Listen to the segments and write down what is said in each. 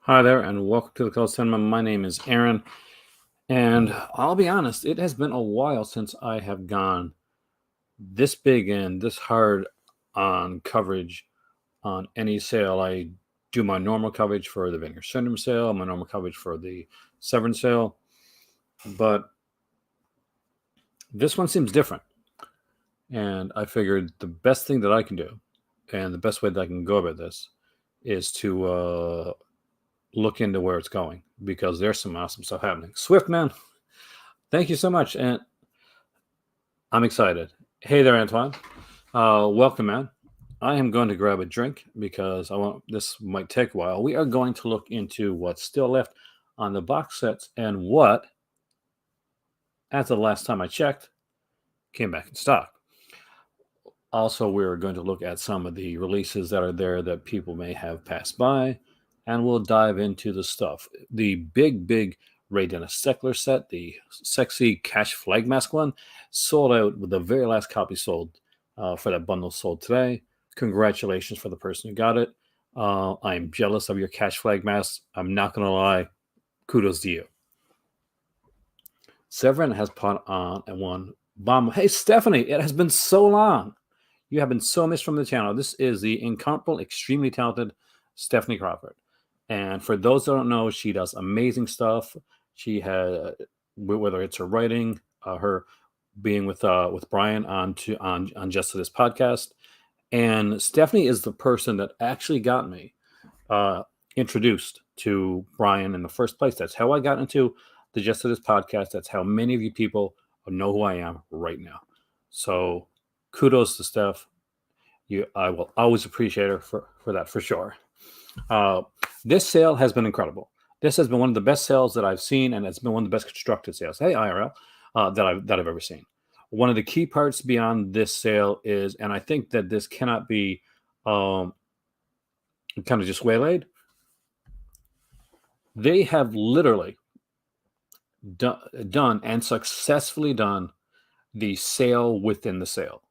Hi there, and welcome to the Colors of Cinema. My name is Aaron, and I'll be honest, it has been a while since I have gone this big and this hard on coverage on any sale. I do my normal coverage for the Vinegar Syndrome sale, my normal coverage for the Severin Sale, but this one seems different. And I figured the best thing that I can do, and the best way that I can go about this, is to look into where it's going because there's some awesome stuff happening. Swift, man, thank you so much, and I'm excited. Hey there, Antoine. Welcome, man. I am going to grab a drink because I want this might take a while. We are going to look into what's still left on the box sets and what, as the last time I checked, came back in stock. Also, we're going to look at some of the releases that are there that people may have passed by, and we'll dive into the stuff. The big Ray Dennis Steckler set, the sexy cash flag mask one, sold out with the very last copy sold for that bundle sold today. Congratulations for the person who got it. I'm jealous of your cash flag mask. I'm not going to lie. Kudos to you. Severin has put on one bomb. Hey, Stephanie, it has been so long. You have been so missed from the channel. This is the incomparable, extremely talented Stephanie Crawford. And for those that don't know, she does amazing stuff. She has, whether it's her writing, her being with Brian on Just to This podcast, and Stephanie is the person that actually got me introduced to Brian in the first place. That's how I got into the Just to This podcast. That's how many of you people know who I am right now. So kudos to Steph. I will always appreciate her for that for sure. This sale has been incredible. This has been one of the best sales that I've seen, and it's been one of the best constructed sales. Hey, IRL, that I've ever seen. One of the key parts beyond this sale is, and I think that this cannot be kind of just waylaid. They have literally done and successfully done the sale within the sale.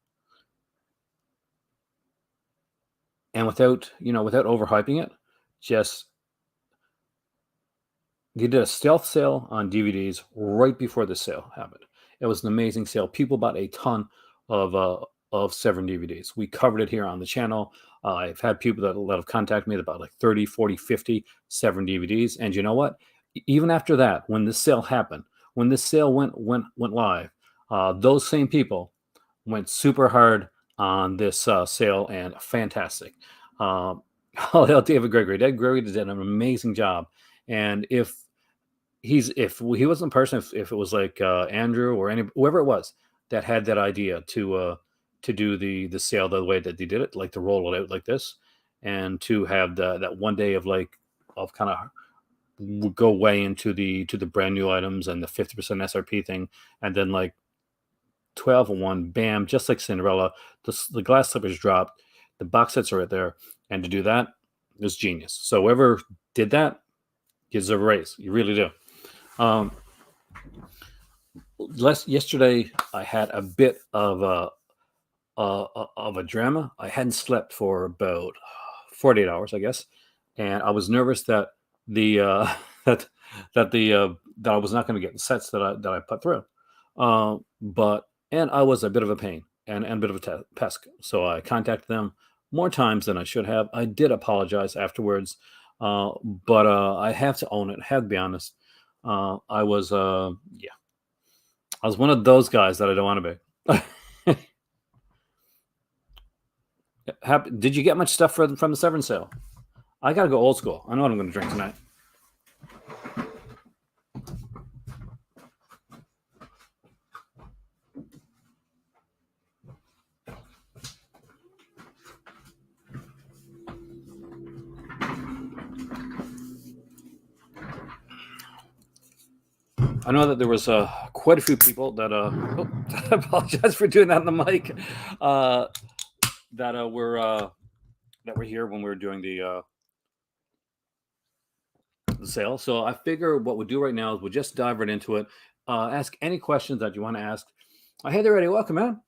And without overhyping it, just they did a stealth sale on DVDs right before the sale happened. It was an amazing sale. People bought a ton of Severin DVDs. We covered it here on the channel. I've had people that have contacted me about like 30, 40, 50 Severin DVDs. And you know what? Even after that, when this sale happened, when this sale went live, those same people went super hard on this sale, and fantastic. David Gregory. David Gregory did an amazing job. And if he wasn't a person, if it was like Andrew or whoever it was that had that idea to do the sale the way that they did it, like to roll it out like this, and to have that one day of kind of go way into the brand new items and the 50% SRP thing, and then like 12-1, bam, just like Cinderella, the glass slippers dropped, the box sets are right there, and to do that is genius. So whoever did that, you deserve a raise. You really do. Yesterday, I had a bit of a drama. I hadn't slept for about 48 hours, I guess, and I was nervous that that I was not going to get the sets that I put through. And I was a bit of a pain and a bit of a pest. So I contacted them more times than I should have. I did apologize afterwards, but I have to own it. I have to be honest. I was one of those guys that I don't want to be. Did you get much stuff from the Severin Sale? I got to go old school. I know what I'm going to drink tonight. I know that there was quite a few people that I apologize for doing that on the mic. That were here when we were doing the sale. So I figure what we'll do right now is we'll just dive right into it. Ask any questions that you want to ask. Hey there, Eddie. Welcome, man.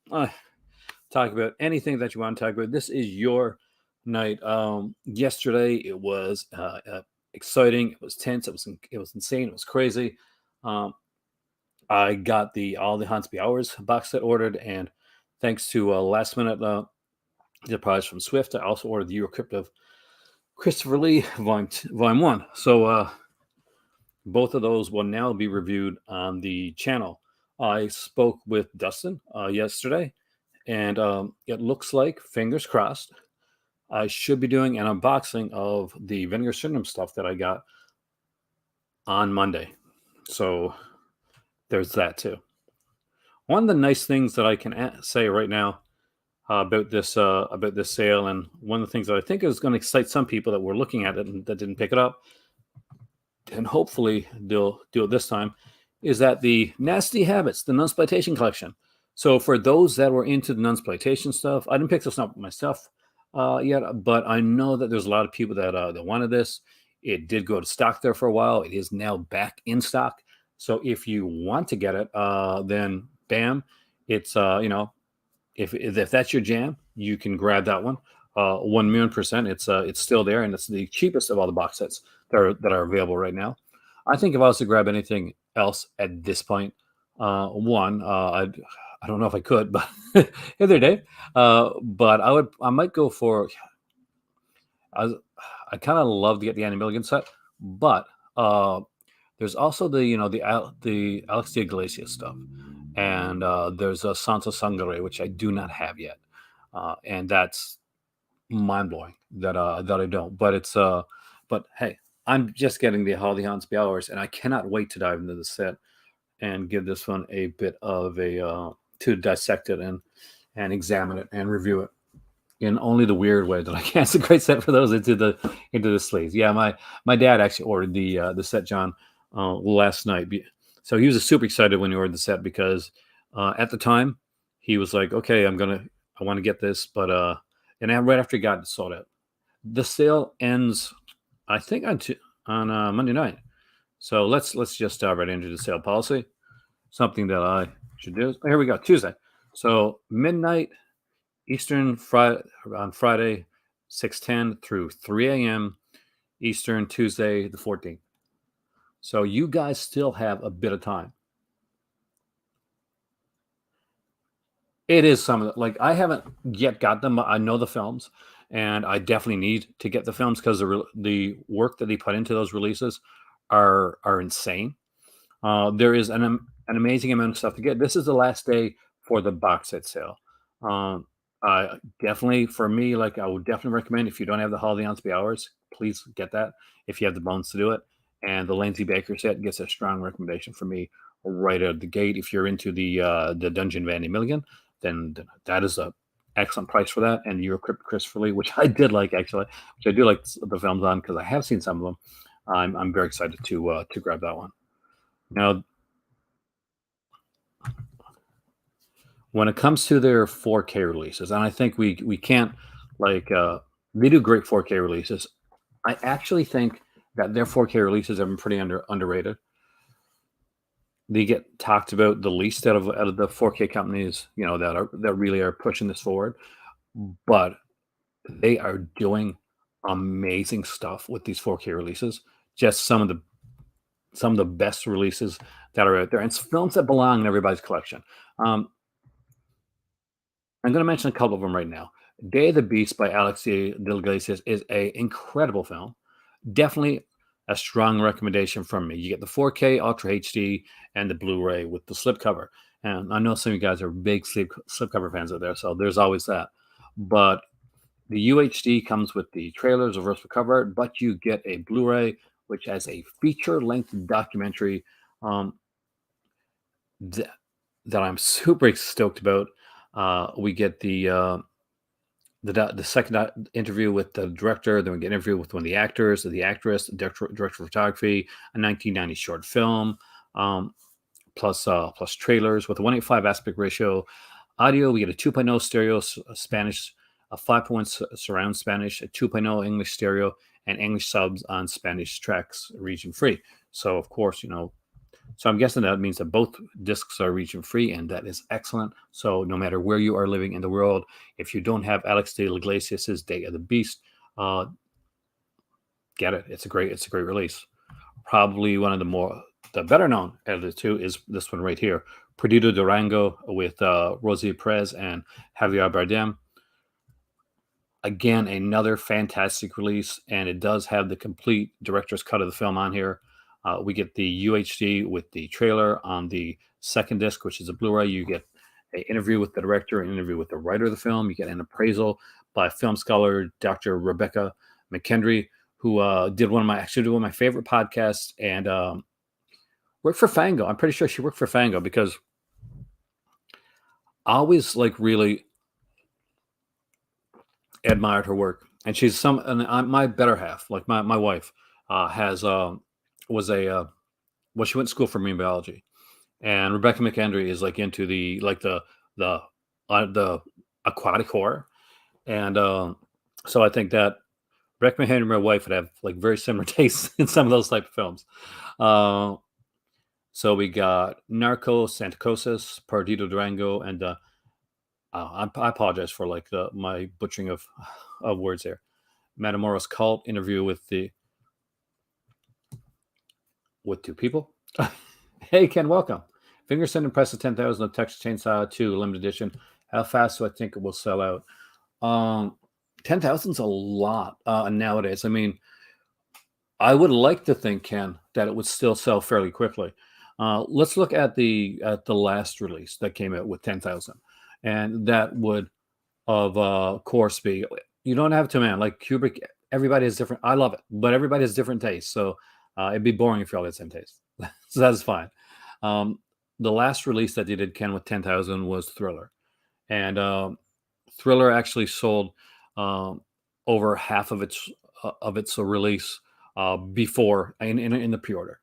Talk about anything that you want to talk about. This is your night. Yesterday it was exciting. It was tense. It was insane. It was crazy. Um, I got the all the Hansby Hours box set ordered, and thanks to last minute surprise from Swift, I also ordered the Eurocrypt of Christopher Lee Volume 1. So both of those will now be reviewed on the channel. I spoke with Dustin yesterday, and it looks like, fingers crossed, I should be doing an unboxing of the Vinegar Syndrome stuff that I got on Monday. So there's that too. One of the nice things that I can say right now about this sale, and one of the things that I think is going to excite some people that were looking at it and that didn't pick it up, and hopefully they'll do it this time, is that the Nasty Habits, the Nunsploitation collection. So for those that were into the Nunsploitation stuff, I didn't pick this up myself yet, but I know that there's a lot of people that wanted this. It did go to stock there for a while. It is now back in stock. So if you want to get it, then bam, it's if that's your jam, you can grab that one. 1,000,000%. It's still there, and it's the cheapest of all the box sets that are available right now. I think if I was to grab anything else at this point, I don't know if I could, but other day, but I might go for. I kind of love to get the Andy Milligan set, but there's also the Alex de Iglesias stuff, and there's a Santa Sangre, which I do not have yet, and that's mind blowing that I don't. But hey, I'm just getting the Holly Hansby Hours, and I cannot wait to dive into the set and give this one a bit of a to dissect it and examine it and review it in only the weird way that I can. It's a great set for those into the sleeves. Yeah, my dad actually ordered the set, John, last night. So he was super excited when he ordered the set because at the time he was like, okay, I want to get this, but and right after he got it, sold out. The sale ends, I think, on Monday night. So let's just dive right into the sale policy. Something that I should do. Here we go, Tuesday. So midnight Eastern on Friday, 6:10 through 3 a.m. Eastern, Tuesday the 14th. So you guys still have a bit of time. It is some of like I haven't yet got them. I know the films, and I definitely need to get the films because the work that they put into those releases are insane. There is an amazing amount of stuff to get. This is the last day for the box set sale. Definitely for me, like I would definitely recommend if you don't have the Holiday Hansby Hours, please get that if you have the bones to do it. And the Lindsay Baker set gets a strong recommendation for me right out of the gate. If you're into the Dungeon of Andy Milligan, then that is a excellent price for that. And Eurocrypt Christopher Lee, which I did like actually, which I do like the films on because I have seen some of them. I'm very excited to grab that one. Now, when it comes to their 4K releases, and I think we can't they do great 4K releases. I actually think that their 4K releases have been pretty underrated. They get talked about the least out of the 4K companies, that really are pushing this forward. But they are doing amazing stuff with these 4K releases. Just some of the best releases that are out there, and it's films that belong in everybody's collection. I'm going to mention a couple of them right now. Day of the Beast by Alex de Iglesias is an incredible film. Definitely a strong recommendation from me. You get the 4K Ultra HD and the Blu-ray with the slipcover. And I know some of you guys are big slipcover fans out there, so there's always that. But the UHD comes with the trailers, reverse cover art, but you get a Blu-ray, which has a feature-length documentary that I'm super stoked about. We get the second interview with the director, then we get an interview with one of the actors, the actress, the director of photography, a 1990 short film, plus trailers with a 1:5 aspect ratio. Audio, we get a 2.0 stereo Spanish, a 5.1 surround Spanish, a 2.0 English stereo, and English subs on Spanish tracks region free. So of course, so I'm guessing that means that both discs are region free, and that is excellent. So no matter where you are living in the world, if you don't have Alex de Iglesias' Day of the Beast, get it. It's a great release. Probably one of the better known out of the two is this one right here, Perdido Durango with Rosie Perez and Javier Bardem. Again, another fantastic release, and it does have the complete director's cut of the film on here. We get the UHD with the trailer on the second disc, which is a Blu-ray. You get an interview with the director, an interview with the writer of the film. You get an appraisal by film scholar Dr. Rebecca McKendry, who did one of my favorite podcasts and worked for Fango. I'm pretty sure she worked for Fango because I always really admired her work, and she's my better half, like my wife, has was a well, she went to school for marine biology, and Rebecca McKendry is into the aquatic horror, and so I think that Rebecca McKendry and my wife would have very similar tastes in some of those type of films. Uh, so we got Narco, Santacosis, Perdido Durango, and I apologize for my butchering of words here. Matamoros Cult interview with two people. Hey Ken, welcome. Finger Cinema presses 10,000 of Texas Chainsaw 2 limited edition. How fast do I think it will sell out? 10,000 is a lot nowadays. I mean, I would like to think, Ken, that it would still sell fairly quickly. Let's look at the last release that came out with 10,000. And that would, of course, be, you don't have to, man. Like Kubrick, everybody has different. I love it, but everybody has different tastes. So it'd be boring if you all had the same taste. So that's fine. The last release that they did, Ken, with 10,000 was Thriller, and Thriller actually sold over half of its release before in the pre-order.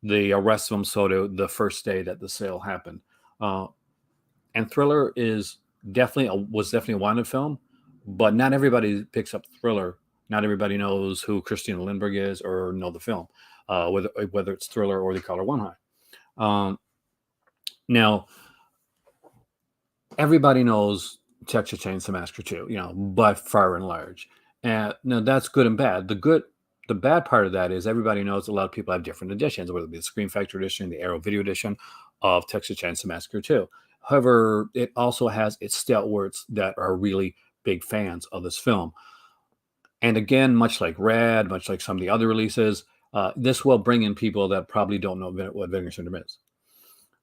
The rest of them sold out the first day that the sale happened. And Thriller was definitely a wanted film, but not everybody picks up Thriller. Not everybody knows who Christina Lindbergh is or know the film, whether it's Thriller or The Color One High. Now, everybody knows Texas Chainsaw Massacre 2, by far and large. And now that's good and bad. The bad part of that is everybody knows a lot of people have different editions, whether it be the Scream Factory edition, the Arrow Video edition of Texas Chainsaw Massacre 2. However, it also has its stalwarts that are really big fans of this film. And again, much like Rad, much like some of the other releases, this will bring in people that probably don't know what Vinegar Syndrome is.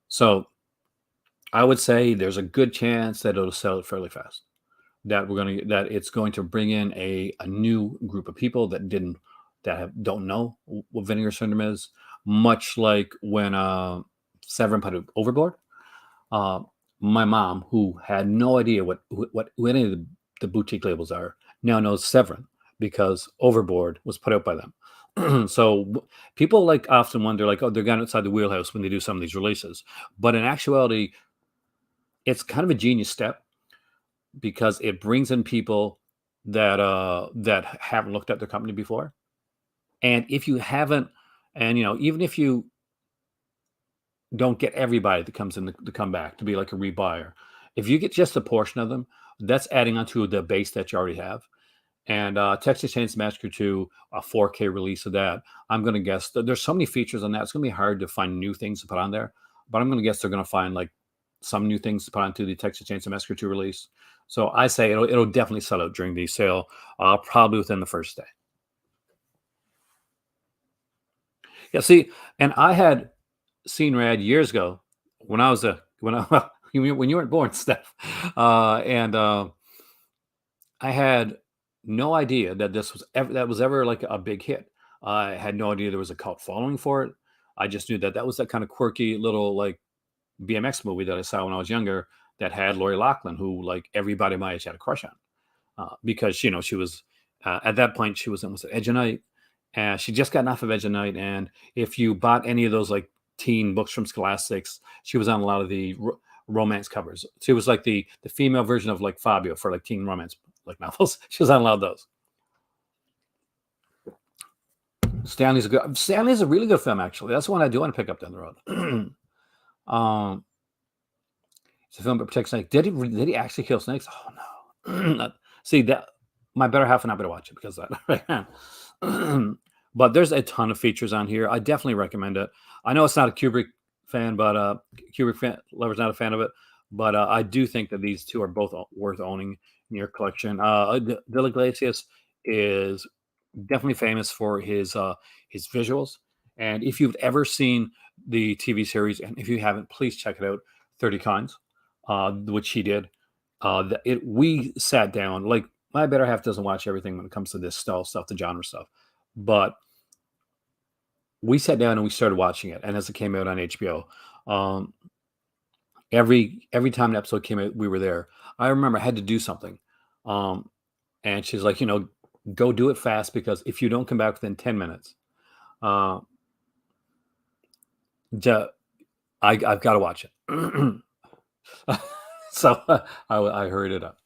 So I would say there's a good chance that it'll sell it fairly fast. That it's going to bring in a new group of people that don't know what Vinegar Syndrome is. Much like when Severin put it Overboard. My mom, who had no idea what any of the boutique labels are, now knows Severin because Overboard was put out by them. So people often wonder oh, they're gone outside the wheelhouse when they do some of these releases. But in actuality, it's kind of a genius step because it brings in people that haven't looked at their company before. And if you haven't, and even if you don't get everybody that comes in to come back to be like a rebuyer, if you get just a portion of them, that's adding onto the base that you already have. And Texas Chainsaw Massacre 2, a 4K release of that, I'm going to guess that there's so many features on that. It's going to be hard to find new things to put on there. But I'm going to guess they're going to find some new things to put onto the Texas Chainsaw Massacre 2 release. So I say it'll definitely sell out during the sale, probably within the first day. Yeah, see, and I had seen Rad years ago when when you weren't born, Steph, and I had no idea that that was ever a big hit. I had no idea there was a cult following for it. I just knew that was that kind of quirky little BMX movie that I saw when I was younger that had Lori Loughlin, who everybody my age had a crush on, because she was at that point she was almost Edge of Night, and she just gotten off of Edge of Night. And if you bought any of those teen books from Scholastics, she was on a lot of the romance covers. She was the female version of Fabio for teen romance novels. She was on a lot of those. Stanley's a really good film, actually. That's one I do want to pick up down the road. It's a film that protects snakes. Did he actually kill snakes? Oh no. See that my better half and I better watch it because of that right now. But there's a ton of features on here. I definitely recommend it. I know it's not a Kubrick fan, but Kubrick fan lover's not a fan of it. But I do think that these two are both worth owning in your collection. De La Glacius is definitely famous for his visuals. And if you've ever seen the TV series, and if you haven't, please check it out. 30 Kinds, which he did. We sat down, like, my better half doesn't watch everything when it comes to this style stuff, the genre stuff, but we sat down and we started watching it. And as it came out on HBO, um, every time an episode came out, we were there. I remember I had to do something, um, and she's like, go do it fast, because if you don't come back within 10 minutes, uh, ju- I've got to watch it. So I hurried it up.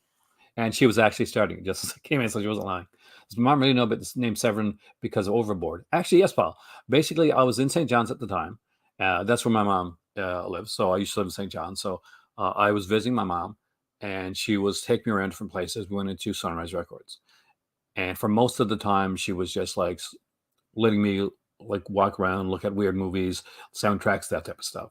And she was actually starting it just as it came in, so she wasn't lying. Does mom really know about this name Severin because of Overboard? Actually, yes, Paul. Basically, I was in St. John's at the time. That's where my mom lives. So I used to live in St. John's. So I was visiting my mom, and she was taking me around different places. We went into Sunrise Records. And for most of the time, she was just like letting me like walk around, look at weird movies, soundtracks, that type of stuff.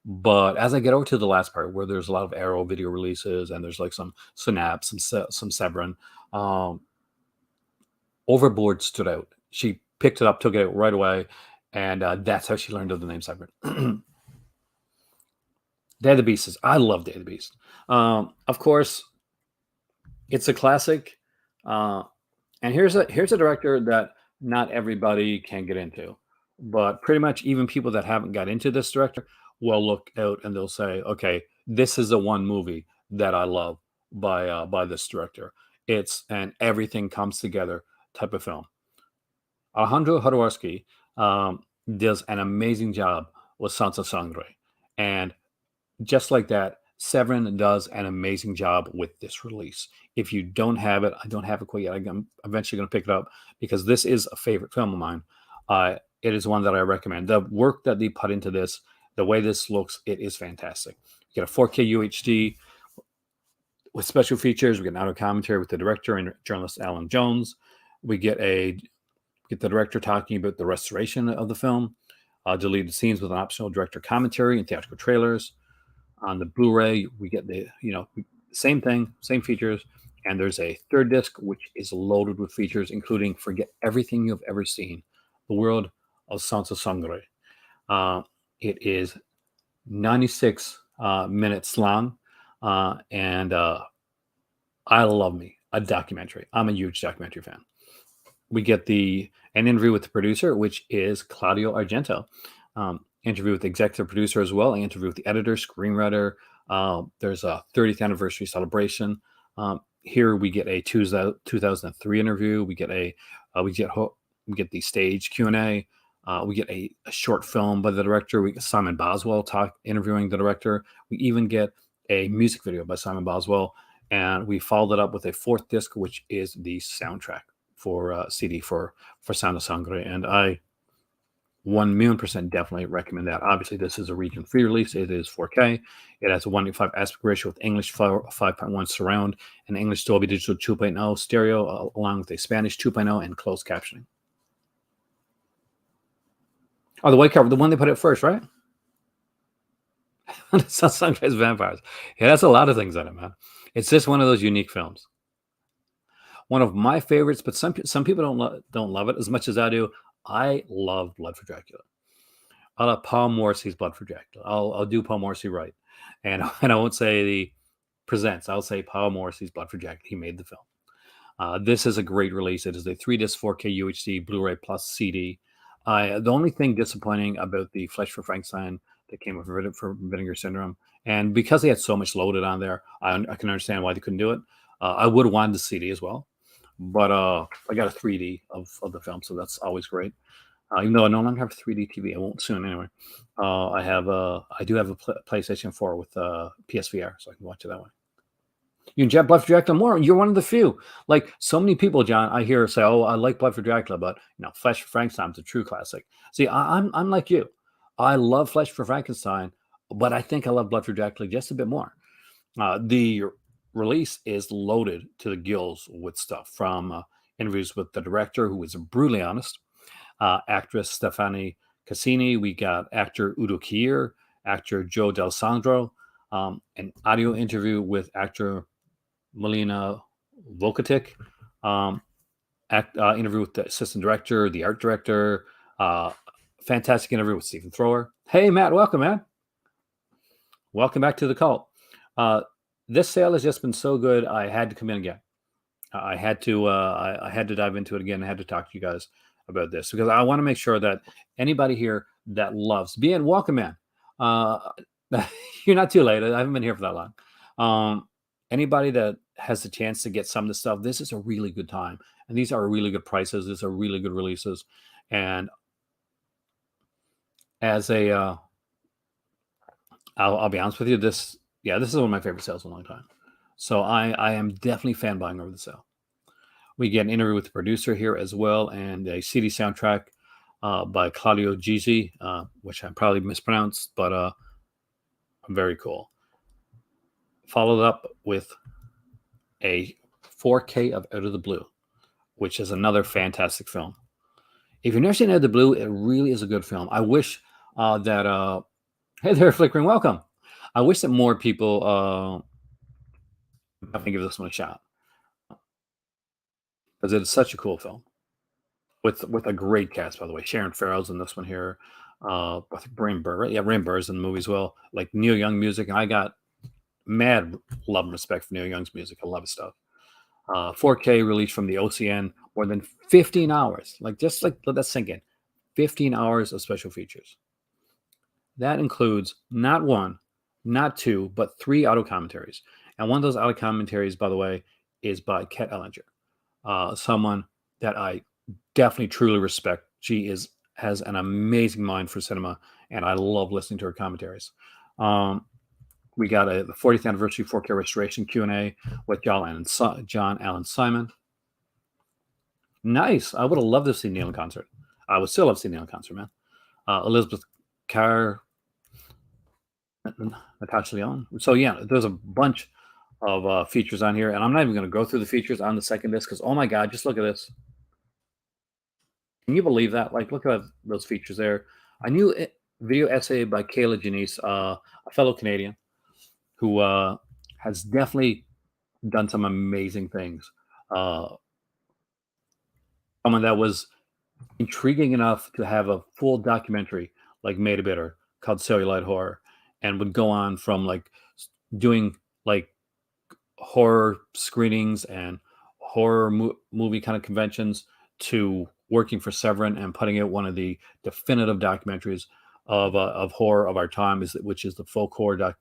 But as I get over to the last part, where there's a lot of Arrow video releases and there's like some Synapse, some Severin, um, Overboard stood out. She picked it up, took it out right away, and that's how she learned of the name Severin. Day of the Beast I love Day of the Beast. Of course, it's a classic. Uh, and here's a director that not everybody can get into, but pretty much even people that haven't got into this director will look out and they'll say, "Okay, this is the one movie that I love by this director." It's an everything comes together type of film. Alejandro Jodorowsky does an amazing job with Sansa Sangre, and just like that, Severin does an amazing job with this release. If you don't have it, I don't have it quite yet. I'm eventually going to pick it up because this is a favorite film of mine. It is one that I recommend. The work that they put into this, the way this looks, it is fantastic. You get a 4K UHD with special features. We get an audio commentary with the director and journalist Alan Jones. We get the director talking about the restoration of the film, deleted scenes with an optional director commentary and theatrical trailers. On the Blu-ray, we get the same thing, same features, and there's a third disc which is loaded with features, including "Forget Everything You've Ever Seen," the world of Sansa Sangre. It is 96 minutes long, and I love me a documentary. I'm a huge documentary fan. We get an interview with the producer, which is Claudio Argento. Interview with the executive producer as well. I interview with the editor, screenwriter. There's a 30th anniversary celebration. Here we get a 2003 interview. We get the stage Q&A. We get a short film by the director. We get Simon Boswell interviewing the director. We even get a music video by Simon Boswell, and we followed it up with a fourth disc, which is the soundtrack for CD for Sound of Sangre, and I 1,000,000% definitely recommend that. Obviously, this is a region-free release. It is 4K. It has a 1:5 aspect ratio with English 5.1 surround and English Dolby Digital 2.0 stereo, along with a Spanish 2.0 and closed captioning. Oh, the white cover, the one they put out first, right? Sunrise Vampires. Yeah, that's a lot of things on it, man. It's just one of those unique films. One of my favorites, but some people don't love it as much as I do. I love Blood for Dracula. I love Paul Morrissey's Blood for Dracula. I'll do Paul Morrissey right, and and I won't say the presents. I'll say Paul Morrissey's Blood for Dracula. He made the film. This is a great release. It is a 3-disc 4K UHD Blu-ray plus CD. The only thing disappointing about the Flesh for Frankenstein that came with Vinegar Syndrome, and because they had so much loaded on there, I can understand why they couldn't do it. I would have wanted the CD as well, but I got a 3D of the film, so that's always great. Even though I no longer have a 3D TV, I won't soon anyway. I do have a PlayStation 4 with PSVR, so I can watch it that way. You can Blood for Dracula more. You're one of the few. Like so many people, John, I hear say, "Oh, I like Blood for Dracula," but Flesh for Frankenstein's a true classic. See, I'm like you. I love Flesh for Frankenstein, but I think I love Blood for Dracula just a bit more. The release is loaded to the gills with stuff from interviews with the director, who is brutally honest. actress Stefani Cassini. We got actor Udo Kier, actor Joe Del Sandro, an audio interview with actor Melina Vokatic, interview with the assistant director, the art director, fantastic interview with Stephen Thrower. Hey, Matt, welcome, man. Welcome back to the cult. This sale has just been so good. I had to come in again. I had to dive into it again. I had to talk to you guys about this because I want to make sure that anybody here that loves being welcome, man. You're not too late. I haven't been here for that long. Anybody that has the chance to get some of this stuff, this is a really good time, and these are really good prices. These are really good releases, and as a, I'll be honest with you, this is one of my favorite sales in a long time. So I am definitely fan buying over the sale. We get an interview with the producer here as well, and a CD soundtrack by Claudio Gizzi, which I probably mispronounced, but very cool. Followed up with a 4K of Out of the Blue, which is another fantastic film. If you've never seen Out of the Blue, it really is a good film. I wish that hey there, Flickering, welcome. I wish that more people definitely give this one a shot because it's such a cool film with a great cast, by the way. Sharon Farrell's in this one here. I think Brain Burr, yeah, Brain Burr's in the movie as well. Like Neil Young music, and I got mad love and respect for Neil Young's music. I love his stuff. 4K released from the OCN, more than 15 hours. Just let that sink in. 15 hours of special features. That includes not one, not two, but 3 auto commentaries. And one of those auto commentaries, by the way, is by Kat Ellinger, someone that I definitely truly respect. She has an amazing mind for cinema, and I love listening to her commentaries. We got the 40th anniversary 4K restoration Q&A with John Allen Simon. Nice. I would have loved to see Neil in concert. I would still love to see Neil in concert, man. Elizabeth Carr, Natasha Lyonne. So yeah, there's a bunch of features on here, and I'm not even going to go through the features on the second disc because, oh my God, just look at this. Can you believe that? Look at those features there. A new video essay by Kayla Janice, a fellow Canadian, who has definitely done some amazing things. Someone that was intriguing enough to have a full documentary like Made a Bitter called Celluloid Horror, and would go on from doing horror screenings and horror movie kind of conventions to working for Severin and putting out one of the definitive documentaries of horror of our time, which is the folklore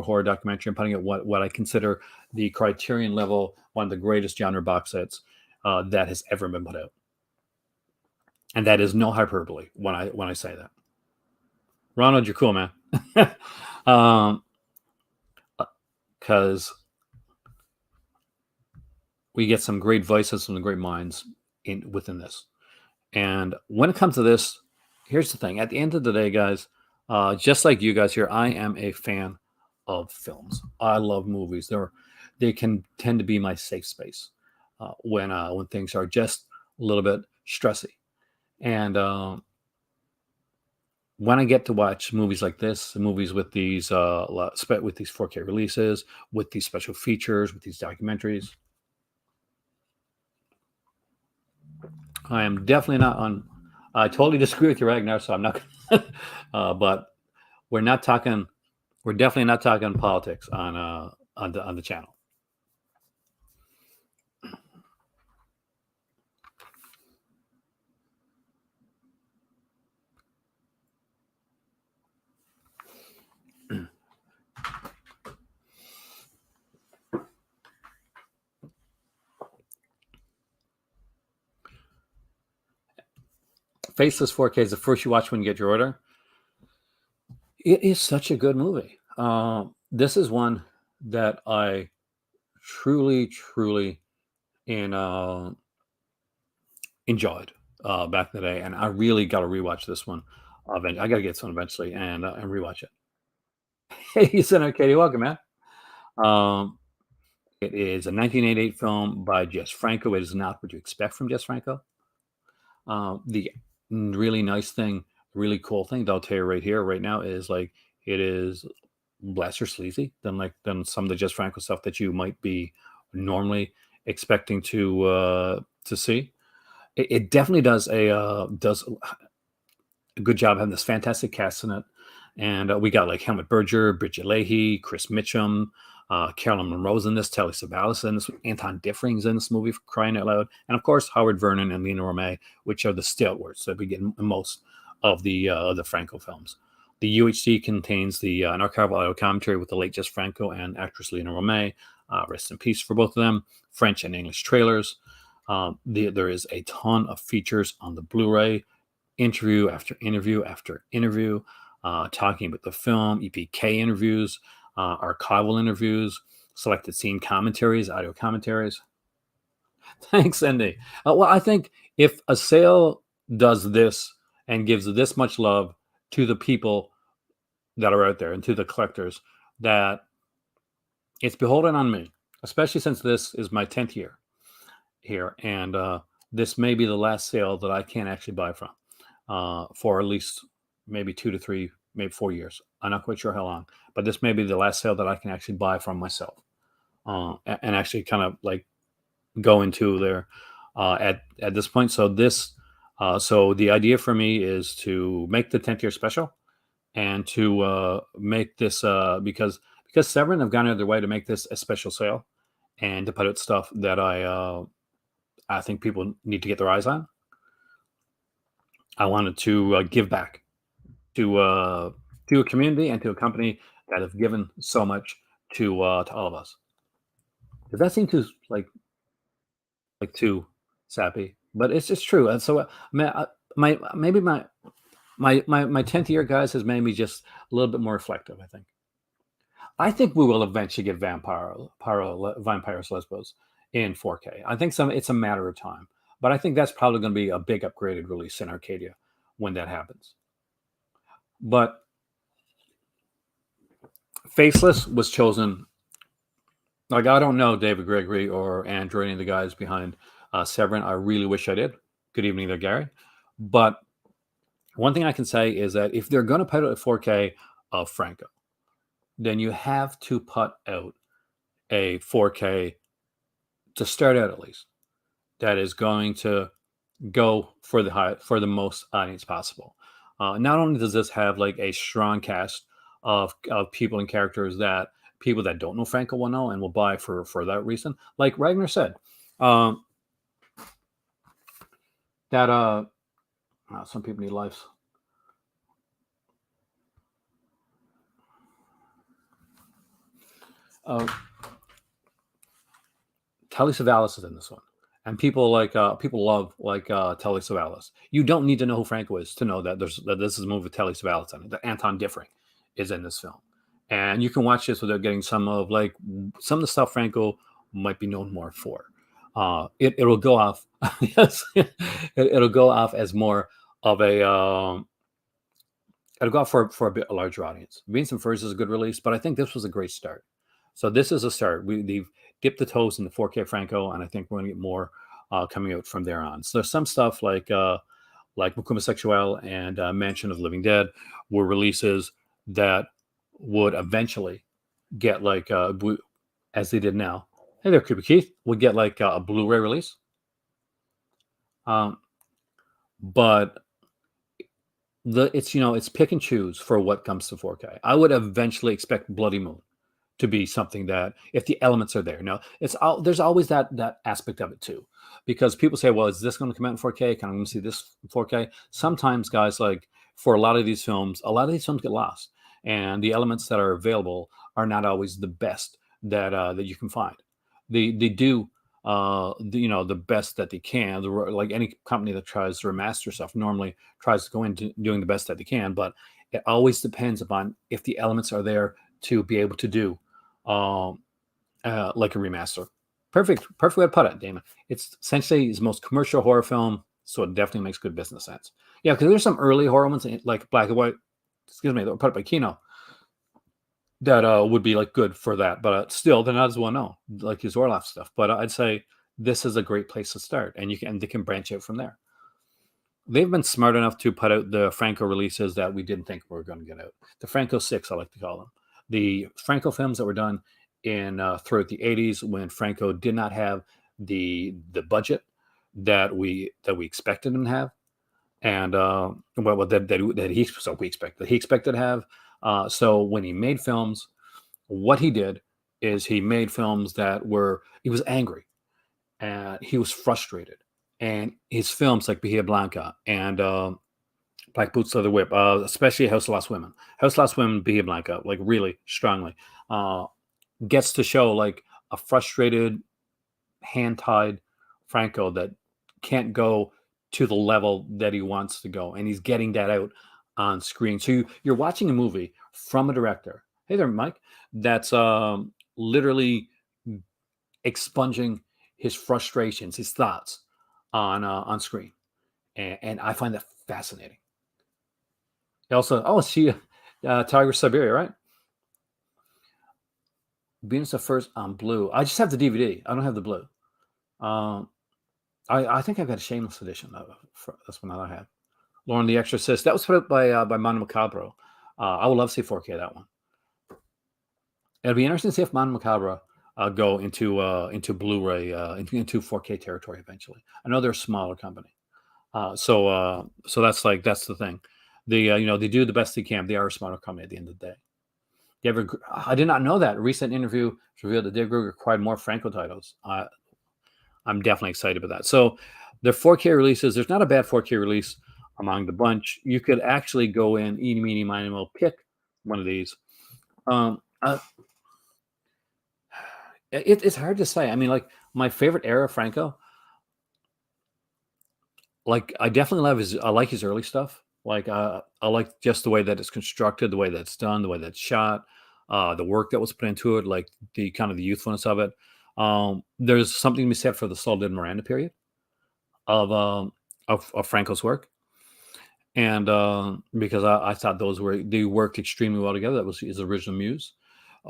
horror documentary, and putting out what I consider the Criterion level, one of the greatest genre box sets that has ever been put out. And that is no hyperbole when I say that. Ronald, you're cool, man. Because we get some great voices, some great minds within this. And when it comes to this, here's the thing. At the end of the day, guys, just like you guys here, I am a fan of films. I love movies. They can tend to be my safe space when things are just a little bit stressy. And when I get to watch movies like this, movies with these 4K releases, with these special features, with these documentaries, I am definitely not on. I totally disagree with you, Ragnar. So I'm not. But we're not talking. We're definitely not talking politics on the channel. Faceless 4K is the first you watch when you get your order. It is such a good movie. This is one that I truly enjoyed back in the day, and I really got to rewatch this one. I got to get this one eventually and rewatch it. Hey, you said okay, welcome, man. It is a 1988 film by Jess Franco. It is not what you expect from Jess Franco. The really nice thing, really cool thing that I'll tell you right here, right now, is like it is less or sleazy than some of the Just Franco stuff that you might be normally expecting to see. It definitely does a good job having this fantastic cast in it. And we got like Helmut Berger, Bridget Leahy, Chris Mitchum, Carolyn Monroe's in this, Telly Savalas in this, Anton Diffring's in this movie, for crying out loud, and of course Howard Vernon and Lena Romay, which are the stalwarts that we get in most of the Franco films. The UHD contains an archival audio commentary with the late Jess Franco and actress Lena Romay. Rest in peace for both of them. French and English trailers. There is a ton of features on the Blu-ray, interview after interview after interview, talking about the film, EPK interviews, archival interviews, selected scene commentaries, audio commentaries. Thanks, Andy. Well, I think if a sale does this and gives this much love to the people that are out there and to the collectors, that it's beholden on me, especially since this is my 10th year here, and this may be the last sale that I can actually buy from for at least maybe 2 to 3, maybe 4 years. I'm not quite sure how long, but this may be the last sale that I can actually buy from myself and actually kind of like go into there at this point. So so the idea for me is to make the 10th year special and to make this because Severin have gone out of their way to make this a special sale and to put out stuff that I think people need to get their eyes on. I wanted to give back to a community and to a company that have given so much to all of us. Does that seem too too sappy? But it's just true. And so maybe my 10th year, guys, has made me just a little bit more reflective. I think we will eventually get Vampires Lesbos in 4K. I think it's a matter of time, but I think that's probably going to be a big upgraded release in Arcadia when that happens. But Faceless was chosen. Like, I don't know David Gregory or Andrew, any of the guys behind Severin. I really wish I did. Good evening there, Gary. But one thing I can say is that if they're going to put out a 4K of Franco, then you have to put out a 4K to start out, at least, that is going to go for the most audience possible. Not only does this have like a strong cast of people and characters that people that don't know Franco will know and will buy for that reason, like Ragnar said, that some people need lives. Telly Savalas is in this one, and people love Telly Savalas. You don't need to know who Franco is to know that this is a movie with Telly Savalas in it. That Anton Diffring is in this film, and you can watch this without getting some of the stuff Franco might be known more for. It'll go off. Yes, it'll go off as more of a. It'll go off for a larger audience. Beans and Furs is a good release, but I think this was a great start. So this is a start. We've dipped the toes in the 4K Franco, and I think we're going to get more coming out from there on. So there's some stuff like Macumba Sexual and Mansion of the Living Dead were releases that would eventually get as they did now. Hey there, Creepy Keith. Would get a Blu-ray release. But it's pick and choose for what comes to 4K. I would eventually expect Bloody Moon to be something that, if the elements are there, there's always that aspect of it too, because people say, well, is this going to come out in 4K? Can I going to see this in 4K? Sometimes, guys, for a lot of these films get lost, and the elements that are available are not always the best that you can find. They do the best that they can. Like any company that tries to remaster stuff normally tries to go into doing the best that they can, but it always depends upon if the elements are there to be able to do like a remaster. Perfect way to put it, Damon. It's essentially his most commercial horror film, so it definitely makes good business sense. Yeah, because there's some early horror ones like Black and White, that were put up by Kino, that would be good for that, but still they're not as well known like his Orloff stuff. But I'd say this is a great place to start, and they can branch out from there. they've been smart enough to put out the Franco releases that we didn't think we were going to get out. The Franco Six, I like to call them, the Franco films that were done in throughout the '80s when Franco did not have the budget that we expected him to have, and that he so we expected he expected to have. So when he made films, what he did is he made films that were he was angry and he was frustrated, and his films like Bahia Blanca and Black Boots Leather Whip, especially House of Lost Women, House of Lost Women, Bahia Blanca, like really strongly uh, gets to show like a frustrated, hand tied Franco that can't go to the level that he wants to go, and he's getting that out on screen. So you're watching a movie from a director. Hey there, Mike. That's literally expunging his frustrations, his thoughts on screen, and I find that fascinating. Also, oh, she Tiger Siberia, right? Venus the First on blue. I just have the DVD. I don't have the blue. Um, I think I've got a Shameless edition. That's one that I have. Lauren the Exorcist. That was put out by Mono Macabro. I would love to see 4K that one. It'll be interesting to see if Mono Macabro go into Blu-ray into 4K territory eventually. I know they're a smaller company, so that's the thing. They do the best they can. They are a smaller company at the end of the day. I did not know that. A recent interview revealed that Dave Gruger acquired more Franco titles. I'm definitely excited about that. So the 4K releases, there's not a bad 4K release among the bunch. You could actually go in, eeny, meeny, miny, mo, pick one of these. Um, uh, it's hard to say. I mean, like my favorite era of Franco, like I definitely I like his early stuff. Like I like just the way that it's constructed, the way that's done, the way that's shot, the work that was put into it, like the kind of the youthfulness of it. There's something to be said for the Saul Did Miranda period of Franco's work, and because I thought they worked extremely well together. That was his original muse.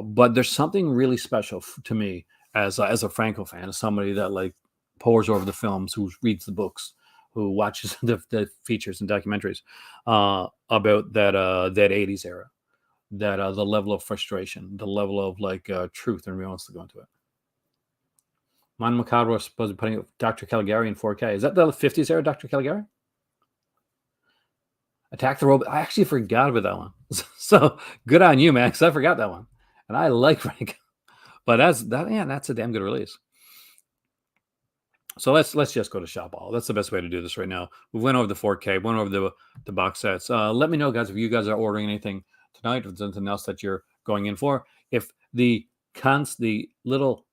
But there's something really special to me as a Franco fan, as somebody that like pores over the films, who reads the books, who watches the features and documentaries about that '80s era, that the level of frustration, the level of like truth and realness to go into it. Mon Macabre was supposed to be putting up Dr. Caligari in 4K. Is that the '50s era, Dr. Caligari? Attack the Robot. I actually forgot about that one. So good on you, Max. I forgot that one, and I like Frank, but that's a damn good release. So let's just go to shop all. That's the best way to do this right now. We went over the 4K, went over the box sets. Let me know, guys, if you guys are ordering anything tonight, if there's anything else that you're going in for. If the little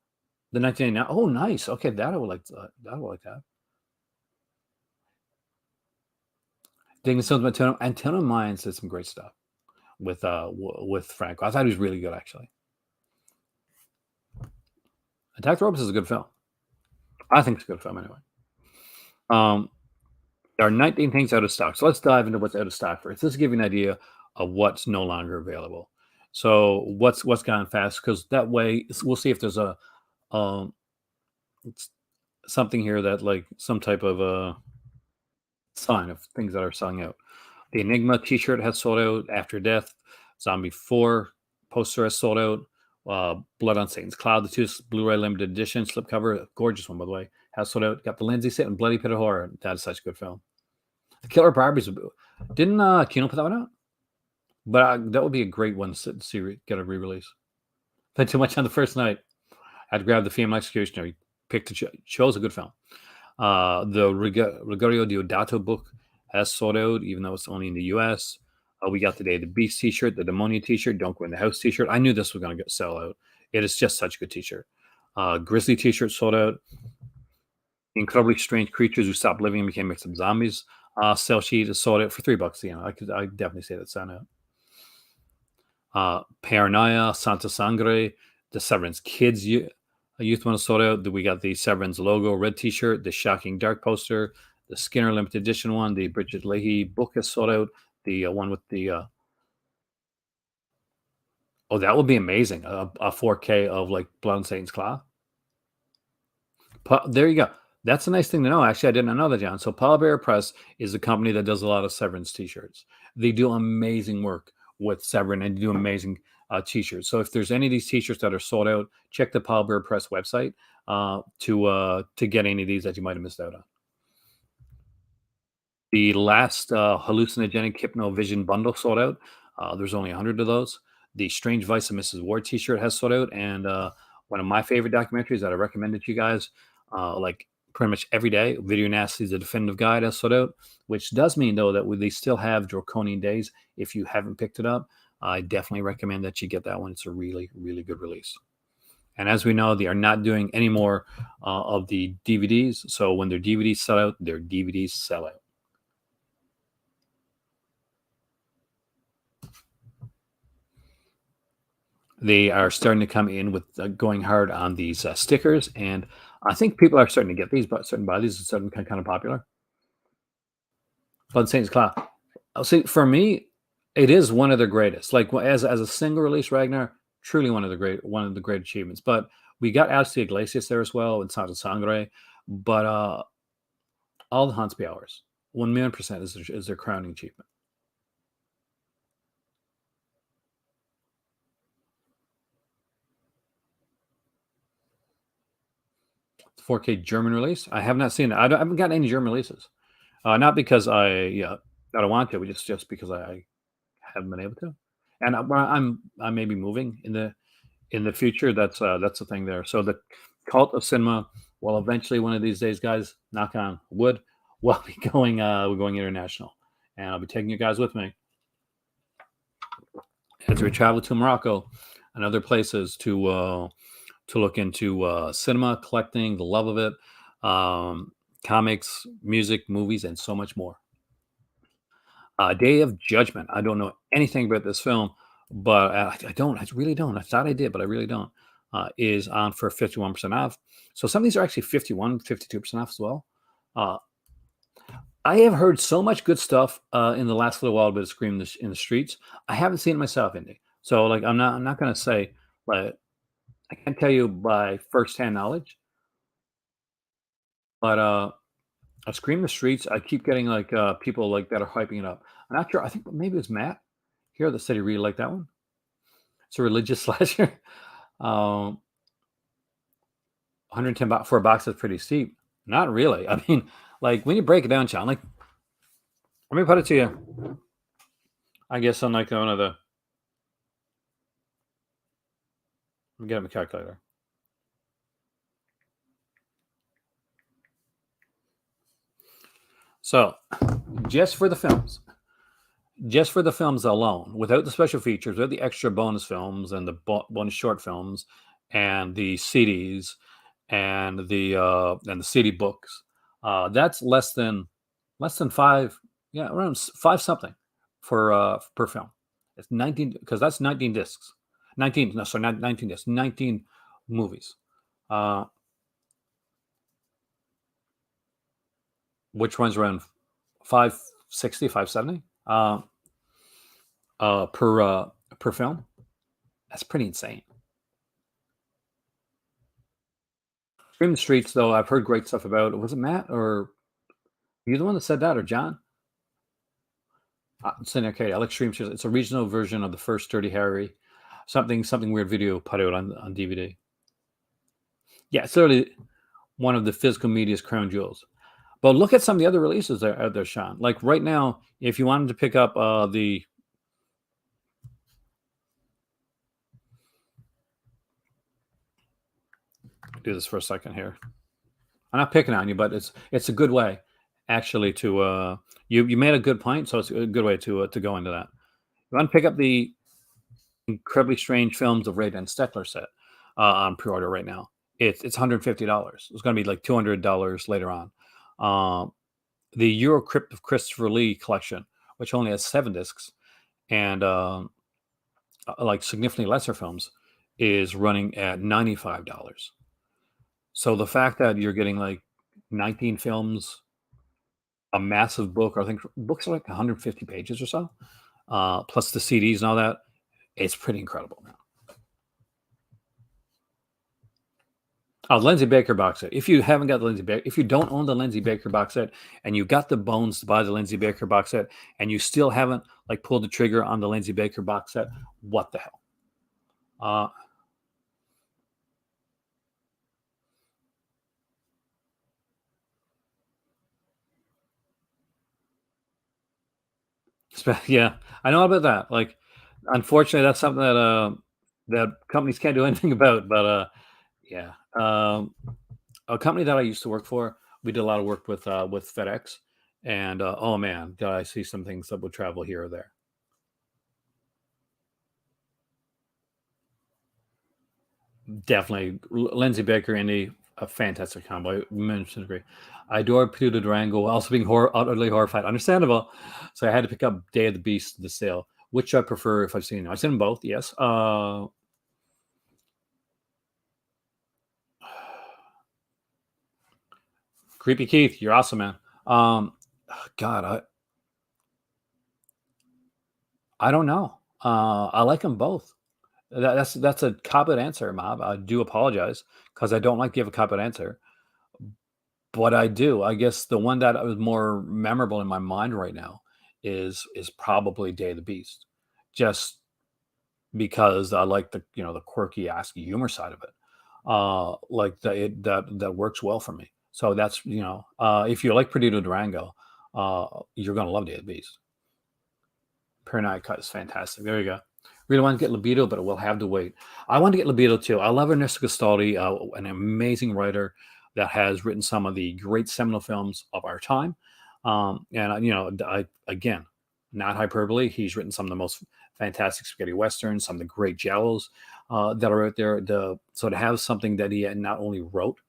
the 1989. Oh, nice. Okay, that I would like. That I would like that. Digging Stones by Antonio Mines did some great stuff with Franco. I thought he was really good actually. Attack the Robots is a good film. I think it's a good film anyway. There are 19 things out of stock. So let's dive into what's out of stock first. This will give you an idea of what's no longer available. So what's gone fast, because that way we'll see if there's a um, something here that like some type of a sign of things that are selling out. The Enigma T-shirt has sold out. After Death, Zombie 4 poster has sold out. Blood on Satan's Cloud, the two Blu-ray limited edition slipcover, gorgeous one by the way, has sold out. Got the Lindsay Sit and Bloody Pit of Horror. That is such a good film. The Killer Barbies, didn't Kino put that one out? But that would be a great one to see get a re-release. Played too much on the first night. I'd grab the Female Executioner. Picked chose a good film. The Rigorio Diodato book has sold out, even though it's only in the U.S. We got today the Beast T-shirt, the Demonia T-shirt, Don't Go in the House T-shirt. I knew this was going to sell out. It is just such a good T-shirt. Grizzly T-shirt sold out. Incredibly Strange Creatures Who Stopped Living and Became Mixed Up Zombies sell sheet is sold out for $3. You know, I definitely say that's sold out. Paranoia, Santa Sangre, the Severance Kids youth one is sold out. We got the Severance logo red T-shirt, the Shocking Dark poster, the Skinner limited edition one, the Bridget Leahy book is sold out. The one with the oh, that would be amazing. A 4K of like Blood on Satan's Claw. There you go. That's a nice thing to know. Actually, I did not know that, John. So Pallbearer Press is a company that does a lot of Severance T-shirts. They do amazing work with Severin and do amazing T-shirts. So if there's any of these T-shirts that are sold out, check the Pallbearer Press website to get any of these that you might have missed out on. The last hallucinogenic hypnovision bundle sold out. There's only 100 of those. The Strange Vice of Mrs. Ward T-shirt has sold out, and one of my favorite documentaries that I recommended to you guys, like pretty much every day, Video Nasty's The Definitive Guide has sold out, which does mean though that they still have Draconian Days. If you haven't picked it up, I definitely recommend that you get that one. It's a really, really good release. And as we know, they are not doing any more of the DVDs. So when their DVDs sell out, their DVDs sell out. They are starting to come in with going hard on these stickers, and I think people are starting to get these, but starting to buy these. It's starting to kind of popular. Blood Saints Cloud. I'll see. For me, it is one of the greatest. Like as a single release, Ragnar, truly one of the great achievements. But we got Alex Iglesias there as well, and Santa Sangre. But all the Hansby hours, 1,000,000% is their crowning achievement. 4K German release. I have not seen it. I haven't gotten any German releases. Not because I don't want to, but just because I haven't been able to. And I may be moving in the future. That's the thing there. So the cult of cinema. Well, eventually one of these days, guys, knock on wood, we'll be going. We're going international, and I'll be taking you guys with me as we travel to Morocco and other places to look into cinema, collecting, the love of it, comics, music, movies, and so much more. Day of Judgment. I don't know anything about this film, but I don't. I really don't. I thought I did, but I really don't. Is on for 51% off. So some of these are actually 51, 52% off as well. Uh, I have heard so much good stuff in the last little while about Scream in the Streets. I haven't seen it myself, Indy. So like I'm not going to say, but I can't tell you by firsthand knowledge. But I Scream the Streets. I keep getting like people like that are hyping it up. I'm not sure. I think maybe it was Matt here that said he really liked that one. It's a religious slasher. 110 for a box is pretty steep. Not really. I mean, like when you break it down, Sean, like let me put it to you. I guess on like one of the. Let me get my calculator. So, just for the films, just for the films alone, without the special features, without the extra bonus films and the bonus short films and the CDs and the CD books, that's less than five, yeah, around five something for per film. It's 19 because that's 19 discs, 19 no, sorry, not 19 discs, 19 movies, uh, which runs around 560, 570. Per film. That's pretty insane. Scream the Streets, though, I've heard great stuff about. Was it Matt or you the one that said that, or John? It's in okay. I like Stream Streets. It's a regional version of the first Dirty Harry, something weird video put out on DVD. Yeah, it's literally one of the physical media's crown jewels. But look at some of the other releases that are out there, Sean. Like right now, if you wanted to pick up the do this for a second here. I'm not picking on you, but it's a good way actually to you made a good point, so it's a good way to go into that. You want to pick up the incredibly strange films of Ray Van Stettler set on pre-order right now. It's $150. It's going to be like $200 later on. The Eurocrypt of Christopher Lee collection, which only has 7 discs and like significantly lesser films, is running at $95. So the fact that you're getting like 19 films, a massive book, or I think books are like 150 pages or so, plus the CDs and all that, it's pretty incredible now. Oh, Lindsay Baker box set. If you haven't got the Lindsay Baker, if you don't own the Lindsay Baker box set and you got the bones to buy the Lindsay Baker box set and you still haven't like pulled the trigger on the Lindsay Baker box set, what the hell? Uh, yeah, I know about that. Like, unfortunately, that's something that that companies can't do anything about. But yeah, a company that I used to work for, we did a lot of work with FedEx, and oh man, did I see some things that would travel here or there. Definitely, Lindsay Baker, Indy, a fantastic combo. I mentioned agree. I adore Peter Durango, also being utterly horrified. Understandable. So I had to pick up Day of the Beast, the sale. Which I prefer if I've seen them. I've seen them both, yes. Creepy Keith, you're awesome, man. God, I don't know. I like them both. That's a cop out answer, Mob. I do apologize because I don't like to give a cop out answer. But I do. I guess the one that was more memorable in my mind right now is probably Day of the Beast, just because I like the the quirky, asky humor side of it. Like that works well for me. So that's if you like Perdido Durango, you're gonna love Day of the Beast. Paranoid Cut is fantastic. There you go. Really want to get Libido, but it will have to wait. I want to get Libido too. I love Ernesto Gastaldi, an amazing writer that has written some of the great seminal films of our time. And I again, not hyperbole. He's written some of the most fantastic spaghetti westerns, some of the great giallos that are out there. So to have something that he not only wrote,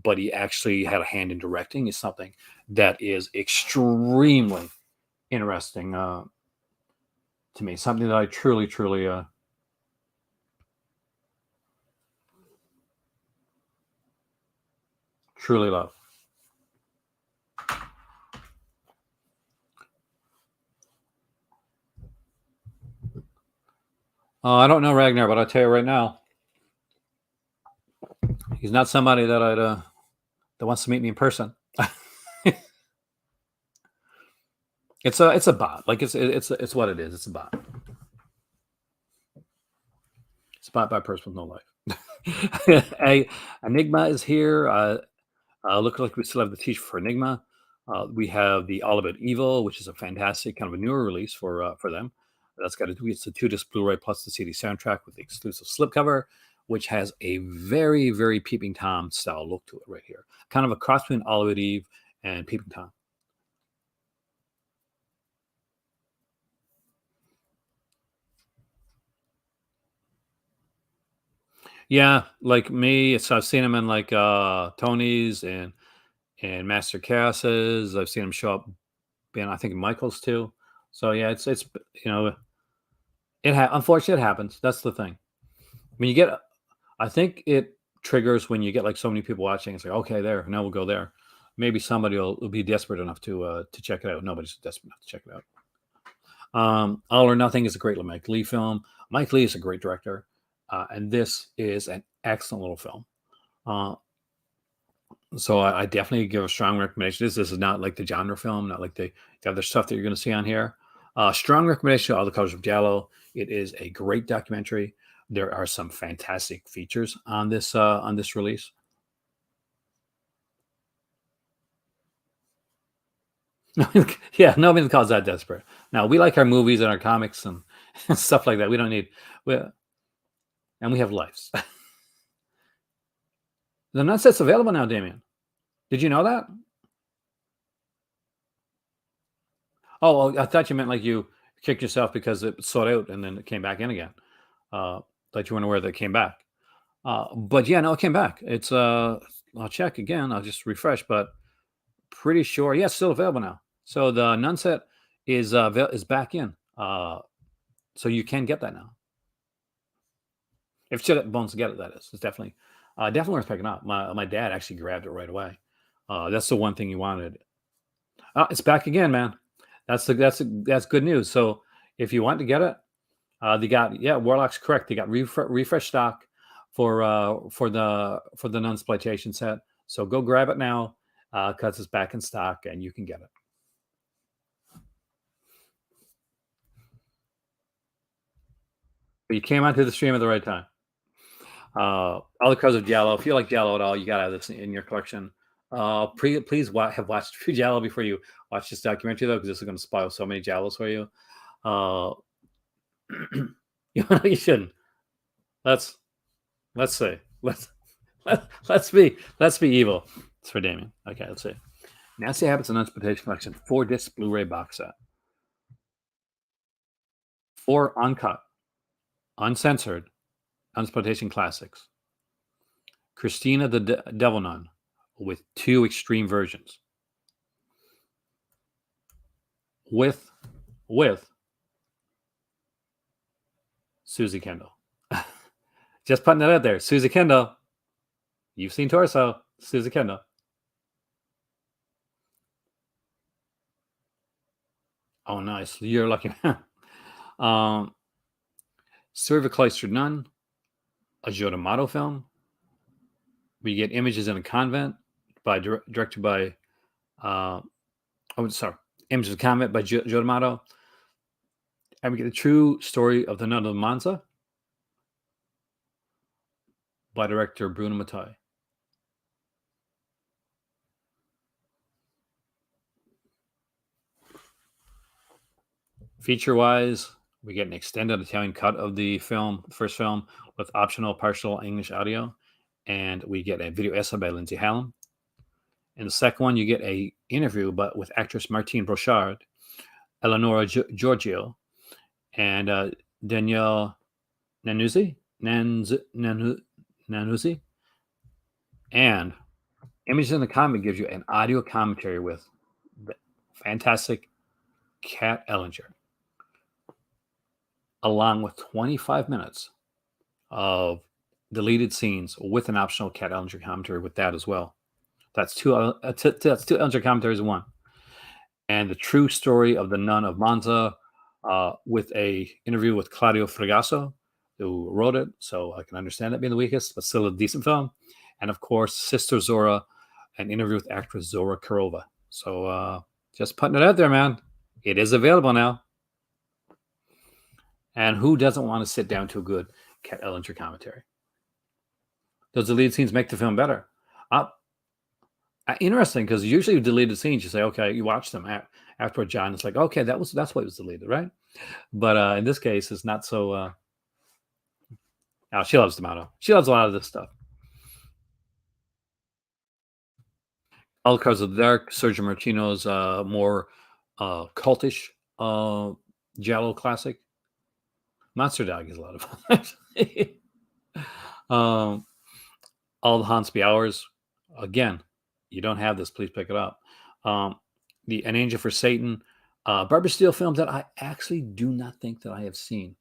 but he actually had a hand in directing is something that is extremely interesting. To me, something that I truly, truly, truly love. I don't know Ragnar, but I'll tell you right now, he's not somebody that that wants to meet me in person. It's a bot. Like it's what it is. It's a bot. It's a bot by a person with no life. a Enigma is here. Look like we still have the T-shirt for Enigma. We have the All About Evil, which is a fantastic kind of a newer release for them. That's got it's a 2 disc Blu-ray plus the CD soundtrack with the exclusive slipcover, which has a very very Peeping Tom style look to it right here. Kind of a cross between All About Eve and Peeping Tom. Yeah, like me, so I've seen him in like Tony's and Master Cass's. I've seen him show up being I think Michael's too. So yeah, it's you know unfortunately it happens. That's the thing. When you get, I think it triggers when you get like so many people watching. It's like okay, there now we'll go there. Maybe somebody will be desperate enough to check it out. Nobody's desperate enough to check it out. All or Nothing is a great Mike Lee film. Mike Lee is a great director, and this is an excellent little film. Uh, so I definitely give a strong recommendation. This is not like the genre film, not like the other stuff that you're going to see on here. Strong recommendation. All the Colors of Giallo. It is a great documentary. There are some fantastic features on this release. Yeah, nobody calls that desperate. Now we like our movies and our comics and, and stuff like that. We don't need, we, and we have lives. The Nutset's available now, Damien. Did you know that? Oh, I thought you meant like you kicked yourself because it sold out and then it came back in again. Thought you weren't aware that it came back. But yeah, no, it came back. I'll check again. I'll just refresh, but pretty sure, yeah, it's still available now. So the Nunset is back in. So you can get that now. If you got bones to get it, that is. It's definitely worth picking up. My dad actually grabbed it right away. That's the one thing he wanted. It's back again, man. That's good news. So if you want to get it, they got Warlock's correct. They got refresh stock for the non-exploitation set. So go grab it now because it's back in stock and you can get it. But you came onto the stream at the right time. All the Colors of Giallo. If you like Giallo at all, you gotta have this in your collection. Please have watched a few Giallo before you watch this documentary, though, because this is going to spoil so many Giallos for you. You shouldn't. Let's see. Let's be evil. It's for Damien. Okay, let's see. Nasty Habits and Unexploitation Collection 4-disc Blu-ray box set. 4 uncut, uncensored Unexploitation classics. Christina the Devil Nun with 2 extreme versions. With Susie Kendall. Just putting that out there. Susie Kendall. You've seen Torso. Susie Kendall. Oh, nice. You're lucky. Story of a Cloistered Nun. A Giordamato film. We get Images in a Convent directed by Images of a Convent by Giordamato. And we get the true story of the Nun of Monza by director Bruno Mattei. Feature-wise, we get an extended Italian cut of the first film, with optional partial English audio, and we get a video essay by Lindsay Hallam. In the second one, you get a interview, but with actress Martine Brochard, Eleonora Giorgio, and Danielle Nanuzzi, and Images in the Convent gives you an audio commentary with the fantastic Kat Ellinger, along with 25 minutes of deleted scenes with an optional Kat Ellinger commentary with that as well. That's two Ellinger commentaries in one. And the true story of the Nun of Monza, with a interview with Claudio Fregasso, who wrote it, so I can understand it being the weakest, but still a decent film. And of course, Sister Zora, an interview with actress Zora Karova. So just putting it out there, man. It is available now. And who doesn't want to sit down to a good Kat Ellinger commentary? Does the lead scenes make the film better? Interesting, because usually deleted scenes, you say, okay, you watch them after John. It's like, okay, that's why it was deleted, right? But in this case, it's not so. She loves D'Amato. She loves a lot of this stuff. All Colors of the Dark, Sergio Martino's more cultish Giallo classic. Monster Dog is a lot of fun. All the Hauntsby Hours. Again, you don't have this, please pick it up. An Angel for Satan. Barbara Steele film that I actually do not think that I have seen.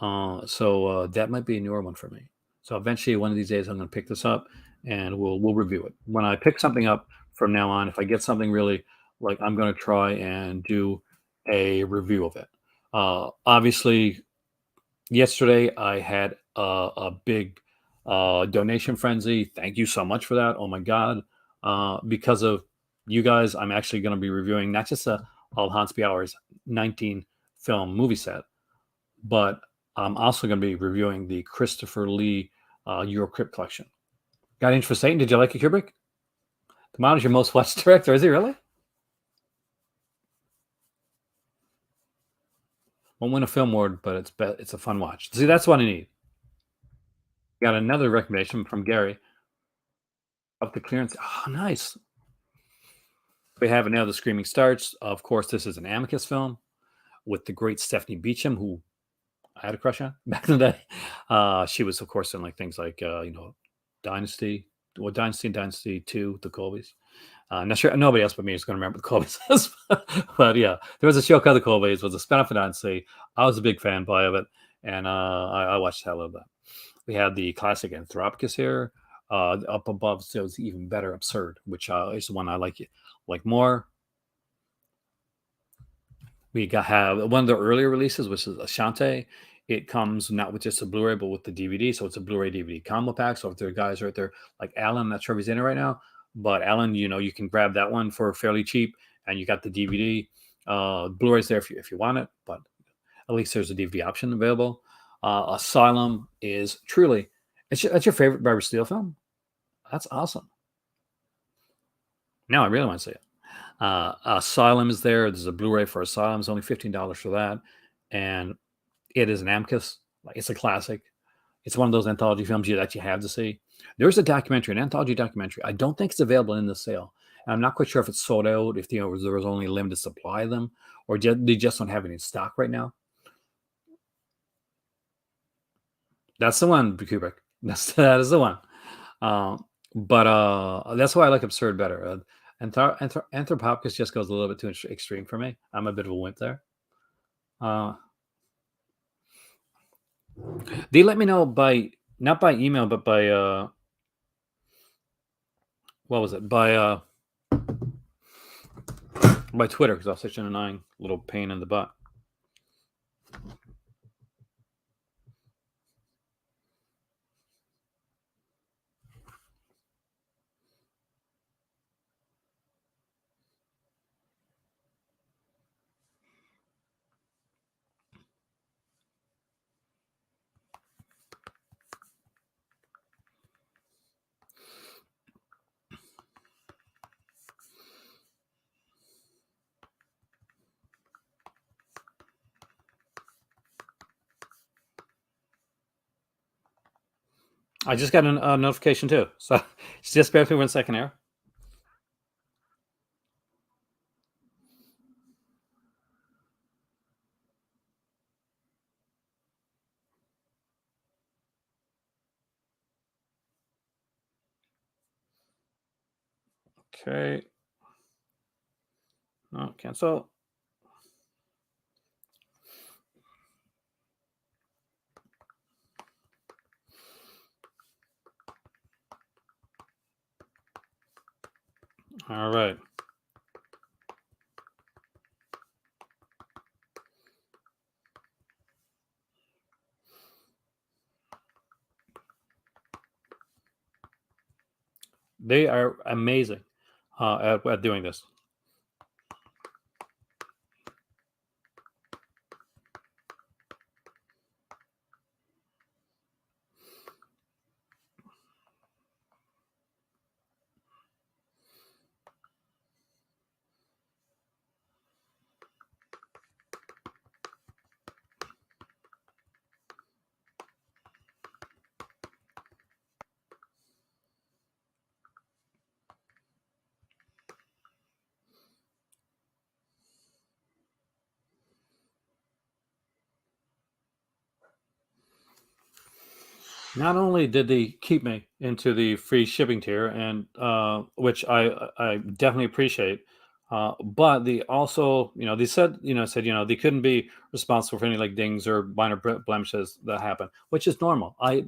So that might be a newer one for me. So eventually, one of these days, I'm going to pick this up and we'll review it. When I pick something up from now on, if I get something really like, I'm going to try and do a review of it. Obviously, yesterday I had a big donation frenzy. Thank you so much for that. Oh my God. Because of you guys, I'm actually going to be reviewing not just All Hauntsby Hours 19 film movie set, but I'm also going to be reviewing the Christopher Lee Eurocrypt collection. Got Angel for Satan. Did you like it, Kubrick? D'Amato's your most watched director. Is he really? Won't win a film award, but it's a fun watch. See, that's what I need. Got another recommendation from Gary. Up the clearance. Oh, nice. We have it now. The Screaming Starts. Of course, this is an Amicus film with the great Stephanie Beacham, who I had a crush on back in the day. She was, of course, in like things like Dynasty, Dynasty and Dynasty 2, the Colbys. Not sure nobody else but me is going to remember the Colbys. But yeah, there was a show called The Colbys. It was a spin-off of Dynasty. I was a big fanboy of it, and I watched the hell out of that. We have the classic Anthropicus here. Up above, so it's even better, Absurd, which is the one I like more. We have one of the earlier releases, which is Ashante, it comes not with just a Blu-ray, but with the DVD. So it's a Blu-ray DVD combo pack. So if there are guys right there like Alan, I'm not sure if he's in it right now, but Alan, you can grab that one for fairly cheap, and you got the DVD. Blu-ray's there if you want it, but at least there's a DVD option available. Asylum is truly, that's your favorite Barbara Steele film? That's awesome. Now I really want to see it. Asylum is there. There's a Blu-ray for Asylum. It's only $15 for that, and it is an Amicus. Like, it's a classic. It's one of those anthology films that you have to see. There's a documentary, an anthology documentary. I don't think it's available in the sale. I'm not quite sure if it's sold out, if there was only a limited supply of them, or they just don't have any in stock right now. That's the one, Kubrick. That is the one. But that's why I like Absurd better. Anthropophagus just goes a little bit too extreme for me. I'm a bit of a wimp there. They let me know not by email, but by what was it? By Twitter, because I was such an annoying little pain in the butt. I just got a notification too. So just bear with me 1 second here. Okay. No, cancel. All right. They are amazing at doing this. Not only did they keep me into the free shipping tier, and which I definitely appreciate, but they also, they said they couldn't be responsible for any like dings or minor blemishes that happen, which is normal. I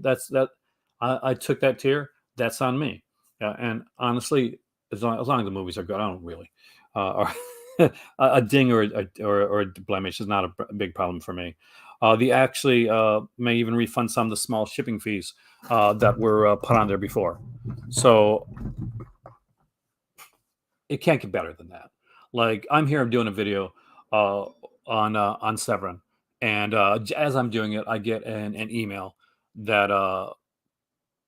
took that tier. That's on me. And honestly, as long as the movies are good, I don't really. Or a ding or a blemish is not a big problem for me. They actually may even refund some of the small shipping fees that were put on there before. So it can't get better than that. Like, I'm here, I'm doing a video on Severin, and as I'm doing it, I get an email that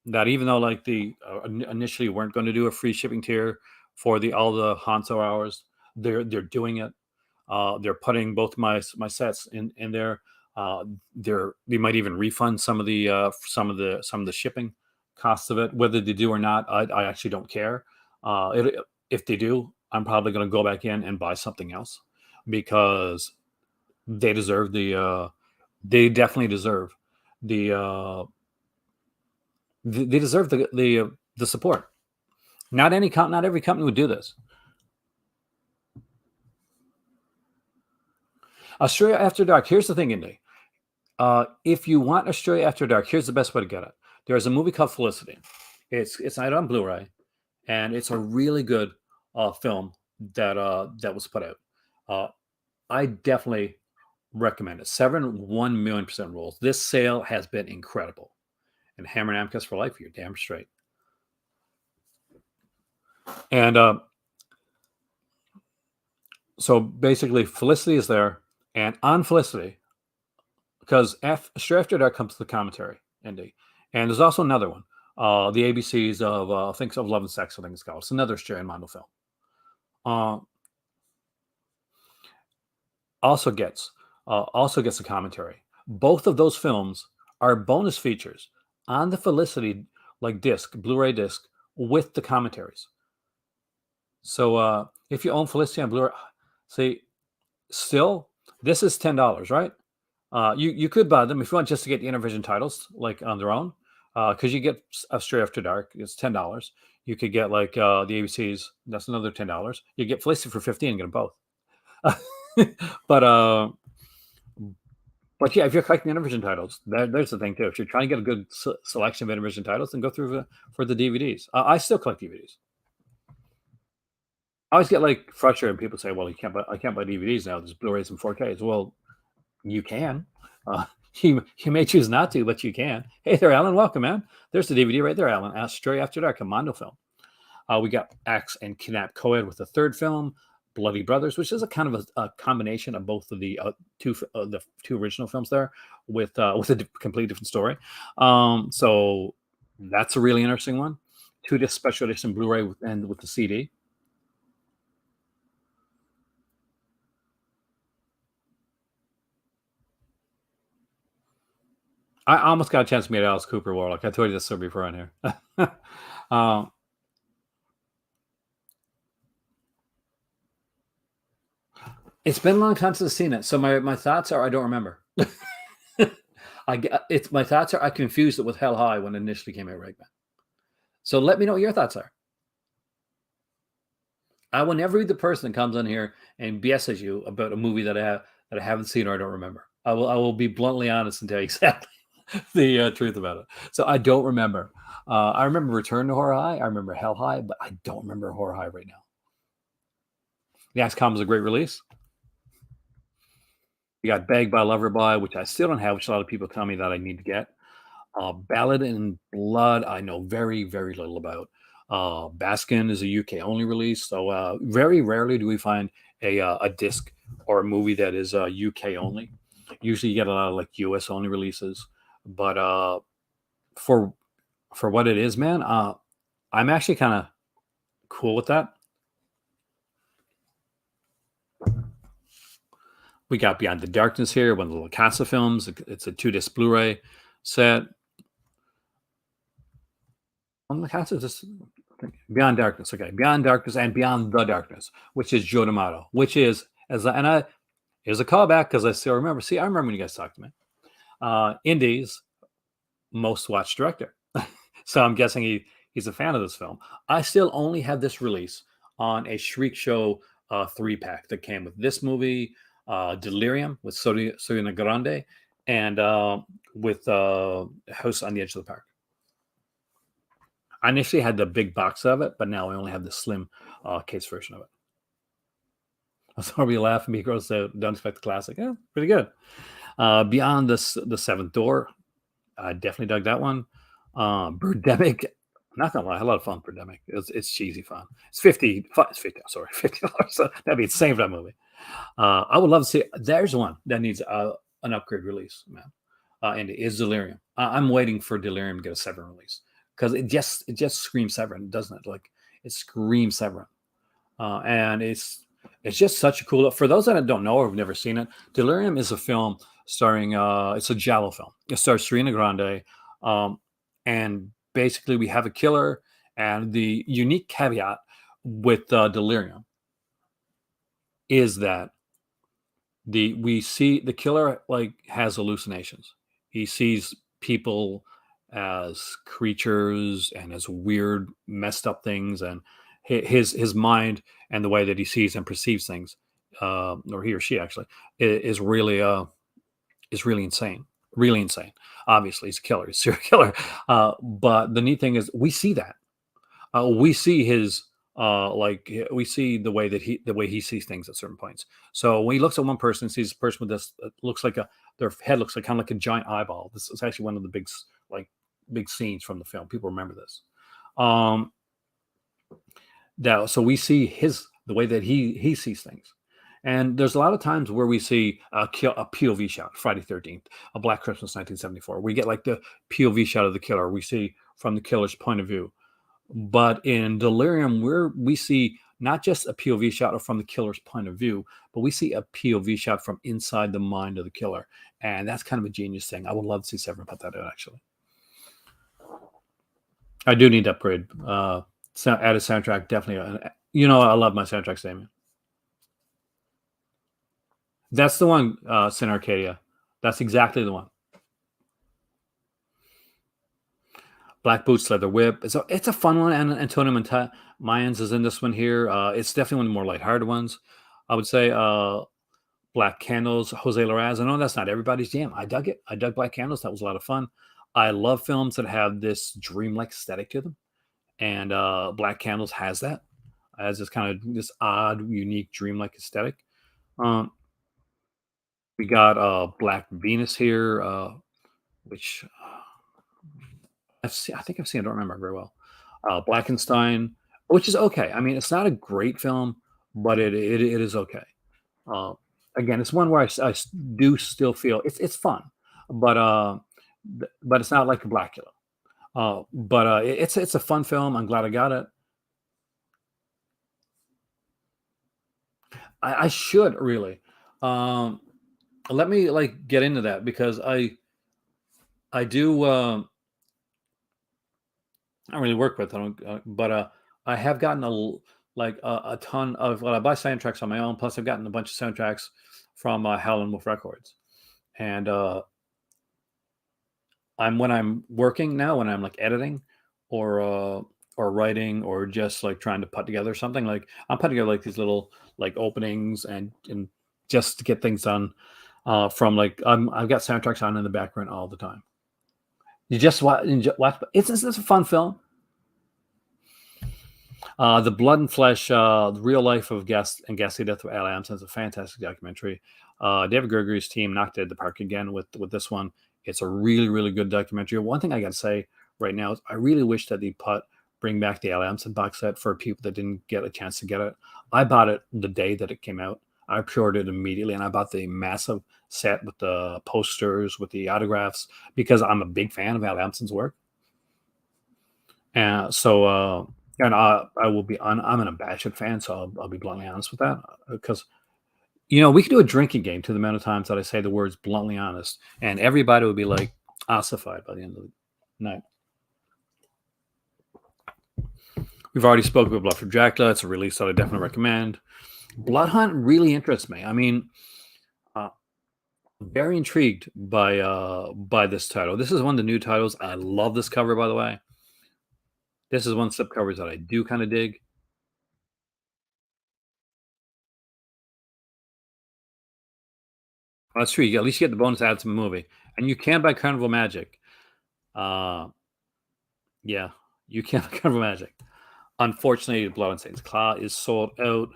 that even though like the initially weren't going to do a free shipping tier for the all the Hanso hours, they're doing it. They're putting both my sets in there. They might even refund some of the shipping costs of it. Whether they do or not, I actually don't care. If they do, I'm probably going to go back in and buy something else, because they deserve they definitely deserve the they deserve the support. Not every company would do this. Australia After Dark. Here's the thing, Indy. If you want Australia After Dark, here's the best way to get it. There's a movie called Felicity. It's out on Blu-ray, and it's a really good film that was put out. I definitely Recommend it. Severin 1,000,000% rules. This sale has been incredible. And Hammer and Amicus for life, you're damn straight. And so basically, Felicity is there, and on Felicity, because straight after that comes the commentary, Indy, and there's also another one, the ABCs of things of Love and Sex, I think it's called. It's another Straight Mondo film. Uh, also gets a commentary. Both of those films are bonus features on the Felicity disc, Blu-ray disc with the commentaries. So if you own Felicity on Blu-ray, see, still this is $10, right? You could buy them if you want just to get the Intervision titles like on their own, because you get Straight After Dark. It's $10. You could get like the ABCs. That's another $10. You get Felicity for 15 and get them both. but but yeah, if you're collecting Intervision titles, there's the thing too. If you're trying to get a good selection of Intervision titles, then go through for the DVDs. I still collect DVDs. I always get like frustrated when people say, "Well, I can't buy DVDs now. There's Blu-rays and 4Ks." Well, you can. You may choose not to, but you can. Hey there, Alan. Welcome, man. There's the DVD right there, Alan. Straight After Dark, a Mondo film. We got Axe and Kidnap Coed with the third film, Bloody Brothers, which is a kind of a combination of both of the two original films there, with a completely different story. So that's a really interesting one. 2-disc special edition Blu-ray with the CD. I almost got a chance to meet Alice Cooper, Warlock. I told you this story before on here. It's been a long time since I've seen it, so my thoughts are I don't remember. My thoughts are I confused it with Hell High when it initially came out, right, man? So let me know what your thoughts are. I will never be the person that comes on here and BS's you about a movie that I haven't seen or I don't remember. I will be bluntly honest and tell you exactly the truth about it. So I don't remember. I remember Return to Horror High. I remember Hell High, but I don't remember Horror High right now. The XCOM is a great release. You got Begged by Loverboy, which I still don't have, which a lot of people tell me that I need to get. Ballad in Blood, I know very, very little about. Baskin is a UK only release, so very rarely do we find a disc or a movie that is UK only. Usually, you get a lot of like US only releases, but for what it is, man, I'm actually kind of cool with that. We got Beyond the Darkness here, one of the La Casa films. It's a 2-disc Blu-ray set. On La Casa, just Beyond Darkness, okay, Beyond Darkness and Beyond the Darkness, which is Joe D'Amato, which is here's a callback because I still remember. See, I remember when you guys talked to me. Indy's most watched director, so I'm guessing he's a fan of this film. I still only have this release on a Shriek Show 3-pack that came with this movie, Delirium with Soriana Grande, and with House on the Edge of the Park. I initially had the big box of it, but now I only have the slim case version of it. I saw you laugh at me, girls. Don't expect the classic. Yeah, pretty good. Beyond the Seventh Door, I definitely dug that one. Birdemic, not gonna lie, I had a lot of fun. Birdemic, it's cheesy fun. It's $50. Sorry, $50. So that'd be insane for that movie. I would love to see. There's one that needs an upgrade release, man. And it is Delirium. I'm waiting for Delirium to get a Severin release because it just screams Severin, doesn't it? Like it screams Severin, and it's just such a cool. For those that don't know or have never seen it, Delirium is a film starring. It's a Giallo film. It stars Serena Grande, and basically we have a killer. And the unique caveat with Delirium is that we see the killer like has hallucinations. He sees people as creatures and as weird, messed up things, and his mind and the way that he sees and perceives things, or he or she actually is really insane. Really insane. Obviously, he's a killer, he's a serial killer. But the neat thing is, we see that. We see his We see the way he sees things at certain points. So when he looks at one person, sees a person with this looks like a their head looks like kind of like a giant eyeball. This is actually one of the like big scenes from the film. People remember this. Um, that so we see his the way that he sees things. And there's a lot of times where we see a POV shot, Friday 13th, a Black Christmas 1974. We get like the POV shot of the killer. We see from the killer's point of view. But in Delirium, we see not just a POV shot from the killer's point of view, but we see a POV shot from inside the mind of the killer. And that's kind of a genius thing. I would love to see Severin put that in, actually. I do need to upgrade. Add a soundtrack, definitely. I love my soundtrack statement. That's the one, Sin Arcadia. That's exactly the one. Black Boots, Leather Whip. It's a fun one, and Antonio Mayans is in this one here. It's definitely one of the more lighthearted ones. I would say Black Candles, Jose Larraz. I know that's not everybody's jam. I dug it. I dug Black Candles. That was a lot of fun. I love films that have this dreamlike aesthetic to them, and Black Candles has that. Has this kind of this odd, unique, dreamlike aesthetic. Um, we got Black Venus here, which I think I've seen. I don't remember very well. Blackenstein, which is okay. I mean, it's not a great film, but it is okay. Uh, Again, it's one where do still feel it's fun, but but it's not like Blackula. But it's a fun film. I'm glad I got it. I should really. Um, Let me like get into that because I do. I don't really work with them, but I have gotten a ton of. Well, I buy soundtracks on my own. Plus, I've gotten a bunch of soundtracks from Howlin' Wolf Records, and I'm when I'm working now, when I'm like editing or uh, or writing or just like trying to put together something. Like I'm putting together like these little like openings and just to get things done. From like I've got soundtracks on in the background all the time. You watch. It's a fun film. The Blood and Flesh, the real life of Ghastly Death of Al Amson is a fantastic documentary. David Gregory's team knocked it at the park again with this one. It's a really, really good documentary. One thing I got to say right now is I really wish that they bring back the Al Amson box set for people that didn't get a chance to get it. I bought it the day that it came out. I pre-ordered it immediately, and I bought the massive set with the posters, with the autographs, because I'm a big fan of Al Amson's work. And so, and I will be I'm an Abashit fan, so I'll be bluntly honest with that because we could do a drinking game to the amount of times that I say the words bluntly honest, and everybody would be like ossified by the end of the night. We've already spoken about Blood for Dracula. It's a release that I definitely recommend. Blood Hunt really interests me. I mean, uh, very intrigued by this title. This is one of the new titles. I love this cover, by the way. This is one slip covers that I do kind of dig. Well, that's true. At least you get the bonus ads from the movie, and you can buy Carnival Magic. Uh, yeah, you can buy Carnival Magic. Unfortunately, Blood and Satan's Claw is sold out.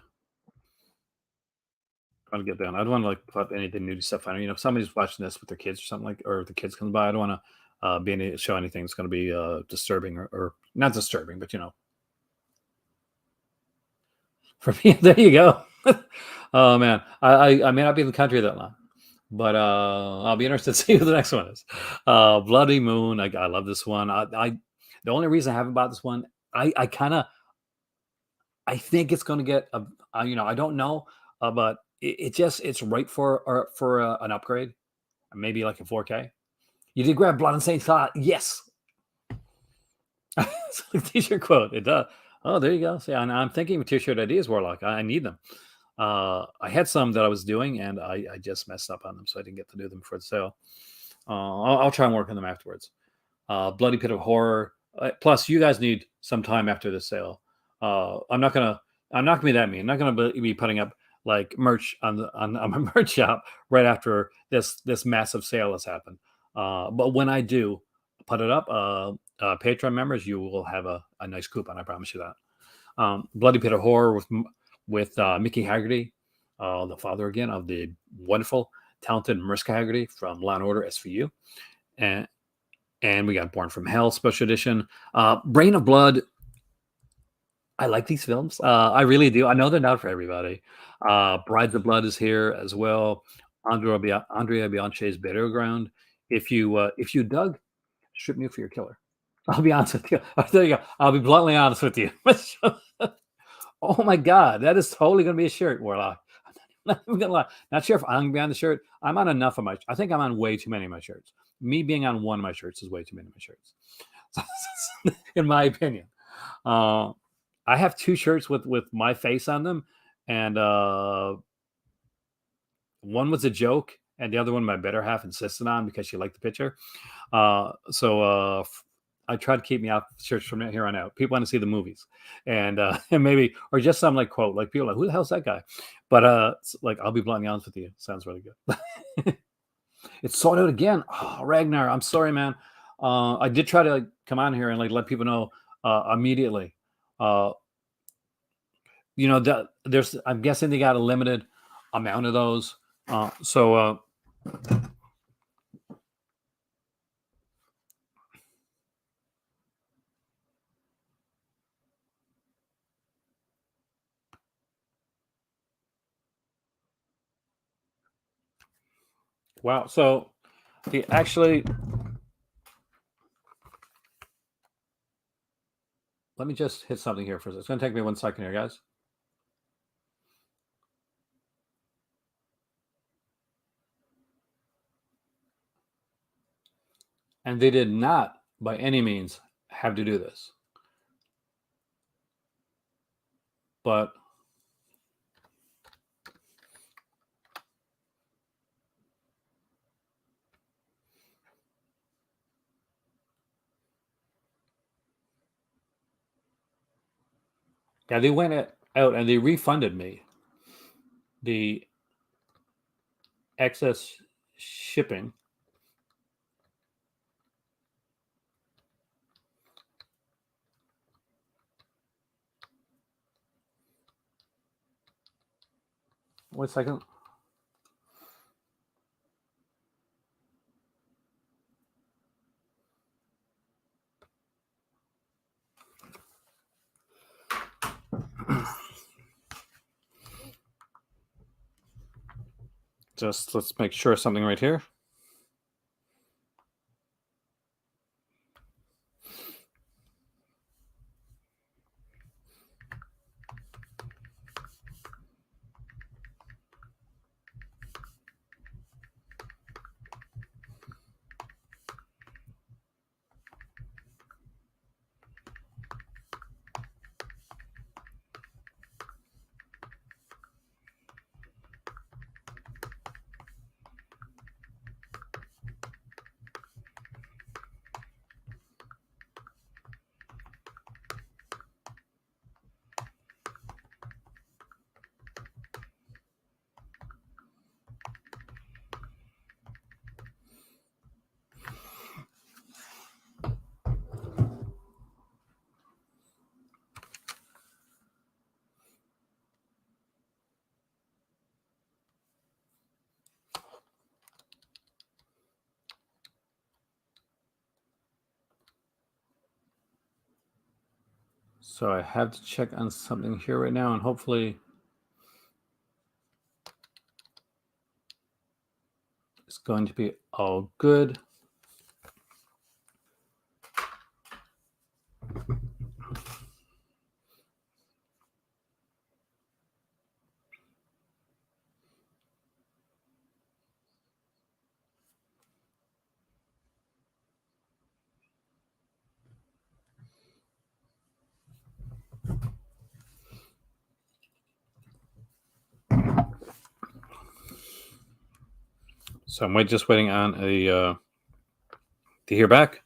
Trying to get down. I don't want to like put anything new stuff on. If somebody's watching this with their kids or something or if the kids come by, I don't want to show anything that's going to be disturbing or not disturbing, but for me, there you go. Oh man, I may not be in the country that long, but I'll be interested to see who the next one is. Bloody Moon. I love this one. The only reason I haven't bought this one, I kind of I think it's going to get I don't know, but it's right for an upgrade, maybe like a 4K. You did grab Blood and Saints Claw, yes. It's like t-shirt quote. It does. Oh, there you go. See, I'm thinking of t-shirt ideas, Warlock. I need them. I had some that I was doing, and I just messed up on them, so I didn't get to do them before the sale. I'll try and work on them afterwards. Bloody Pit of Horror. Plus, you guys need some time after the sale. I'm not gonna be that mean. I'm not gonna be putting up like merch on my merch shop right after this massive sale has happened. But when I do put it up, Patreon members, you will have a nice coupon. I promise you that. Bloody Pit of Horror with Mickey Haggerty, the father again of the wonderful, talented Mariska Haggerty from Law and Order SVU, and we got Born from Hell special edition. Brain of Blood. I like these films. I really do. I know they're not for everybody. Brides of Blood is here as well. Andrea Bianchi's Burial Ground. If you dug Strip Me for Your Killer, I'll be honest with you. There you go. I'll be bluntly honest with you. Oh my God, that is totally going to be a shirt, Warlock. I'm not even gonna lie. Not sure if I'm gonna be on the shirt. I'm on enough of my. I think I'm on way too many of my shirts. Me being on one of my shirts is way too many of my shirts, in my opinion. I have two shirts with my face on them, and one was a joke, and the other one my better half insisted on because she liked the picture. So I try to keep me out shirts from here on out. People want to see the movies, and and maybe or just some like quote like people are like, who the hell's that guy? But like I'll be bluntly honest with you, sounds really good. It's sold out again. Oh, Ragnar, I'm sorry, man. I did try to like come on here and like let people know immediately. Uh, there's I'm guessing they got a limited amount of those. So wow. So the actually let me just hit something here first. It's gonna take me 1 second here, guys. And they did not by any means have to do this. But yeah, they went out and they refunded me the excess shipping. One second. Just let's make sure something right here. So I have to check on something here right now, and hopefully it's going to be all good. So I'm just waiting on a to hear back.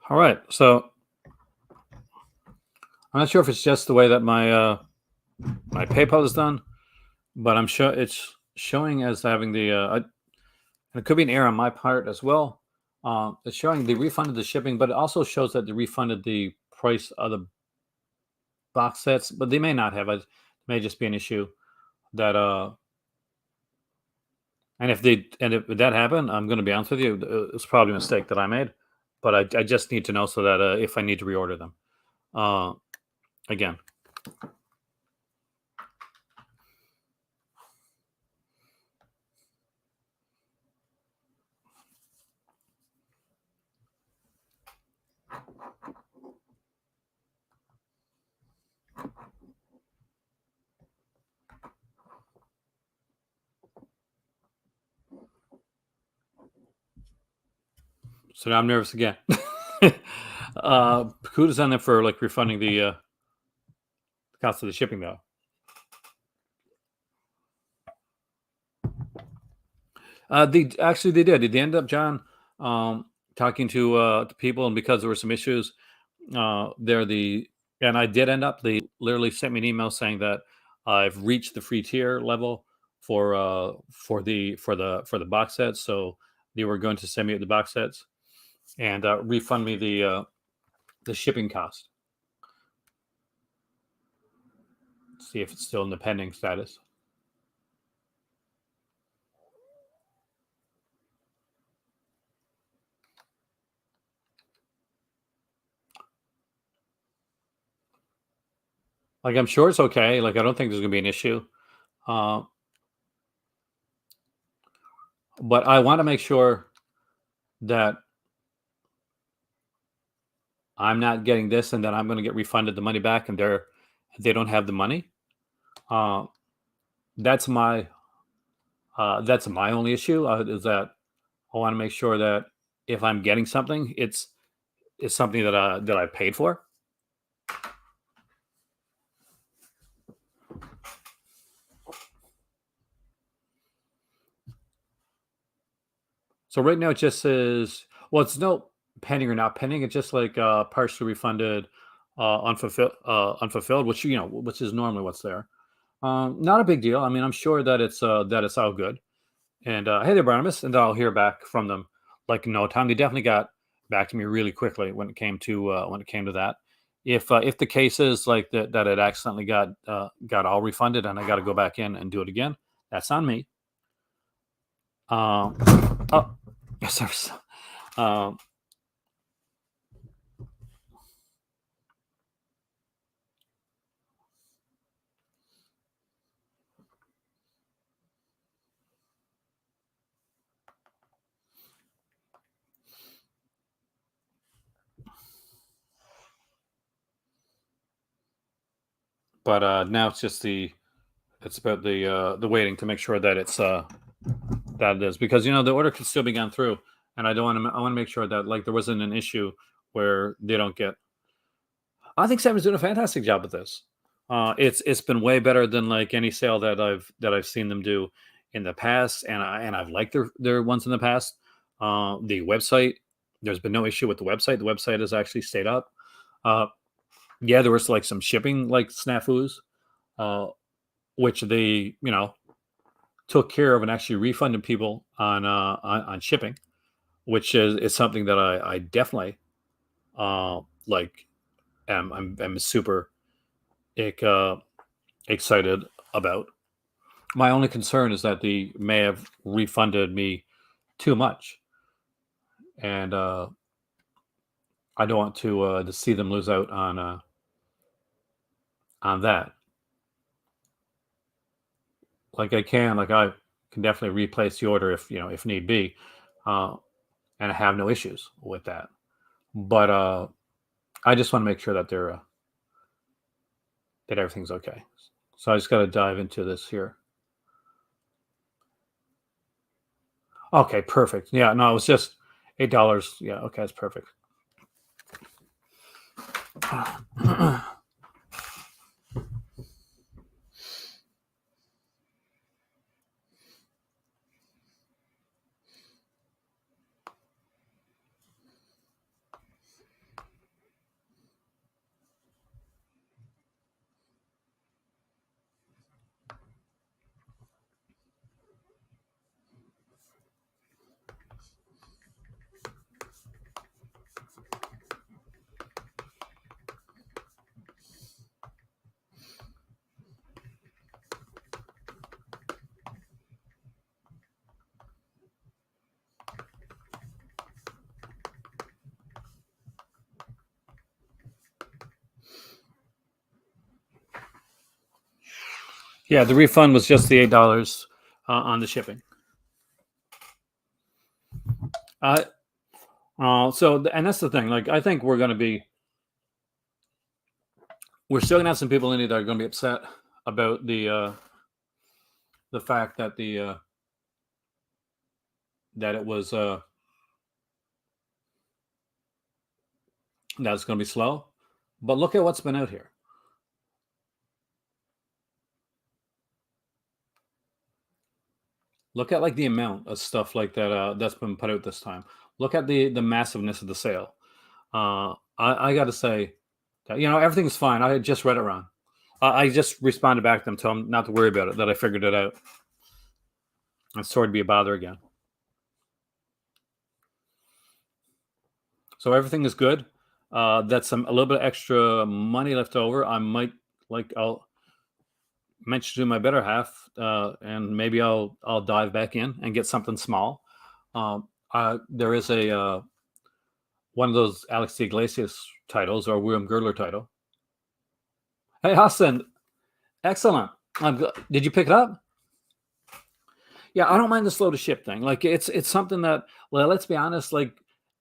All right. So I'm not sure if it's just the way that my PayPal is done, but I'm sure it's showing as having and it could be an error on my part as well. It's showing they refunded the shipping, but it also shows that they refunded the price of the box sets, but they may not have. It may just be an issue that and if that happened, I'm going to be honest with you, it's probably a mistake that I made. But I just need to know so that if I need to reorder them uh, again. So now I'm nervous again. Kudos on them for like refunding the cost of the shipping though. They did. They ended up, John, talking to people, and because there were some issues, they're the and I did end up. They literally sent me an email saying that I've reached the free tier level for the box sets. So they were going to send me the box sets and refund me the shipping cost. See if it's still in the pending status. Like I'm sure it's okay. Like I don't think there's gonna be an issue. Uh, but I want to make sure that I'm not getting this and then I'm going to get refunded the money back and they don't have the money. Uh, that's my only issue is that I want to make sure that if I'm getting something, it's something that I paid for. So right now it just says, well, it's no pending or not pending. It's just like partially refunded, unfulfilled, which which is normally what's there. Not a big deal. I mean, I'm sure that it's all good. And hey there, Barnabas, and I'll hear back from them like in no time. They definitely got back to me really quickly when it came to that. If the case is like that it accidentally got all refunded and I got to go back in and do it again, that's on me. Um, oh, sorry. Um, but now it's about the waiting to make sure that that it is because the order could still be gone through, and I want to make sure that like there wasn't an issue where they don't get. I think Severin's doing a fantastic job with this. It's been way better than like any sale that I've seen them do in the past, and I've liked their ones in the past. The website, there's been no issue with the website. The website has actually stayed up. Uh, yeah, there was like some shipping like snafus, uh, which they took care of and actually refunded people on shipping, which is something that I definitely like am super uh, excited about. My only concern is that they may have refunded me too much, and I don't want to see them lose out on that. Like I can definitely replace the order if need be, uh, and I have no issues with that. But I just want to make sure that everything's okay. So I just got to dive into this here. Okay, perfect. Yeah, no, it was just $8. Yeah, okay, that's perfect. Yeah, the refund was just the $8 on the shipping. Uh, and that's the thing. Like, I think we're still gonna have some people in it that are gonna be upset about the fact that that it was that it's gonna be slow. But look at what's been out here. Look at like the amount of stuff like that that's been put out this time. Look at the massiveness of the sale. I got to say that everything's fine. I just read it wrong. I just responded back to them, tell them not to worry about it. That I figured it out. And sorry to be a bother again. So everything is good. That's a little bit extra money left over. I'll mention to my better half, and maybe I'll dive back in and get something small. There is a one of those Alex Iglesias titles or William Girdler title. Hey Hassan, excellent. Did you pick it up? Yeah, I don't mind the slow to ship thing. Like it's something that, well, let's be honest. Like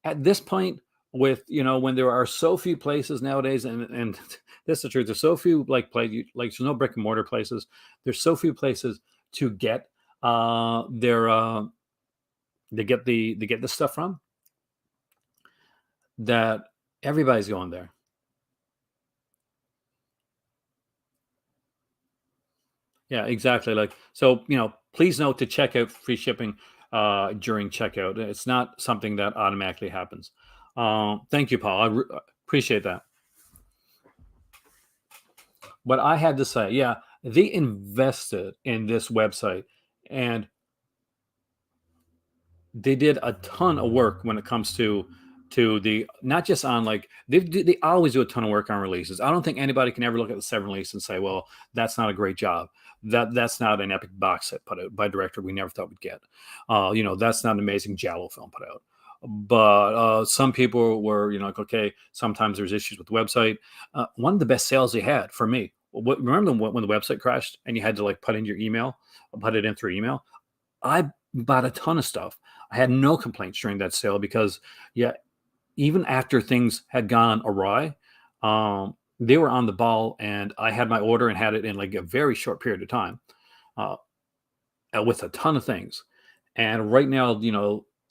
at this point, with when there are so few places nowadays, and this is the truth. There's so few there's no brick and mortar places. There's so few places to get their they get the stuff from, that everybody's going there. Yeah, exactly. Like, so, please note to check out free shipping during checkout. It's not something that automatically happens. Thank you, Paul. Appreciate that. But I had to say, yeah, they invested in this website, and they did a ton of work when it comes to the, not just on, like, they always do a ton of work on releases. I don't think anybody can ever look at the Severin release and say, well, that's not a great job. That's not an epic box set put out by a director we never thought we'd get. That's not an amazing Giallo film put out. But some people were, like, okay, sometimes there's issues with the website. One of the best sales they had for me. Remember when the website crashed and you had to like put in your email, put it in through email? I bought a ton of stuff. I had no complaints during that sale because, yeah, even after things had gone awry, they were on the ball, and I had my order and had it in like a very short period of time, uh, with a ton of things. And right now,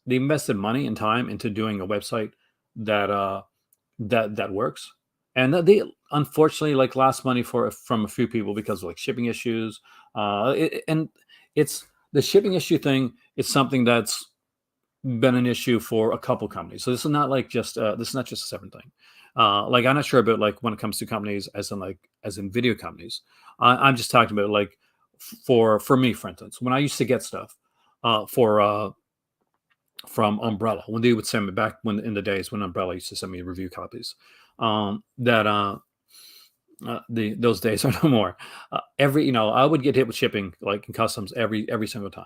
they invested money and time into doing a website that that works, and that they unfortunately like lost money from a few people because of like shipping issues. And it's the shipping issue thing. It's something that's been an issue for a couple companies. So this is not like just this is not just a Severin thing. Like, I'm not sure about like when it comes to companies as in video companies. I'm just talking about like for me, for instance, when I used to get stuff for from Umbrella, when they would send me back when in the days when Umbrella used to send me review copies, that those days are no more. Every I would get hit with shipping like in customs every single time,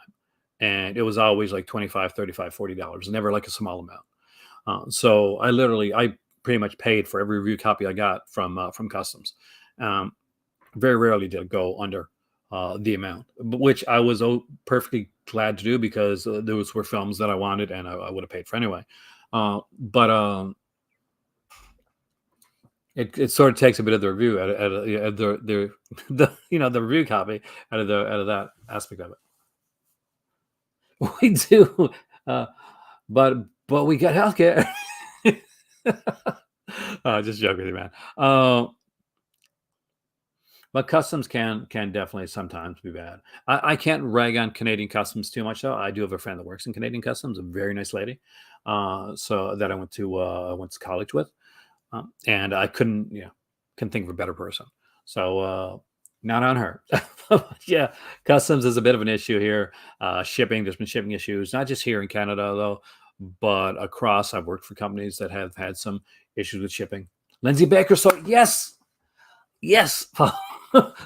and it was always like 25, 35, $40, never like a small amount. So I pretty much paid for every review copy I got from customs. Um, Very rarely did it go under the amount, which I was perfectly glad to do because those were films that I wanted and I would have paid for anyway. But it sort of takes a bit of the review out of the review copy out of that aspect of it. We do, uh, but we got healthcare. Just joking with you, man. But customs can definitely sometimes be bad. I can't rag on Canadian customs too much though. I do have a friend that works in Canadian customs, a very nice lady, so that I went to college with, and I couldn't think of a better person. So not on her. Yeah, customs is a bit of an issue here. Shipping, there's been shipping issues, not just here in Canada though, but across. I've worked for companies that have had some issues with shipping. Lindsay Baker, so yes, yes.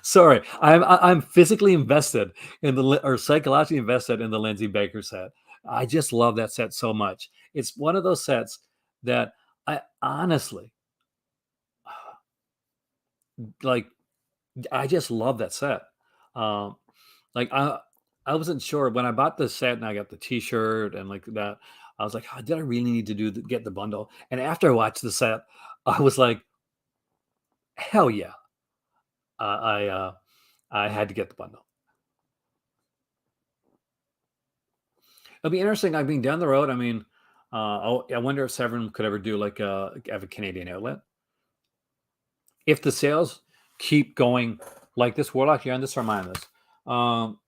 Sorry, I'm physically invested in or psychologically invested in the Lindsay Baker set. I just love that set so much. It's one of those sets that I honestly like. I just love that set. Um, like I wasn't sure when I bought the set and I got the T-shirt and like that. I was like, oh, did I really need to get the bundle? And after I watched the set, I was like, hell yeah, uh, I uh, I had to get the bundle. It'll be interesting. I mean, down the road, I mean, I wonder if Severin could ever do like have a Canadian outlet if the sales keep going like this. Warlock, you're on this or am I on this? Um,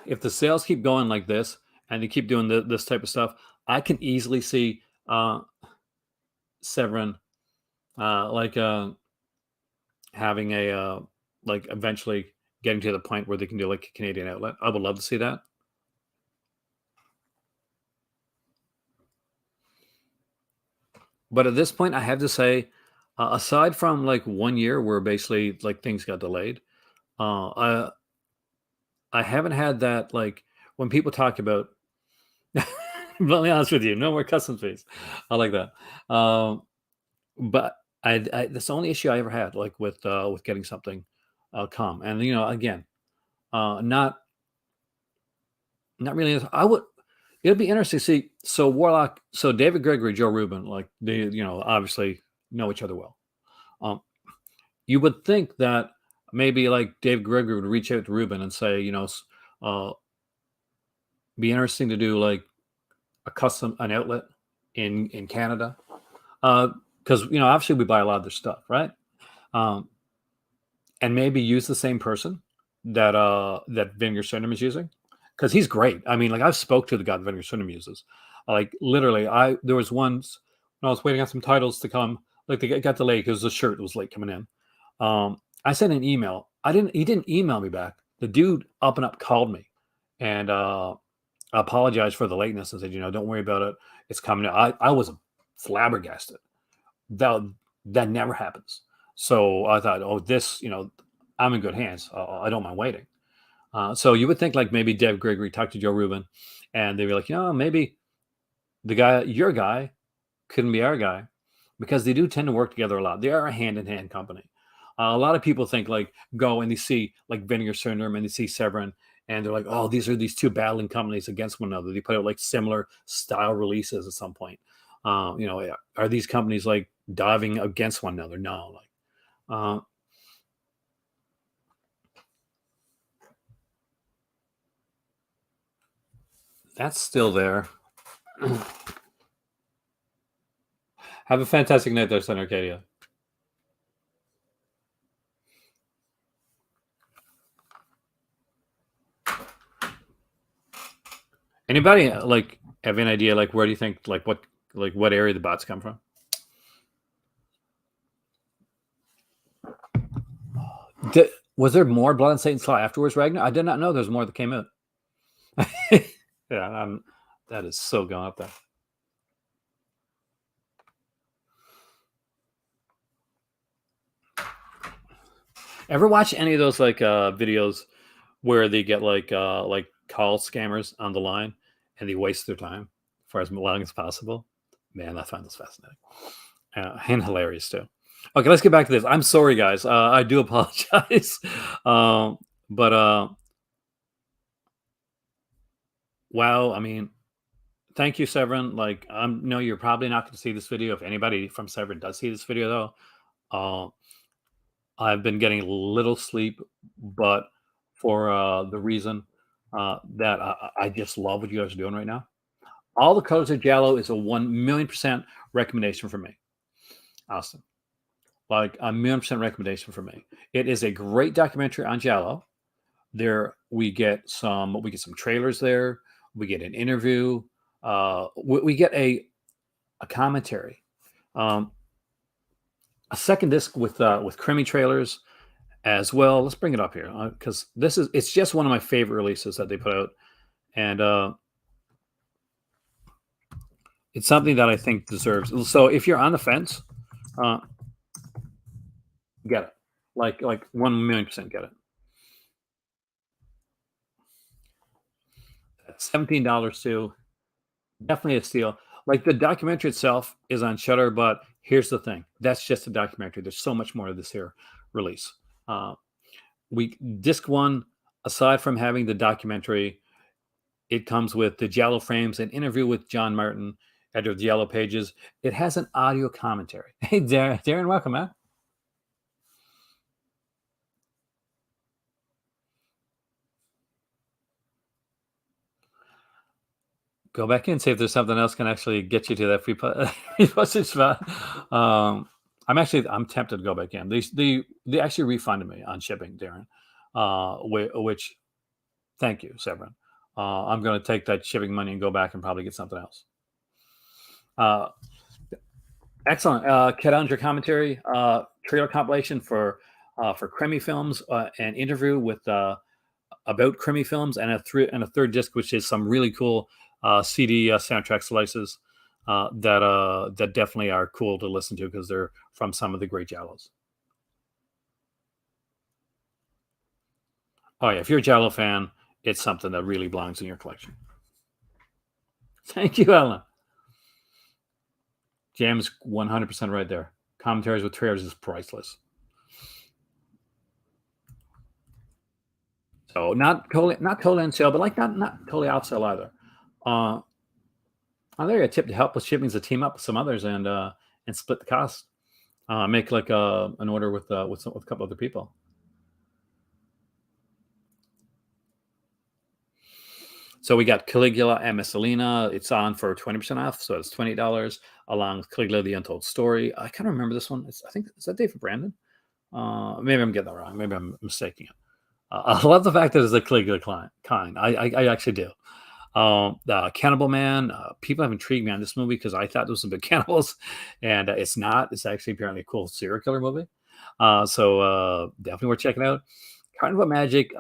if the sales keep going like this and they keep doing this type of stuff, I can easily see Severin like having a like eventually getting to the point where they can do like a Canadian outlet. I would love to see that. But at this point, I have to say, aside from like 1 year where basically like things got delayed, I haven't had that like when people talk about. Let me honest with you, no more custom fees. I like that. But that's the only issue I ever had, like with getting something come. And again, not really. I would. It'd be interesting to see. So Warlock, so David Gregory, Joe Rubin, like they, obviously know each other well. Um, you would think that maybe like David Gregory would reach out to Rubin and say, be interesting to do like an outlet in Canada, because obviously we buy a lot of their stuff, right? Um, and maybe use the same person that Vinegar Syndrome is using, because he's great. I mean, like I've spoke to the guy that Vinegar Syndrome uses. Like literally, there was once when I was waiting on some titles to come, like they got delayed because the shirt was late coming in. I sent an email. He didn't email me back. The dude up and up called me and apologized for the lateness and said, don't worry about it. It's coming. I was flabbergasted. That that never happens. So I thought, oh, this, I'm in good hands. I don't mind waiting. So you would think like maybe Deb Gregory talked to Joe Rubin, and they'd be like, maybe your guy, couldn't be our guy, because they do tend to work together a lot. They are a hand in hand company. A lot of people think like go and they see like Vinegar Syndrome and they see Severin and they're like, oh, these are these two battling companies against one another. They put out like similar style releases at some point. Are these companies like diving against one another? No, like that's still there. Have a fantastic night there, Son Arcadia. Anybody like have an idea like where do you think what area the bots come from? Was there more Blood and Satan Slaw afterwards, Ragnar? I did not know there's more that came out. Yeah, that is so going up there. Ever watch any of those like videos where they get like call scammers on the line and they waste their time for as long as possible? Man, I find this fascinating and hilarious too. Okay, let's get back to this. I'm sorry, guys. I do apologize. But wow, I mean, thank you, Severin. Like, I know you're probably not going to see this video. If anybody from Severin does see this video, though, I've been getting little sleep, but for the reason that I just love what you guys are doing right now. All the Colors of Giallo is a 1,000,000% recommendation for me, Austin. Like a 1,000,000% recommendation for me. It is a great documentary on Giallo. There we get some trailers there. We get an interview. We get a commentary, um, a second disc with Crimmy trailers as well. Let's bring it up here because it's just one of my favorite releases that they put out, and it's something that I think deserves. So if you're on the fence, uh, get it. Like 1,000,000% get it. $17 too. Definitely a steal. Like the documentary itself is on Shutter, but here's the thing: that's just a documentary. There's so much more to this here release. Uh, we disc one, aside from having the documentary, it comes with the Giallo frames, an interview with John Martin, editor of the Yellow Pages. It has an audio commentary. Hey, Darren, welcome, man. Go back in, see if there's something else can actually get you to that free postage spot. I'm tempted to go back in. They actually refunded me on shipping, Darren. Which thank you, Severin. I'm going to take that shipping money and go back and probably get something else. Uh, Excellent. Ket on your commentary. Trailer compilation for Cremi Films, an interview with about Cremi Films, and a third disc, which is some really cool CD soundtrack slices that definitely are cool to listen to because they're from some of the great Giallos. Oh yeah, if you're a Giallo fan, it's something that really belongs in your collection. Thank you, Ellen. Jam's 100% right there. Commentaries with trailers is priceless. So not totally on sale, but like not totally out sale either. There a tip to help with shipping is to team up with some others and split the cost. Make like an order with a couple other people. So we got Caligula and Messalina. It's on for 20% off, so it's $20 along with Caligula: The Untold Story. I kind of remember this one. I think is that David Brandon. Maybe I'm getting that wrong. Maybe I'm mistaking it. I love the fact that it's a Caligula kind. I actually do. Cannibal Man. People have intrigued me on this movie because I thought there was some big cannibals, and it's not. It's actually apparently a cool serial killer movie. So definitely worth checking out. Carnival Magic.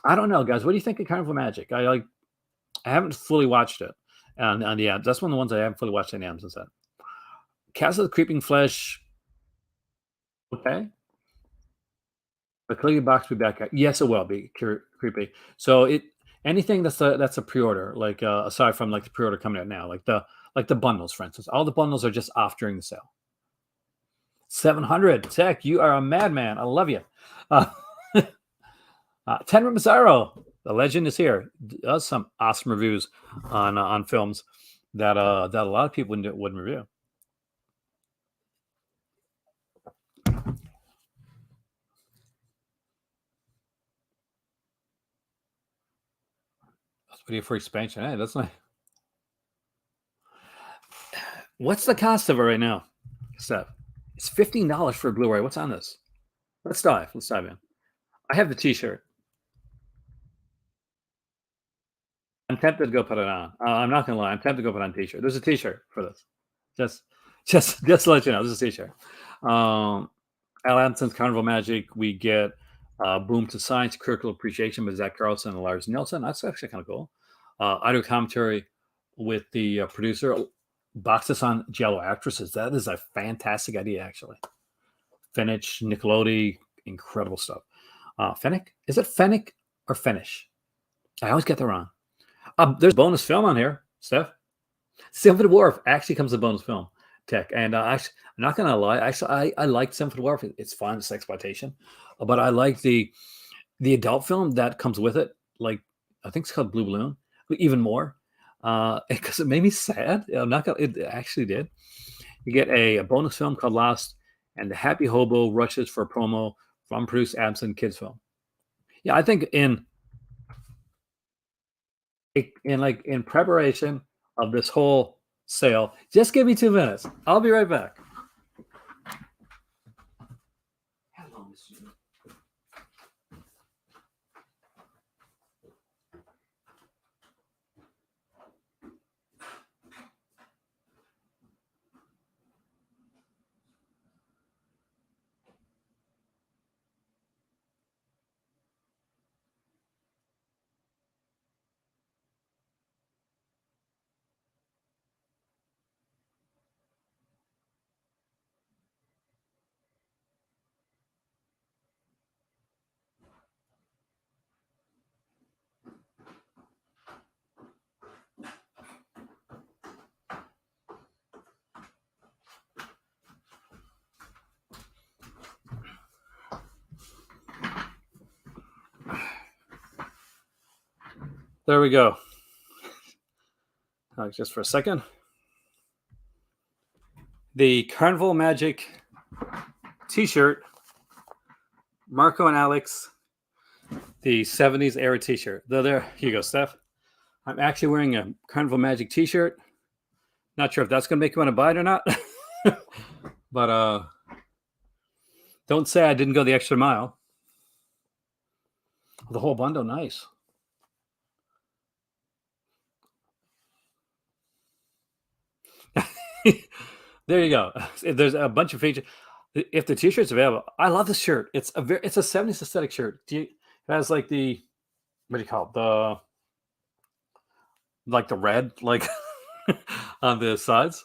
I don't know, guys. What do you think of Carnival Magic? I haven't fully watched it, and yeah, that's one of the ones I haven't fully watched on Amazon set. Castle of the Creeping Flesh. Okay. The Caligula box will be back. Yes, it will be creepy. So anything that's a pre-order, like aside from like the pre-order coming out now, like the bundles, for instance, all the bundles are just off during the sale. 700 Tech, you are a madman. I love you. Uh, Tenra Mazzaro, the legend is here. Does some awesome reviews on films that a lot of people wouldn't review. That's video for expansion. Hey, that's nice. What's the cost of it right now, Steph? It's $15 for a Blu-ray. What's on this? Let's dive. Let's dive in. I have the T-shirt. I'm tempted to go put it on. I'm not gonna lie. I'm tempted to go put on a T-shirt. There's a T-shirt for this. Just, just to let you know, there's a T-shirt. Al Adamson's Carnival Magic. We get Boom to Science, Critical Appreciation by Zach Carlson and Lars Nielsen. That's actually kind of cool. Audio commentary with the producer. Boxes on Giallo actresses. That is a fantastic idea, actually. Finnish, Nickelodeon, incredible stuff. Fennec? Is it Fennec or Finnish? I always get that wrong. There's a bonus film on here, Steph. Symphony of the Wharf actually comes a bonus film, Tech. And actually, I'm not going to lie. Actually, I like Symphony of the Wharf. It's fun. It's exploitation. But I like the adult film that comes with it. Like, I think it's called Blue Balloon. Even more. Because it made me sad. I'm not gonna, it actually did. You get a bonus film called Lost, and the Happy Hobo rushes for a promo from produced Absent Kids film. Yeah, I think in preparation of this whole sale, just give me 2 minutes. I'll be right back. There we go. Just for a second. The Carnival Magic T-shirt, Marco and Alex, the 70s era T-shirt. There you go, Steph. I'm actually wearing a Carnival Magic T-shirt. Not sure if that's going to make you want to buy it or not. But don't say I didn't go the extra mile. The whole bundle, nice. There you go. There's a bunch of features. If the T-shirt's available, I love this shirt. It's a 70s aesthetic shirt. It has like the, what do you call it? The red on the sides.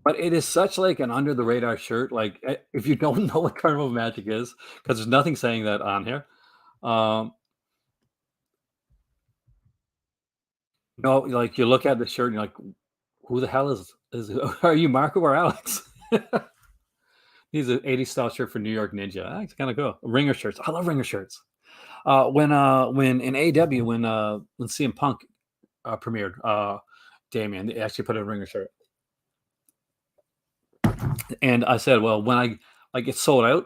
But it is such like an under the radar shirt. Like if you don't know what Carnival Magic is, because there's nothing saying that on here. Um, no, like you look at the shirt and you're like, who the hell is are you Marco or Alex? He's an 80s style shirt for New York Ninja. It's kind of cool. Ringer shirts. I love ringer shirts. When in AW when CM Punk premiered Damien, they actually put a ringer shirt. And I said, well, when I like it's sold out,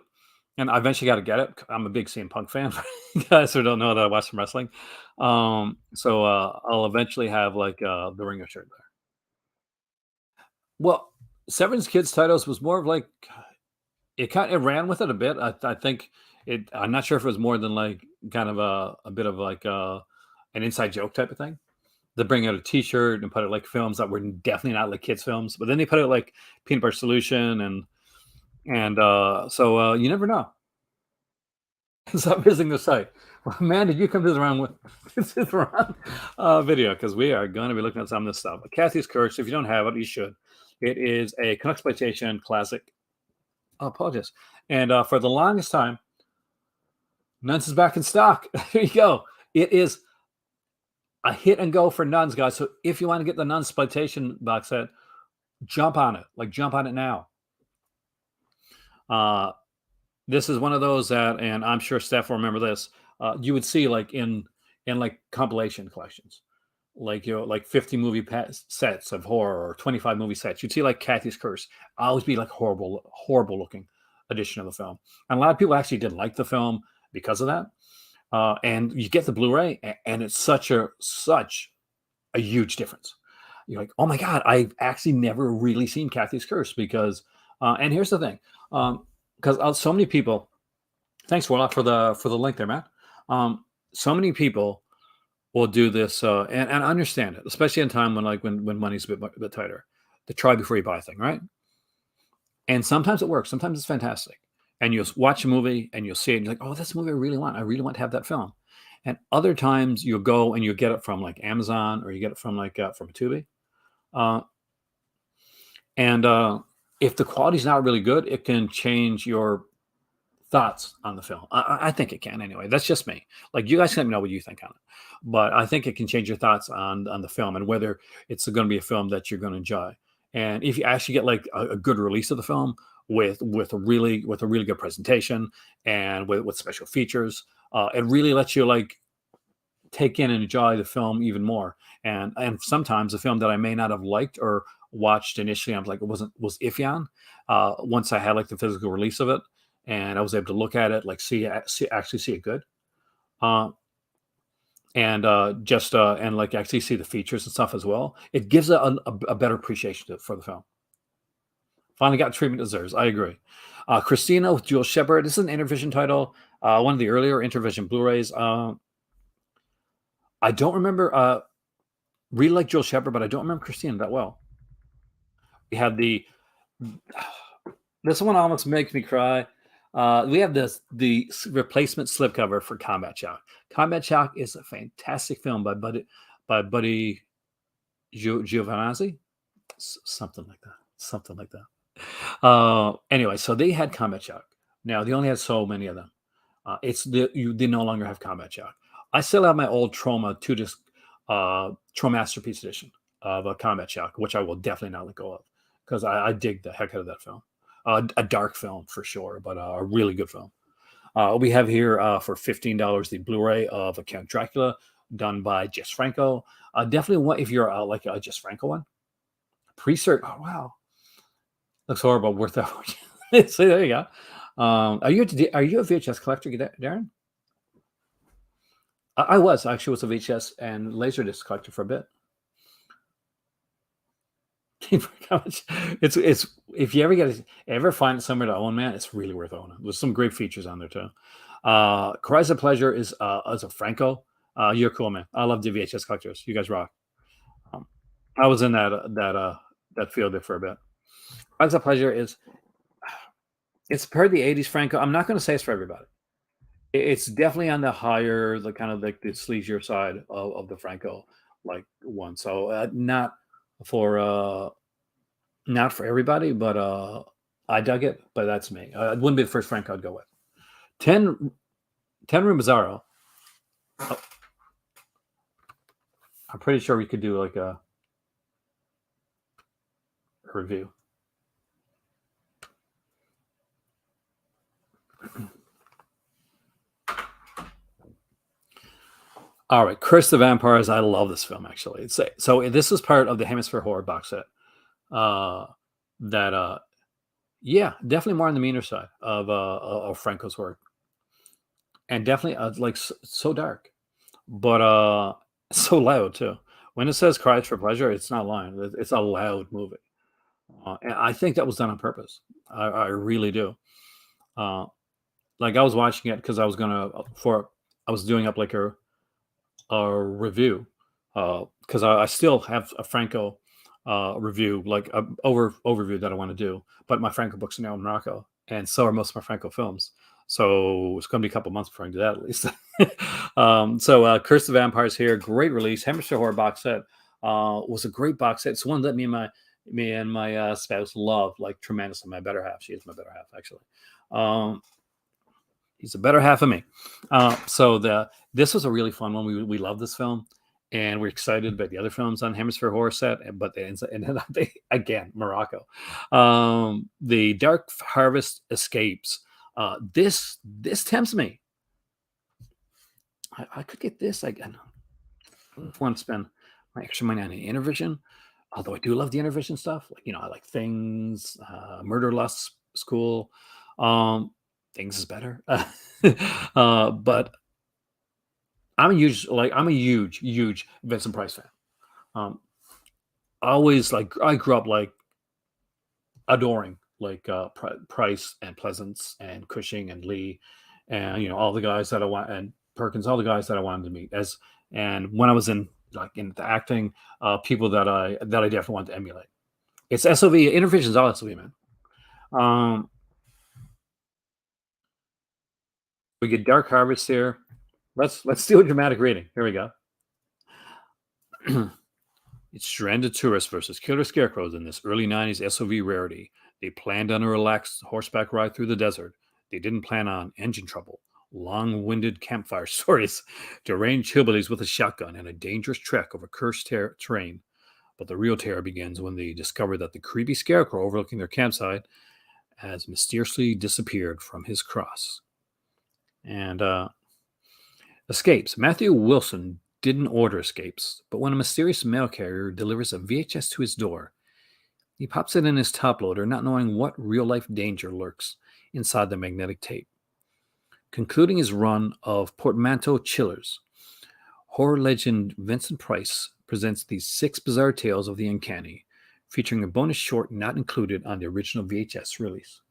and I eventually got to get it. I'm a big CM Punk fan. For you guys who don't know that I watch some wrestling, so I'll eventually have like the ringer shirt there. Well, Severin's Kids titles was more of like it ran with it a bit. I think it. I'm not sure if it was more than like kind of a bit of like an inside joke type of thing. They bring out a T-shirt and put it like films that were definitely not like kids films, but then they put it like Peanut Butter Solution and you never know. Stop visiting the site. Well, man, did you come to the wrong video? Because we are going to be looking at some of this stuff. Kathy's Curse. If you don't have it, you should. It is a exploitation classic. Apologies. And for the longest time, Nuns is back in stock. There you go. It is a hit and go for Nuns, guys. So if you want to get the Nuns exploitation box set, jump on it. Like jump on it now. This is one of those that, and I'm sure Steph will remember this. You would see like in like compilation collections, like like 50 movie sets of horror or 25 movie sets. You'd see like Kathy's Curse always be like horrible looking edition of the film, and a lot of people actually did like the film because of that. And you get the Blu-ray, and it's such a huge difference. You're like, oh my god, I've actually never really seen Kathy's Curse because. And here's the thing. Because so many people, thanks Warlock for the link there, Matt. So many people will do this, and I understand it, especially in time when money's a bit tighter. The try before you buy thing, right? And sometimes it works. Sometimes it's fantastic. And you'll watch a movie and you'll see it and you're like, oh, that's a movie I really want. I really want to have that film. And other times you'll go and you'll get it from like Amazon or you get it from from Tubi. And if the quality's not really good, it can change your thoughts on the film. I think it can anyway. That's just me. Like you guys can let me know what you think on it. But I think it can change your thoughts on the film and whether it's going to be a film that you're going to enjoy. And if you actually get like a good release of the film with a really good presentation and with special features, it really lets you like take in and enjoy the film even more. And sometimes a film that I may not have liked or watched initially, I was like, was iffy on. Once I had like the physical release of it, and I was able to look at it, like actually see it good, and like actually see the features and stuff as well. It gives a better appreciation for the film. Finally got treatment it deserves. I agree. Christina with Jules Shepard. This is an Intervision title. One of the earlier Intervision Blu-rays. I don't remember. Really like Jules Shepard, but I don't remember Christina that well. We have this one almost makes me cry. We have the replacement slipcover for Combat Shock. Combat Shock is a fantastic film by Buddy Giovanazzi, something like that. Anyway, so they had Combat Shock. Now they only had so many of them. They no longer have Combat Shock. I still have my old Trauma 2-disc Trauma Masterpiece edition of Combat Shock, which I will definitely not let go of because I dig the heck out of that film. A dark film for sure, but a really good film. We have here for $15 the Blu-ray of a Count Dracula done by Jess Franco. Definitely one if you're like a Jess Franco one. Pre-cert. Oh wow, looks horrible. Worth that. So there you go. Are you a VHS collector, Darren? I was actually was a VHS and Laserdisc collector for a bit. It's if you ever find it somewhere to own, man, it's really worth owning. There's some great features on there too. Cries of Pleasure is as a Franco. You're cool, man. I love the VHS collectors. You guys rock. Um, I was in that field there for a bit. Cries of Pleasure is it's per the '80s Franco. I'm not going to say it's for everybody. It's definitely on the higher, the kind of like the sleazier side of the Franco like one. So for uh not for everybody, but I dug it. But that's me. It wouldn't be the first Franco I'd go with. 10, 10 Room Bizarro. Oh, I'm pretty sure we could do like a review. All right, Curse the Vampires. I love this film actually. So this is part of the Hemisphere Horror box set. That yeah, definitely more on the meaner side of Franco's work, and definitely like so dark, but so loud too. When it says "Cries for Pleasure," it's not lying. It's a loud movie, and I think that was done on purpose. I really do. Uh, like I was watching it because I was gonna for I was doing up like a review because I still have a Franco review, like a overview that I want to do. But my Franco books are now in Morocco, and so are most of my Franco films. So it's going to be a couple months before I can do that at least. Curse of the Vampires here, great release. Hemisphere Horror box set was a great box set. It's one that me and my spouse love like tremendously. My better half, she is my better half actually. He's a better half of me. This was a really fun one. We love this film, and we're excited about the other films on Hemisphere Horror set. But they again Morocco. The Dark Harvest Escapes. This tempts me. I could get this. I want to spend my extra money on an Intervision. Although I do love the Intervision stuff, like I like Things, Murder Lust School. Things is better. But I'm a huge Vincent Price fan. Always I grew up like adoring like Price and Pleasance and Cushing and Lee and all the guys that I want and Perkins, all the guys that I wanted to meet and when I was in the acting, people that I definitely want to emulate. It's SOV Intervision's all SOV, man. We get Dark Harvest here. Let's do a dramatic reading. Here we go. It's stranded tourists versus killer scarecrows in this early 90s SOV rarity. They planned on a relaxed horseback ride through the desert. They didn't plan on engine trouble, long-winded campfire stories, deranged hillbillies with a shotgun, and a dangerous trek over cursed terrain. But the real terror begins when they discover that the creepy scarecrow overlooking their campsite has mysteriously disappeared from his cross. And Escapes. Matthew Wilson didn't order Escapes, but when a mysterious mail carrier delivers a VHS to his door, he pops it in his top loader, not knowing what real-life danger lurks inside the magnetic tape. Concluding his run of portmanteau chillers, horror legend Vincent Price presents these 6 bizarre tales of the uncanny, featuring a bonus short not included on the original VHS release.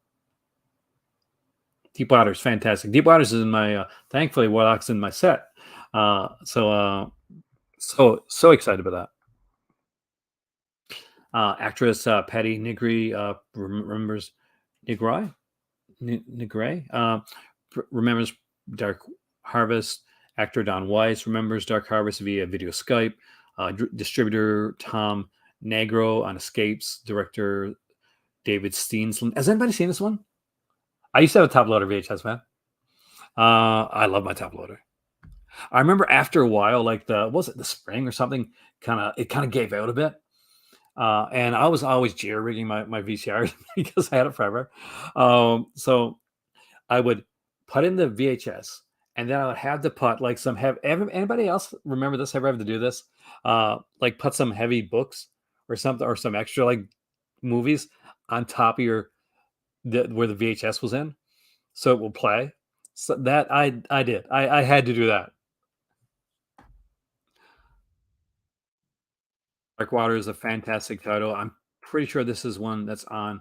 Deep Waters, fantastic. Deep Waters is in my, thankfully, Warlock's in my set. So excited about that. Actress Patty Nigri remembers Nigrai? Remembers Dark Harvest. Actor Don Weiss remembers Dark Harvest via video Skype. Distributor Tom Negro on Escapes. Director David Steensland. Has anybody seen this one? I used to have a top loader VHS, man. I love my top loader. I remember after a while, like was it the spring or something? It kind of gave out a bit, and I was always jerry rigging my VCR because I had it forever. So I would put in the VHS, and then I would have to put like some have anybody else remember this? Ever have to do this? Like put some heavy books or something or some extra like movies on top of where the VHS was in, so it will play. So that I did. I had to do that. Dark Water is a fantastic title. I'm pretty sure this is one that's on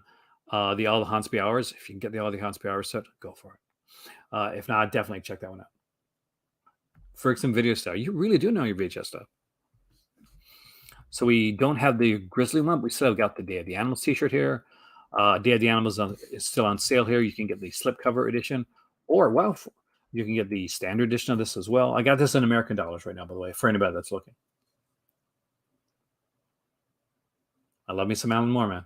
the All the Hansby Hours. If you can get the All the Hansby Hours set, go for it. If not, definitely check that one out. Ferguson Video Style. You really do know your VHS stuff. So we don't have the Grizzly one. We still have got the Day of the Animals T-shirt here. Day of the Animals is still on sale here. You can get the slipcover edition, or well, you can get the standard edition of this as well. I got this in American dollars right now, by the way, for anybody that's looking. I love me some Alan Moore, man.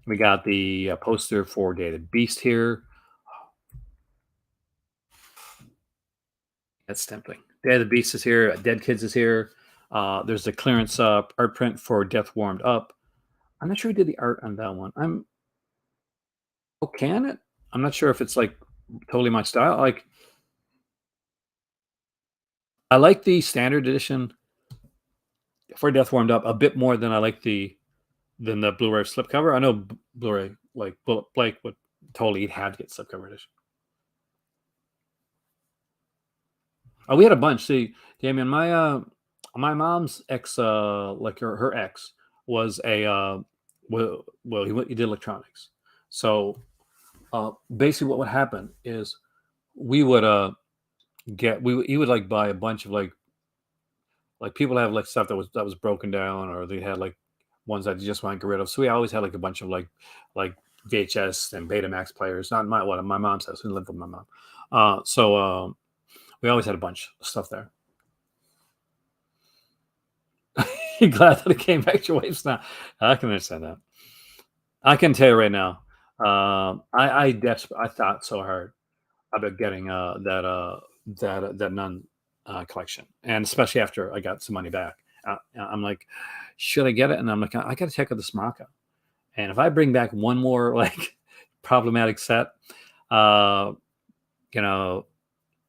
We got the poster for Day of the Beast here. That's tempting. Day of the Beast is here. Dead Kids is here. There's the clearance art print for Death Warmed Up. I'm not sure who did the art on that one. Can it? I'm not sure if it's like totally my style. Like, I like the standard edition for Death Warmed Up a bit more than I like the Blu-ray slipcover. I know Blu-ray like Blake would totally have to get slipcover edition. Oh, we had a bunch. See, Damien, my mom's ex, like her ex was a he did electronics. So basically, what would happen is we would he would like buy a bunch of like people have like stuff that was broken down, or they had like ones that you just want to get rid of. So we always had like a bunch of like VHS and Betamax players. Not my mom's house. We lived with my mom. So we always had a bunch of stuff there. You're glad that it came back to your wife's now. I can understand that. I can tell you right now. I thought so hard about getting that nun collection, and especially after I got some money back. I'm like, should I get it? And I'm like, I got to check out this Morocco. And if I bring back one more like problematic set, that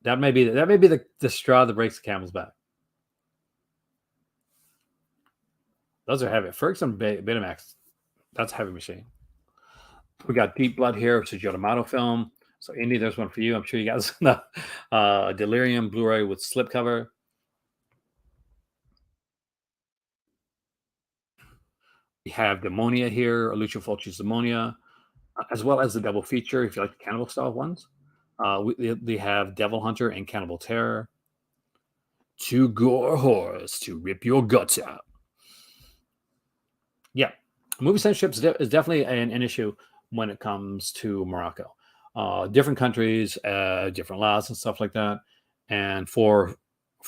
may be the straw that breaks the camel's back. Those are heavy. Ferguson Betamax, that's a heavy machine. We got Deep Blood here, which is Yodomato film. So Indy, there's one for you. I'm sure you guys know. Delirium Blu-ray with slipcover. We have Demonia here, Lucio Fulci's Demonia, as well as the double feature, if you like the cannibal style ones. We have Devil Hunter and Cannibal Terror. Two gore horrors to rip your guts out. Yeah, movie censorship is definitely an issue when it comes to Morocco. Different countries, different laws and stuff like that. And for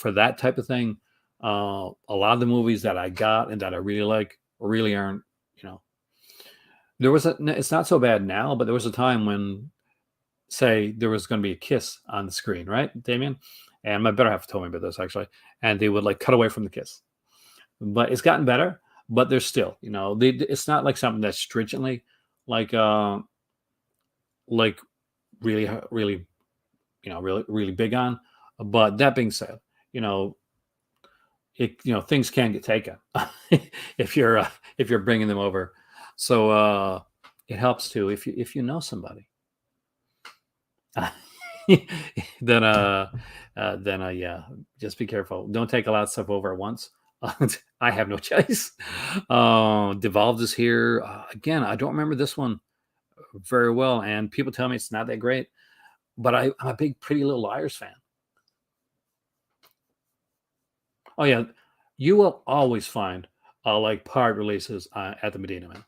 that type of thing, a lot of the movies that I got and that I really like really aren't. It's not so bad now, but there was a time when, say, there was going to be a kiss on the screen, right, Damien? And my better half told me about this actually, and they would like cut away from the kiss. But it's gotten better. But there's still, it's not like something that's stringently like really, really, really big on. But that being said, things can get taken if you're bringing them over. So it helps too if you know somebody. then yeah, just be careful. Don't take a lot of stuff over at once. I have no choice. Devolved is here again. I don't remember this one very well, and people tell me it's not that great. But I'm a big Pretty Little Liars fan. Oh yeah, you will always find like pirate releases at the Medina,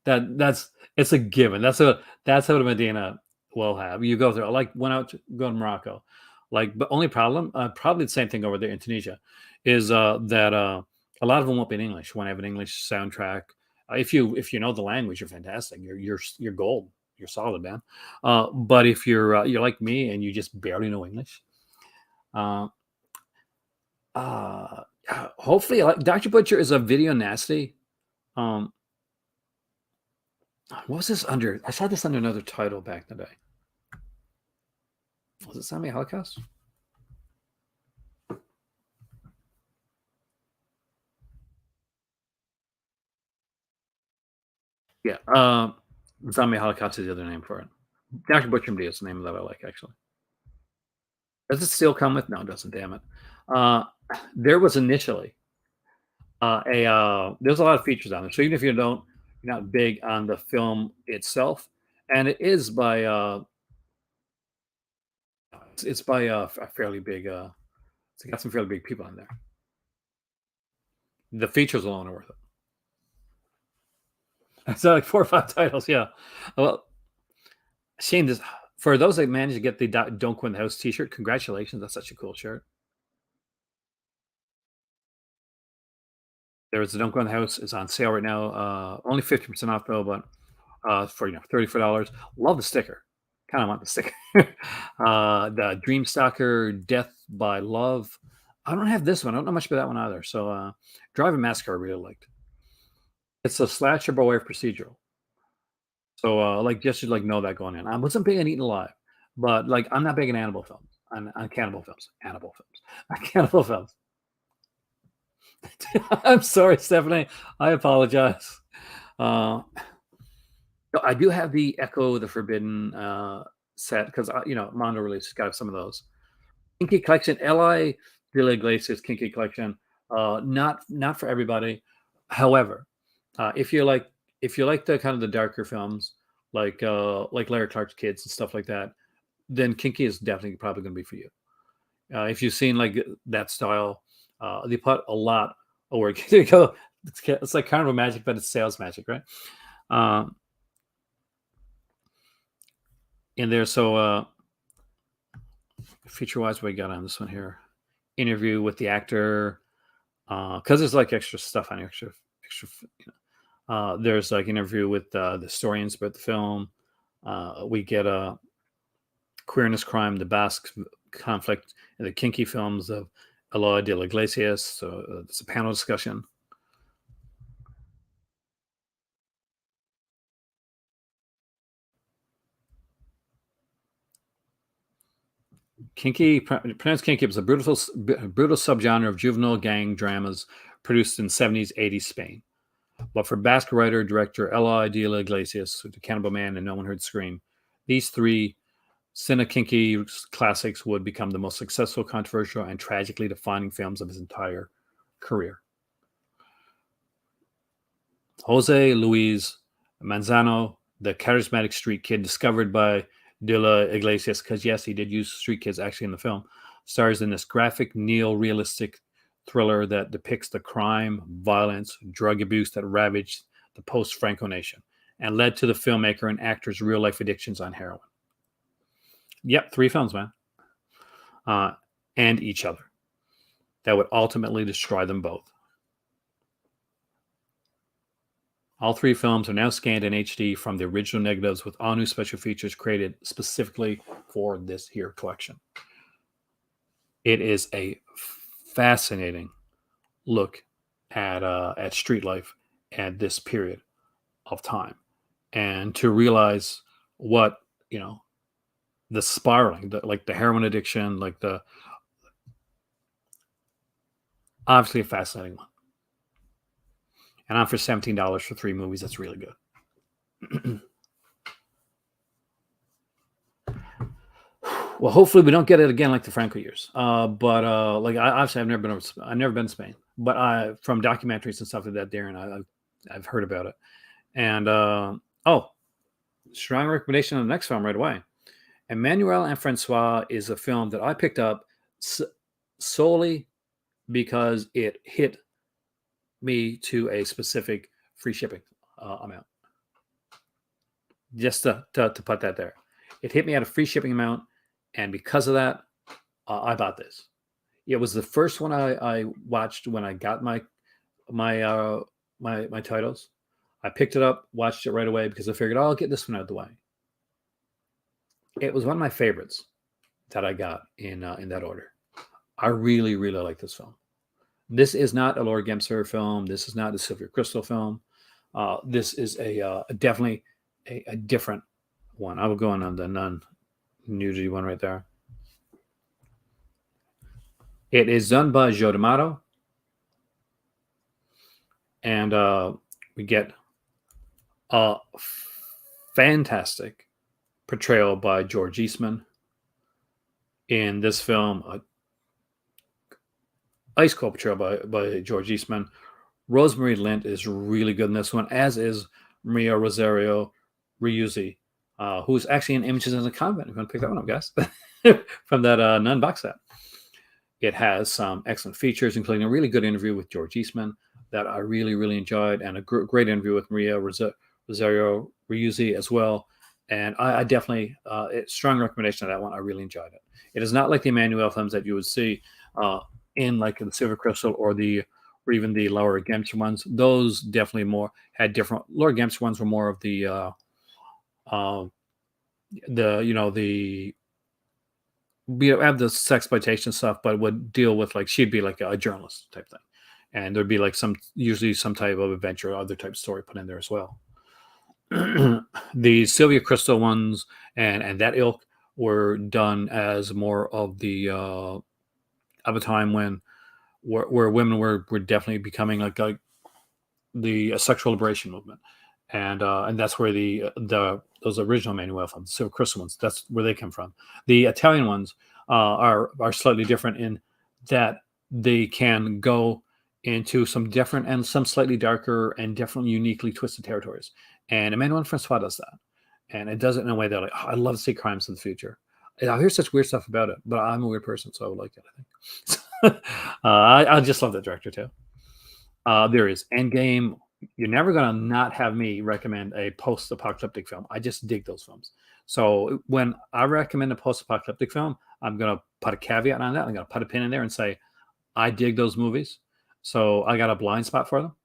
man. It's a given. That's what the Medina will have. You go through like go to Morocco, but only problem probably the same thing over there in Tunisia is that a lot of them won't be in English. You want to have an English soundtrack. If you know the language, you're fantastic. You're gold. You're solid, man. But if you're like me and you just barely know English, hopefully, like Dr. Butcher is a video nasty. What was this under? I saw this under another title back in the day. Was it Zombie Holocaust? Yeah. Zombie Holocaust is the other name for it. Dr. Butcher MD is the name that I like, actually. Does it still come with? No, it doesn't. Damn it. Uh, there was initially there's a lot of features on it. So even if you're not big on the film itself, and it is by it's by a fairly big it's got some fairly big people in there. The features alone are worth it. So like 4 or 5 titles, yeah. Well, shame this for those that managed to get the Don't Go in the House T-shirt. Congratulations, that's such a cool shirt. There was the Don't Go in the House is on sale right now. Only 50% off though, but for $34. Love the sticker. Kind of want the sticker. The Dream Stalker Death by Love. I don't have this one. I don't know much about that one either. So Driving Massacre I really liked. It's a slasher by way of procedural. So like just to like know that going in. I wasn't big on Eaten Alive, but like I'm not big on animal films. On cannibal films. Animal films. On cannibal films. I'm sorry, Stephanie. I apologize. Uh, No, I do have the Echo the Forbidden set because Mondo release got some of those. Kinky Collection, Li de la Iglesias Kinky Collection. Not for everybody. However, if you like the kind of the darker films like Larry Clark's Kids and stuff like that, then Kinky is definitely probably going to be for you. If you've seen like that style, they put a lot of work. There you go. It's like Carnival Magic, but it's sales magic, right? Um, in there. So feature wise, what we got on this one here? Interview with the actor, because there's like extra stuff on extra. There's like interview with the historians about the film. We get a queerness, crime, the Basque conflict, and the kinky films of Eloy de la Iglesias. So it's a panel discussion. Kinky, pronounced kinky, was a brutal subgenre of juvenile gang dramas produced in 70s, 80s Spain. But for Basque writer director Eloy de la Iglesias, The Cannibal Man and No One Heard Scream, these three Cine Kinky classics would become the most successful, controversial, and tragically defining films of his entire career. Jose Luis Manzano, the charismatic street kid discovered by De La Iglesias, because yes, he did use street kids actually in the film, stars in this graphic neo-realistic thriller that depicts the crime, violence, drug abuse that ravaged the post-Franco nation and led to the filmmaker and actor's real-life addictions on heroin. Yep, 3 films, man. And each other. That would ultimately destroy them both. All 3 films are now scanned in HD from the original negatives with all new special features created specifically for this here collection. It is a fascinating look at street life at this period of time, and to realize what the spiraling, like the heroin addiction, like the obviously a fascinating one. And I'm for $17 for 3 movies. That's really good. Well, hopefully we don't get it again like the Franco years. But like obviously I've never been to Spain, but I from documentaries and stuff like that, Darren, I've heard about it. And strong recommendation on the next film right away. Emmanuel and Francois is a film that I picked up solely because it hit me to a specific free shipping amount. Just to put that there, it hit me at a free shipping amount, and because of that, I bought this. It was the first one I watched when I got my titles. I picked it up, watched it right away because I figured, I'll get this one out of the way. It was one of my favorites that I got in that order. I really, really like this film. This is not a Laura Gemser film. This is not a Sylvia Crystal film. This is a definitely a different one. I will go on the non-nudity one right there. It is done by Joe D'Amato, and we get a fantastic portrayal by George Eastman in this film. Ice cold portrayal by George Eastman. Rosemary Lint is really good in this one, as is Maria Rosario Riuzzi, who's actually in Images in the Convent. If you want to pick that one up, guys, from that nun box set. It has some excellent features, including a really good interview with George Eastman that I really, really enjoyed, and a great interview with Maria Rosario Riuzzi as well. And I definitely, strong recommendation of that one. I really enjoyed it. It is not like the Emmanuel films that you would see in like the Silver Crystal or even the Laura Gemser ones. Those definitely had different. Laura Gemser ones were more of the have the sexploitation stuff, but would deal with like she'd be like a journalist type thing, and there'd be like usually some type of adventure or other type of story put in there as well. The Sylvia Crystal ones and that ilk were done as more of the of a time when where women were definitely becoming like the sexual liberation movement, and that's where those original Manuel films, Silver Crystal ones, that's where they come from. The Italian ones are slightly different in that they can go into some different and some slightly darker and different, uniquely twisted territories. And Emmanuel Francois does that, and it does it in a way that like, I love to see crimes in the future. And I hear such weird stuff about it, but I'm a weird person, so I would like it. I think I just love that director too. There is Endgame. You're never gonna not have me recommend a post-apocalyptic film. I just dig those films. So when I recommend a post-apocalyptic film, I'm gonna put a caveat on that. I'm gonna put a pin in there and say I dig those movies. So I got a blind spot for them.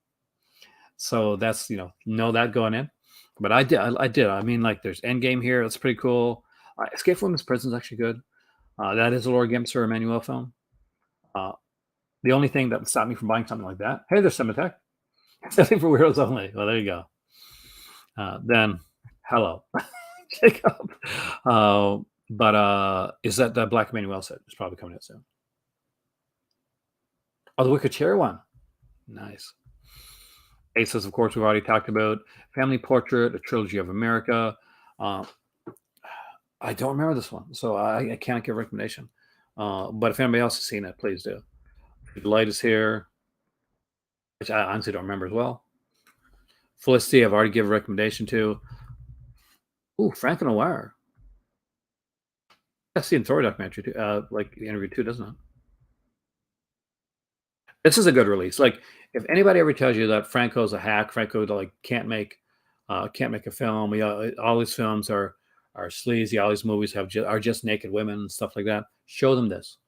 So that's know that going in. But I did. I did. I mean, like there's Endgame here. That's pretty cool. Escape from Women's Prison is actually good. That is a Laura Gemser Emmanuel film. The only thing that would stop me from buying something like that. Hey, there's Cemetex. Something for weirdos only. Well, there you go. Then, hello, Jacob. But is that the Black Emmanuel set? It's probably coming out soon. Oh, the Wicked Chair one. Nice. Faceless, of course, we've already talked about. Family Portrait, A Trilogy of America. I don't remember this one, so I can't give a recommendation. But if anybody else has seen it, please do. The Light is here, which I honestly don't remember as well. Felicity, I've already given a recommendation to. Ooh, Franco Noir. That's the Thor documentary too, like the interview too, doesn't it? This is a good release. Like, if anybody ever tells you that Franco's a hack, Franco like can't make a film. All these films are sleazy. All these movies are just naked women and stuff like that. Show them this.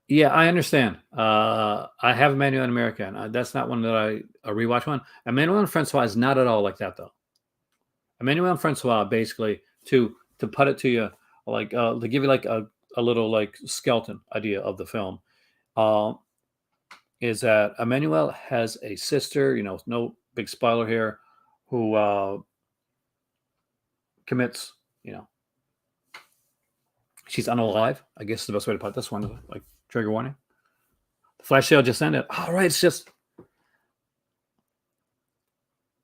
Yeah, I understand. I have Emmanuel in America, and that's not one that I rewatch one. Emmanuel and Francois is not at all like that, though. Emmanuel and Francois, basically, to put it to you, like to give you like a little like skeleton idea of the film, uh, is that Emmanuel has a sister. No big spoiler here, who commits. She's unalive. I guess is the best way to put this one. Like trigger warning. The flash sale just ended. All right, it's just.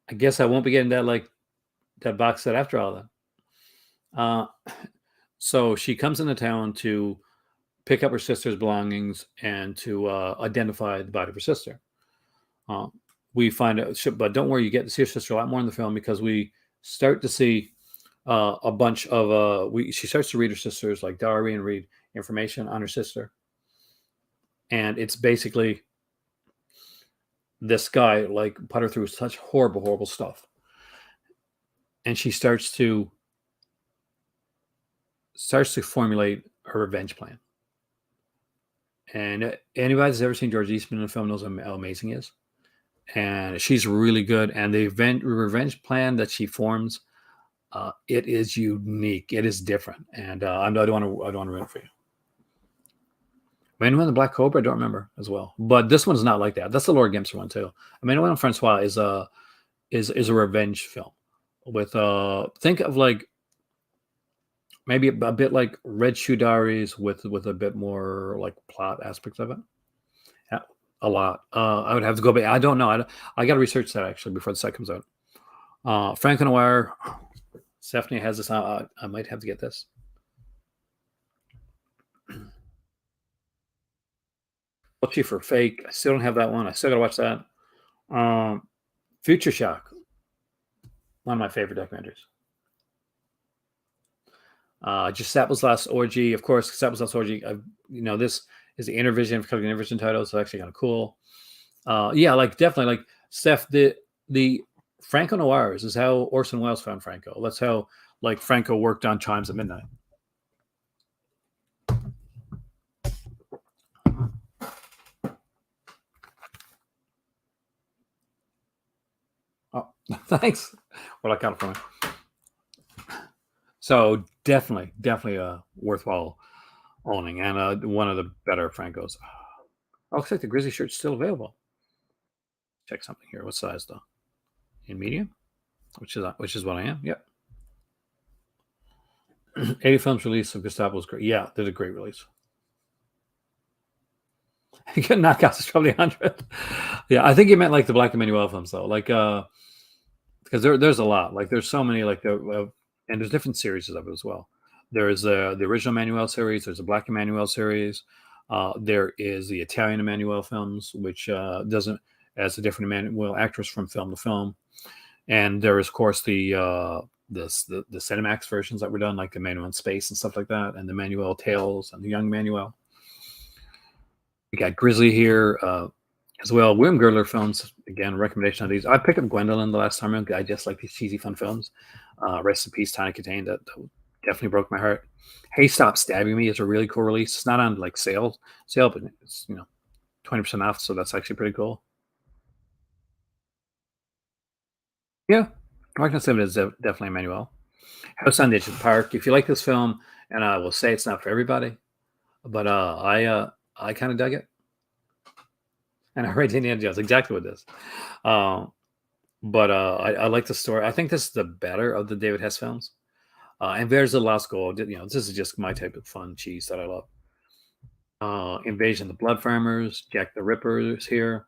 I guess I won't be getting that box set after all then. So she comes into town to pick up her sister's belongings and to identify the body of her sister. We find out, but don't worry, you get to see her sister a lot more in the film because we start to see a bunch of she starts to read her sister's like diary and read information on her sister, and it's basically this guy like put her through such horrible stuff, and she starts to formulate her revenge plan. And anybody that's ever seen George Eastman in a film knows how amazing he is, and she's really good. And the revenge plan that she forms, it is unique. It is different, and I don't want to ruin it for you. Manuel and the Black Cobra, I don't remember as well. But this one's not like that. That's the Lord Gimster one too. Manuel and Francois is a revenge film with think of like maybe a bit like Red Shoe Diaries with a bit more like plot aspects of it. Yeah, a lot. I would have to go back. I don't know. I got to research that actually before the site comes out. Franco Noir. Stephanie has this. I might have to get this. What's for Fake? I still don't have that one. I still got to watch that. Future Shock. One of my favorite documentaries. Giuseppe's Last Orgy. Of course, Giuseppe's Last Orgy. This is the Intervision, for Intervision title, so actually kind of cool. Yeah, like definitely, like Steph, the Franco Noirs is how Orson Welles found Franco. That's how like Franco worked on Chimes at Midnight. Oh, thanks. Well, I got it from it. So definitely worthwhile owning, and one of the better Francos. Oh, looks like the Grizzly shirt's still available. Check something here. What size though? In medium, which is what I am. Yep. 80 films release of Gestapo's great. Yeah, did a great release. You can knock out this probably 100. Yeah, I think you meant like the Black Emmanuel films though, like because there's a lot. Like there's so many like and there's different series of it as well. There's the original Emmanuel series. There's the Black Emmanuel series. There is the Italian Emmanuel films, which doesn't as a different Emmanuel actress from film to film. And there is, of course, the Cinemax versions that were done, like the Emmanuel in Space and stuff like that, and the Emmanuel Tales and the Young Emmanuel. We got Grizzly here as well. William Girdler films, again, recommendation on these. I picked up Gwendolyn the last time. I just like these cheesy, fun films. Rest in peace, Tiny Contain. That definitely broke my heart. Hey, Stop Stabbing Me is a really cool release. It's not on like sale, but it's 20% off, so that's actually pretty cool. Yeah, Mark 7 is definitely Emmanuel. House on the Edge of the Park. If you like this film, and I will say it's not for everybody, but I kind of dug it, and I read Indiana Jones exactly what this. But I like the story. I think this is the better of the David Hess films. And there's the Lost Gold. This is just my type of fun cheese that I love. Invasion of the Blood Farmers, Jack the Ripper is here.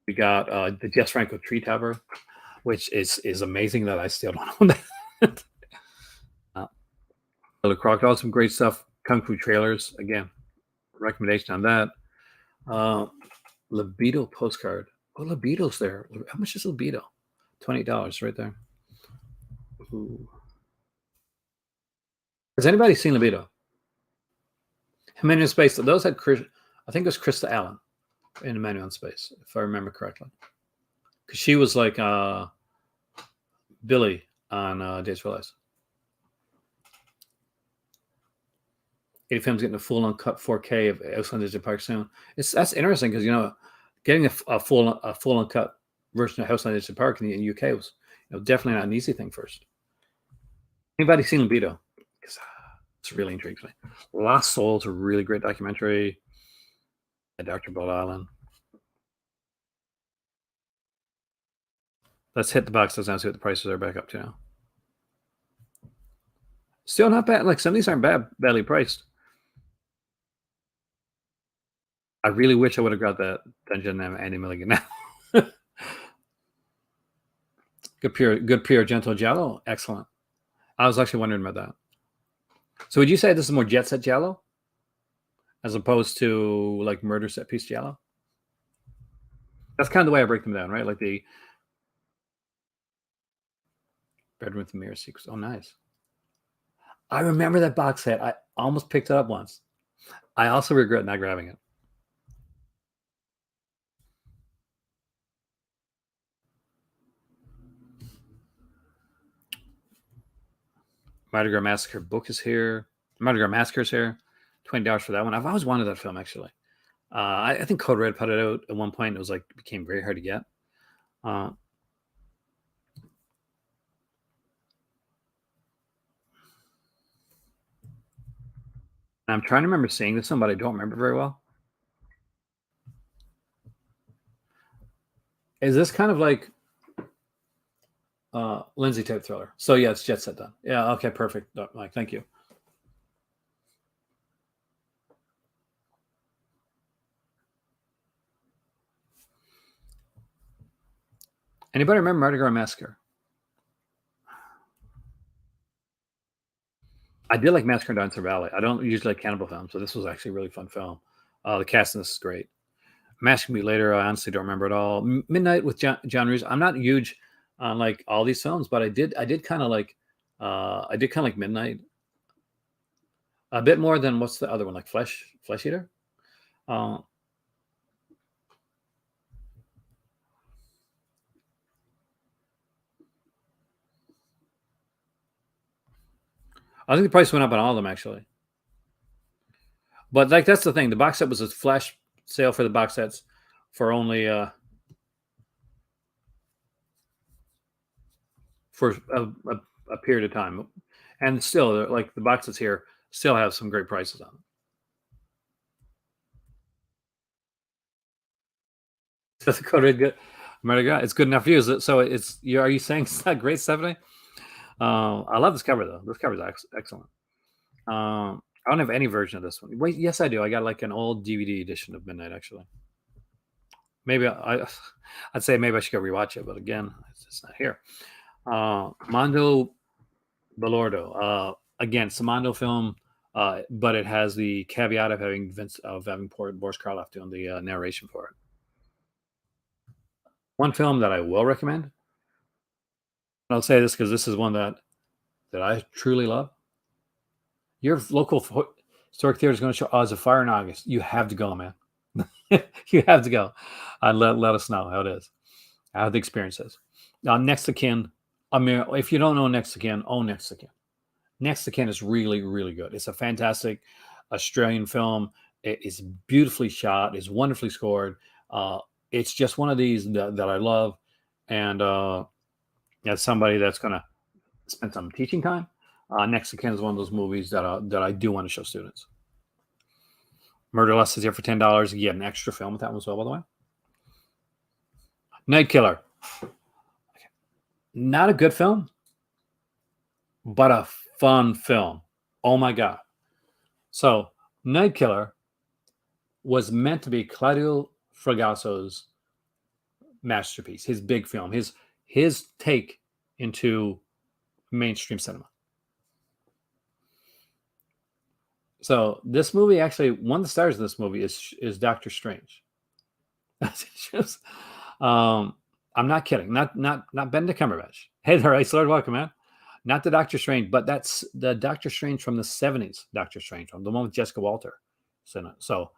We got the Jess Franco Tree Tavern, which is amazing that I still don't own that. The Crocodile, some great stuff. Kung Fu Trailers, again, recommendation on that. Libido Postcard. Oh, Libido's there. How much is Libido? $20 right there. Ooh. Has anybody seen Libido? Emmanuel in Space. Those had Chris. I think it was Krista Allen in Emmanuel in Space, if I remember correctly. Because she was like Billy on Days for Lives. 80 films getting a full uncut 4K of Oakland Digital Park soon. That's interesting because getting a full uncut version of House on Digital Park in the UK was definitely not an easy thing first. Anybody seen Libido? Because it's really intrigues me. Lost Souls, a really great documentary. Dr. Bolt Island. Let's hit the box now, see what the prices are back up to now. Still not bad. Like some of these aren't badly priced. I really wish I would have got that Dungeon and Andy Milligan now. Good pure gentle Giallo. Excellent. I was actually wondering about that. So would you say this is more jet set Giallo as opposed to like murder set piece Giallo? That's kind of the way I break them down, right? Like the Bedroom with the Mirror sequence. Oh, nice. I remember that box set. I almost picked it up once. I also regret not grabbing it. Mardi Gras Massacre book is here. Mardi Gras Massacre is here. $20 for that one. I've always wanted that film actually. I think Code Red put it out at one point. It was like became very hard to get. I'm trying to remember seeing this one, but I don't remember very well. Is this kind of like Lindsay type thriller? So yeah, it's Jet Set done. Yeah, okay, perfect. Mike, thank you. Anybody remember Mardi Gras Massacre? I did like Massacre in Dinosaur Valley. I don't usually like cannibal films, so this was actually a really fun film. The cast in this is great. Massacre Me Later, I honestly don't remember at all. Midnight with John Reeves. I'm not huge on like all these films, but I did kind of like Midnight a bit more than what's the other one, like Flesh Eater. Uh, I think the price went up on all of them actually. But like that's the thing. The box set was a flash sale for the box sets for only for a period of time, and still like the box sets here still have some great prices on them. That's a good. My God, it's good enough for you. So it's you. Are you saying it's not great, Stephanie? I love this cover though. This cover is excellent. I don't have any version of this one. Wait, yes, I do. I got like an old DVD edition of Midnight actually. Maybe I'd say maybe I should go rewatch it, but again, it's not here. Mondo Balordo. Again, it's a Mondo film, but it has the caveat of having Boris Karloff doing the narration for it. One film that I will recommend. I'll say this because this is one that I truly love. Your local historic theater is going to show Odds of Fire in August. You have to go, man. You have to go. Let us know how it is, how the experience is. Next to Kin. I mean, if you don't know Next to Kin, Next to Kin. Next to Kin is really, really good. It's a fantastic Australian film. It is beautifully shot. It's wonderfully scored. It's just one of these that I love. And as somebody that's going to spend some teaching time, Next to Kin is one of those movies that I do want to show students. Murder Lust is here for $10. You get an extra film with that one as well, by the way. Night Killer. Not a good film, but a fun film. Oh my God. So, Night Killer was meant to be Claudio Fragasso's masterpiece, his big film, his take into mainstream cinema. So this movie actually, one of the stars of this movie is Doctor Strange. I'm not kidding. Not Benedict Cumberbatch. Hey there, Ice Lord, welcome, man. Not the Doctor Strange, but that's the Doctor Strange from the 70s. Doctor Strange, the one with Jessica Walter. So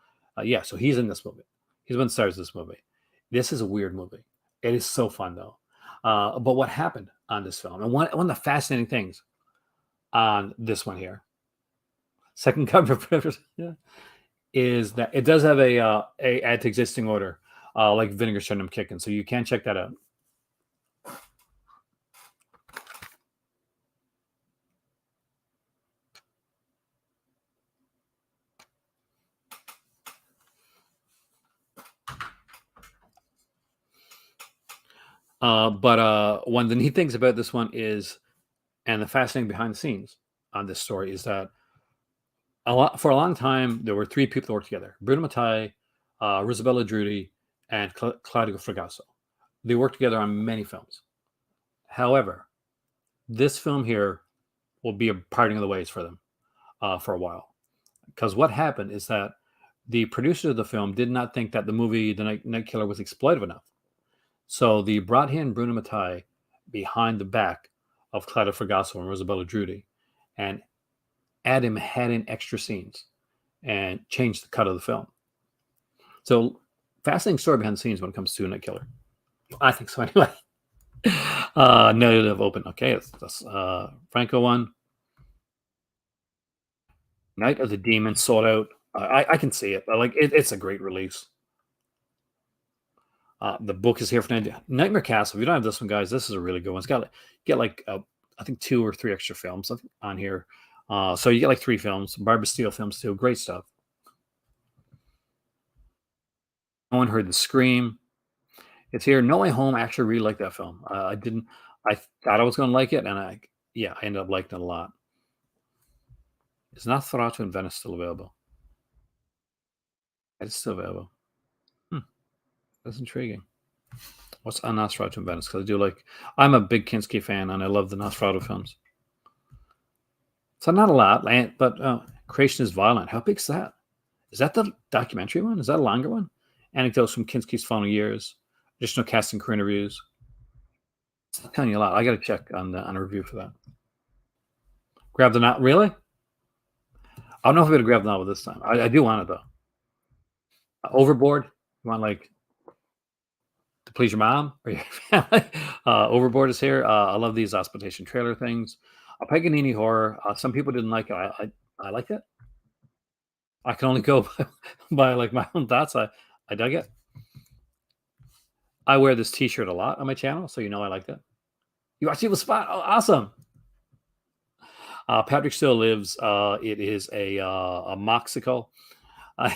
he's in this movie. He's one of the stars of this movie. This is a weird movie. It is so fun though. But what happened on this film, and one of the fascinating things on this one here, second cover is that it does have a add to existing order, like Vinegar Syndrome kicking, so you can check that out. But one of the neat things about this one is, and the fascinating behind the scenes on this story is that for a long time there were three people that worked together: Bruno Mattei, Rosabella Drudi, and Claudio Fragasso. They worked together on many films. However, this film here will be a parting of the ways for them for a while, because what happened is that the producers of the film did not think that the movie The Night Killer was exploitive enough. So they brought in Bruno Mattei behind the back of Claudio Fragasso and Rosabella Drudi and had in extra scenes and changed the cut of the film. So fascinating story behind the scenes when it comes to Night Killer. I think so anyway. Negative open. Okay, that's Franco one. Night of the Demon sold out. I can see it. Like it's a great release. The book is here for Nightmare Castle. If you don't have this one, guys, this is a really good one. It's got get like I think 2 or 3 extra films on here. So you get like three films, Barbara Steele films too. Great stuff. No one heard the scream. It's here. No Way Home. I actually really like that film. I didn't. I thought I was going to like it, and yeah, I ended up liking it a lot. Is Nosferatu in Venice still available? It's still available. Hmm, that's intriguing. What's on Nosferatu in Venice? Because I do like. I'm a big Kinski fan, and I love the Nosferatu films. So not a lot, but Creation is Violent. How big's that? Is that the documentary one? Is that a longer one? Anecdotes from Kinski's final years. Additional cast and crew interviews. It's not telling you a lot. I got to check on a review for that. Grab the novel. Really? I don't know if I'm going to grab the novel this time. I do want it though. Overboard. You want like to please your mom or your family? Overboard is here. I love these exploitation trailer things. A Paganini horror. Some people didn't like it. I liked it. I can only go by like my own thoughts. I dug it. I wear this T-shirt a lot on my channel, so you know I liked it. You watch Evil Spot? Oh, awesome! Patrick Still Lives. It is a Moxical. Uh,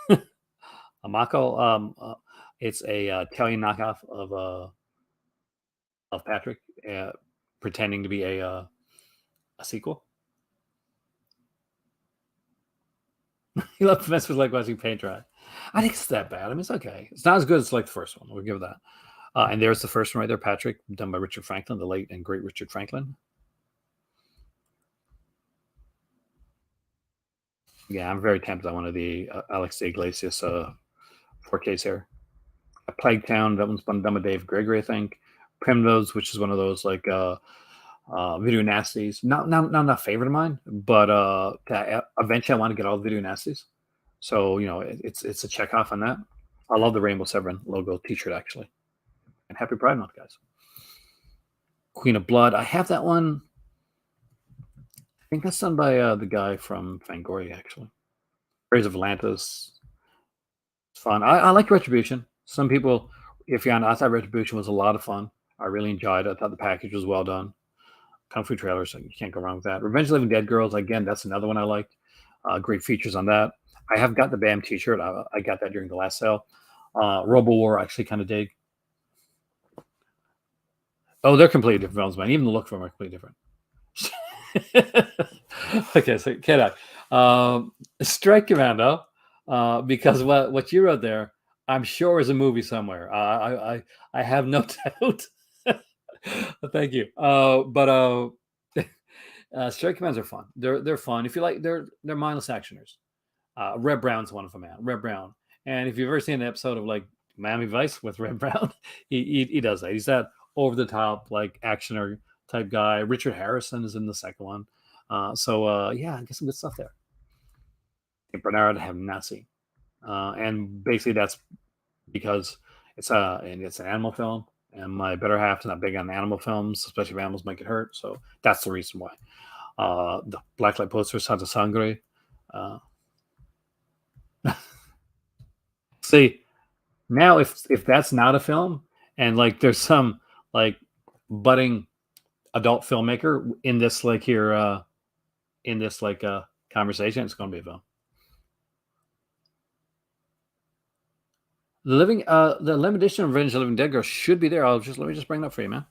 a Mako. It's a Italian knockoff of Patrick, pretending to be a sequel. He left Fence was like watching paint dry. I think it's that bad. I mean, it's okay. It's not as good as like the first one. We'll give it that. And there's the first one right there, Patrick, done by Richard Franklin, the late and great Richard Franklin. Yeah, I'm very tempted on one of the Alex de Iglesias 4Ks here. A Plague Town, that one's done by Dave Gregory, I think. Primrose, which is one of those like video nasties. Not a favorite of mine, but eventually I want to get all the video nasties. So it's a check off on that. I love the Rainbow Severin logo T-shirt actually. And happy Pride Month, guys. Queen of Blood. I have that one. I think that's done by the guy from Fangoria, actually. Praise of Atlantis. It's fun. I like Retribution. Some people, if you're on, I thought Retribution was a lot of fun. I really enjoyed it. I thought the package was well done. Kung Fu trailers, so you can't go wrong with that. Revenge of the Living Dead Girls, again, that's another one I liked. Great features on that. I have got the BAM T-shirt. I got that during the last sale. Robo War, I actually kind of dig. Oh, they're completely different films, man. Even the look of them are completely different. Okay, so Kedak, Strike Commando, because what you wrote there, I'm sure is a movie somewhere. I have no doubt. Thank you. But Strike Commandos are fun. They're fun. If you like, they're mindless actioners. Red Brown's one of them, man. Red Brown. And if you've ever seen an episode of like Miami Vice with Red Brown, he does that. He's that over the top like actioner type guy. Richard Harrison is in the second one. Yeah, I guess some good stuff there. Bernard I have not seen. And basically that's because it's an animal film, and my better half is not big on animal films, especially if animals make it hurt. So that's the reason why. The blacklight poster, Santa Sangre. See, now if that's not a film, and like there's some like budding adult filmmaker in this like here in this like conversation, it's going to be a film. The limited edition of Revenge of the Living Dead Girl should be there. Let me just bring it up for you, man.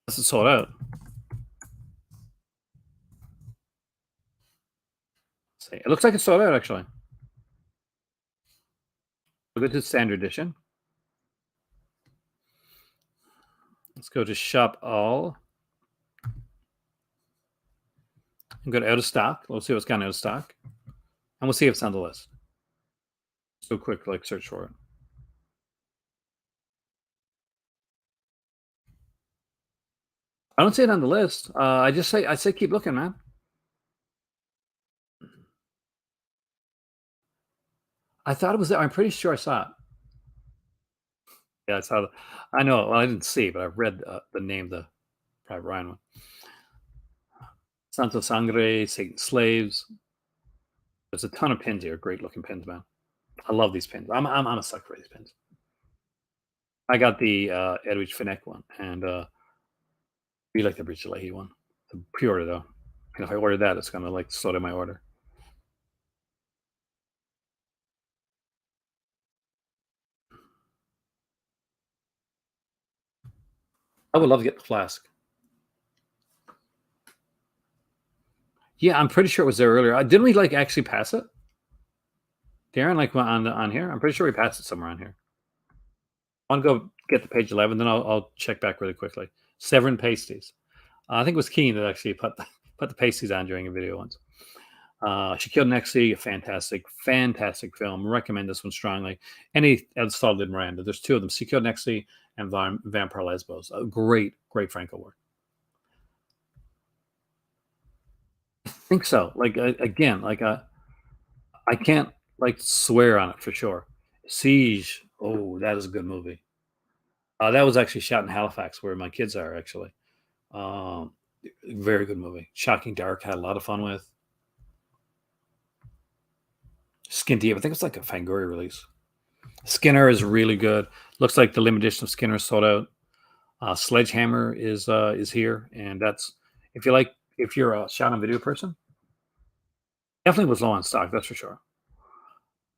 This is sold out. Let's see, it looks like it's sold out actually. We'll go to the standard edition. Let's go to shop all. And go to out of stock. We'll see what's gone out of stock. And we'll see if it's on the list. So quick, like search for it. I don't see it on the list. I say keep looking, man. I thought it was there. I'm pretty sure I saw it. Yeah, I saw. I know. Well, I didn't see, but I read the name, the Private Ryan one. Santo Sangre, Satan Slaves. There's a ton of pins here. Great looking pins, man. I love these pins. I'm a sucker for these pins. I got the Edwidge Fenech one, and we like the Bridge Leahy one. The pre-order though, and if I order that, it's gonna like slow down my order. I would love to get the flask. Yeah, I'm pretty sure it was there earlier. Didn't we like actually pass it, Darren? Like on here, I'm pretty sure we passed it somewhere on here. I want to go get the page 11, then I'll check back really quickly. Severin pasties. I think it was Keen that actually put put the pasties on during a video once. She Killed Nexie, a fantastic film. Recommend this one strongly. Any solid Miranda. There's two of them: She Killed Nexie and Vampire Lesbos. A great Franco work. I think so. Like again, like I can't like swear on it for sure. Siege. Oh, that is a good movie. That was actually shot in Halifax, where my kids are actually. Um, Very good movie. Shocking Dark, had a lot of fun with. Skin Deep, I think it's like a Fangoria release. Skinner is really good. Looks like the limited edition of Skinner is sold out. Sledgehammer is here, and that's if you're a shot on video person, definitely was low on stock, that's for sure.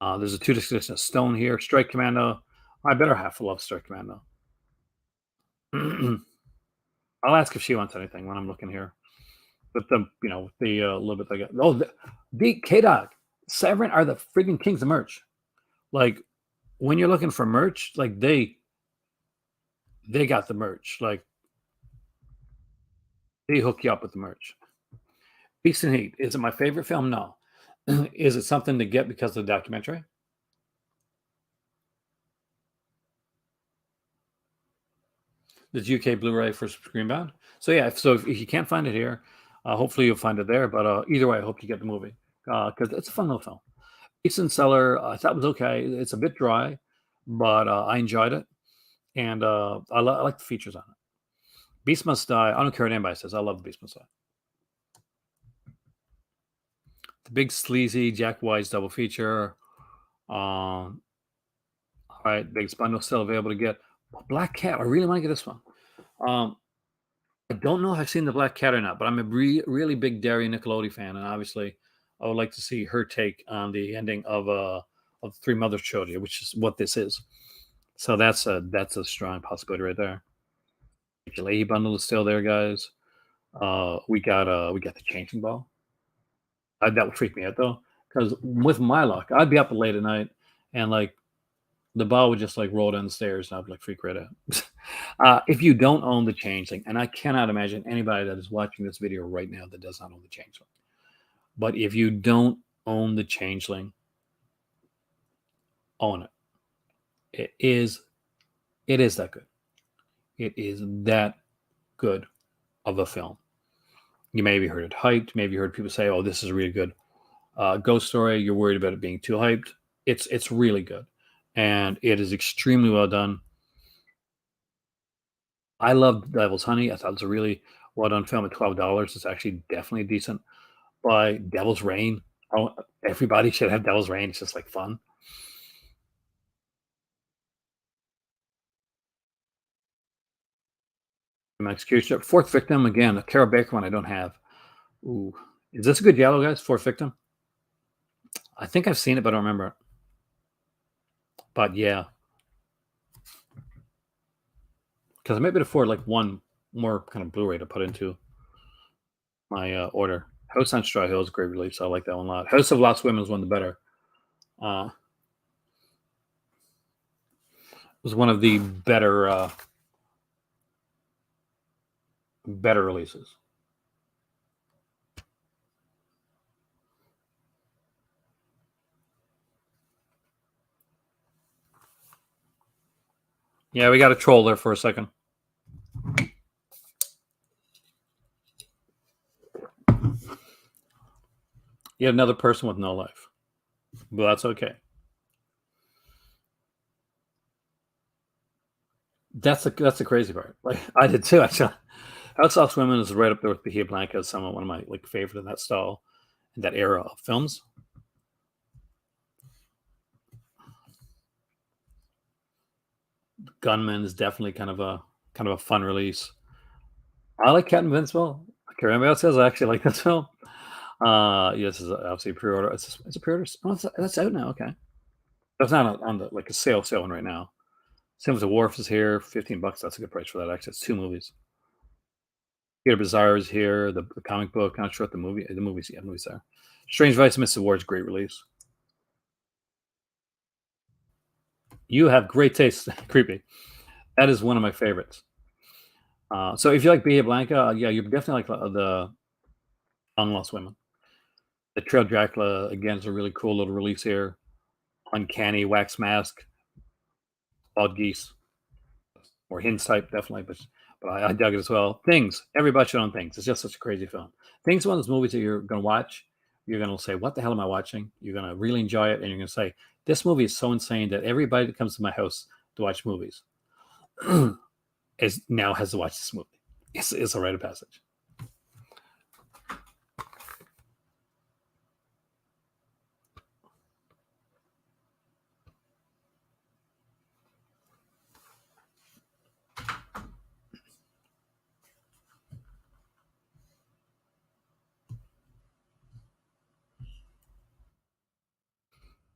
There's a 2 disc edition of Stone here. Strike Commando. My better half will love Strike Commando. I'll ask if she wants anything when I'm looking here. But the little bit they got. Oh, the K Dog, Severin are the freaking kings of merch. Like when you're looking for merch, like they got the merch. Like they hook you up with the merch. Beast and Heat, is it my favorite film? No. Is it something to get because of the documentary? The UK Blu-ray for Screenbound. So yeah, if you can't find it here, hopefully you'll find it there. But either way, I hope you get the movie because it's a fun little film. Easton Cellar, I thought was okay. It's a bit dry, but I enjoyed it, and I like the features on it. Beast Must Die. I don't care what anybody says. I love the Beast Must Die. The big sleazy Jack Wise double feature. All right, biggest bundle still available to get. Black Cat. I really want to get this one. Um, I don't know if I've seen the Black Cat or not, but I'm a really big Daria Nicolodi fan, and obviously, I would like to see her take on the ending of Three Mothers Trilogy, which is what this is. So that's a strong possibility right there. The Lady bundle is still there, guys. We got the Changing Ball. That would freak me out though, because with my luck, I'd be up late at night, and like the ball would just like roll down the stairs, and I'd like freak right out. If you don't own the Changeling, and I cannot imagine anybody that is watching this video right now that does not own the Changeling, but if you don't own the Changeling, own it. It is that good. It is that good of a film. You maybe heard it hyped. Maybe you heard people say, "Oh, this is a really good ghost story." You're worried about it being too hyped. It's really good, and it is extremely well done. I love Devil's Honey. I thought it was a really well done film at $12. It's actually definitely decent. By Devil's Rain. Oh, everybody should have Devil's Rain. It's just like fun. My executioner. Fourth Victim again. A Carol Baker one I don't have. Ooh, is this a good yellow, guys? Fourth Victim. I think I've seen it, but I don't remember it. But yeah, because I might be able to afford like one more kind of Blu-ray to put into my order. House on Straw Hill is a great release. I like that one a lot. House of Lost Women is one of the better. Uh, was one of the better releases. Yeah, we got a troll there for a second. You had another person with no life, but that's okay. That's the crazy part. Like I did too. Actually, House Women is right up there with Bahia Blanca as one of my like favorite in that style, in that era of films. Gunman is definitely kind of a fun release. I like Captain Invincible. I can't remember what else says. I actually like this film. Yeah, this is obviously a pre-order. It's a pre-order. Oh, that's out now. Okay, that's not on the like a sale one right now. Same as the Wharf is here, $15. That's a good price for that. Actually, it's two movies. Peter Bizarre is here. The comic book. Not sure what the movie. The movies. Yeah, movies there. Strange Vice, Mr. Ward's great release. You have great taste. Creepy. That is one of my favorites. So if you like Bahia Blanca, yeah, you definitely like the Unlost Women. The Trail Dracula again is a really cool little release here. Uncanny Wax Mask, Wild Geese, or Hinge type definitely, but I dug it as well. Things, everybody should own Things. It's just such a crazy film. Things is one of those movies that you're going to watch. You're going to say, "What the hell am I watching?" You're going to really enjoy it, and you're going to say, "This movie is so insane that everybody that comes to my house to watch movies is now has to watch this movie." It's a rite of passage.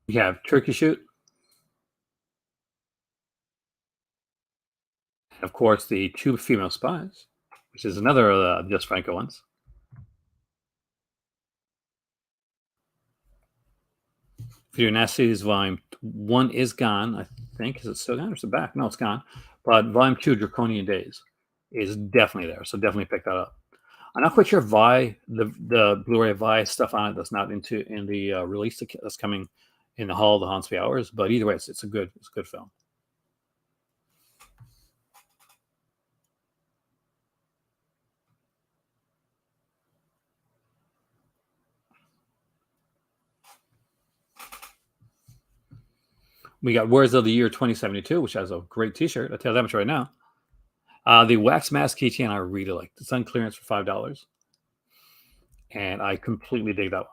We have Turkey Shoot, and of course, the Two Female Spies, which is another just Franco ones. Video Nasties Volume 1 is gone, I think. Is it still gone or is it back? No, it's gone. But Volume 2, Draconian Days, is definitely there. So definitely pick that up. I'm not quite sure Vi, the Blu-ray Vi stuff on it that's not in the release that's coming in the Hall of the Hauntsby Hours. But either way, it's a good film. We got Words of the Year 2072, which has a great T-shirt. I'll tell you that much right now. The Wax Mask keychain I really like. It's on clearance for $5, and I completely dig that one.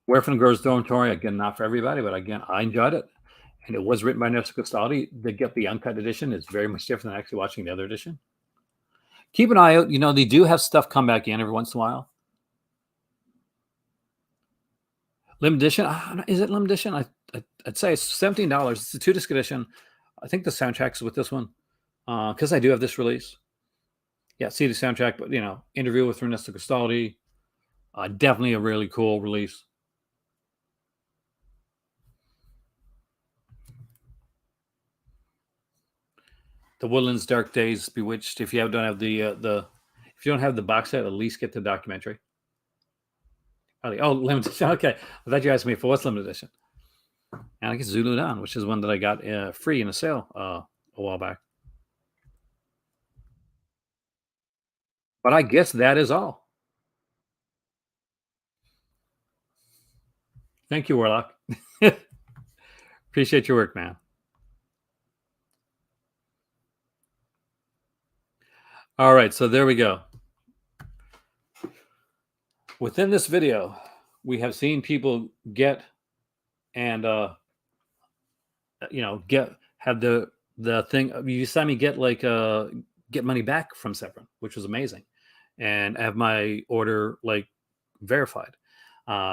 Werewolf Girls Dormitory, again, not for everybody, but again, I enjoyed it. And it was written by Nessa Costaldi. To get the uncut edition is very much different than actually watching the other edition. Keep an eye out. They do have stuff come back in every once in a while. Limited edition. Is it limited edition? I'd say it's $17. It's a 2-disc edition. I think the soundtrack is with this one because I do have this release. Yeah, see the soundtrack, but interview with Ernesto Costaldi. Definitely a really cool release. The Woodlands Dark Days, Bewitched. If you don't have if you don't have the box set, at least get the documentary. Oh, limited edition. Okay, I thought you asked me for what's limited edition. And I get Zulu Dawn, which is one that I got free in a sale a while back. But I guess that is all. Thank you, Warlock. Appreciate your work, man. All right, so there we go. Within this video, we have seen people get and have the thing. You saw me get get money back from Severin, which was amazing, and have my order verified.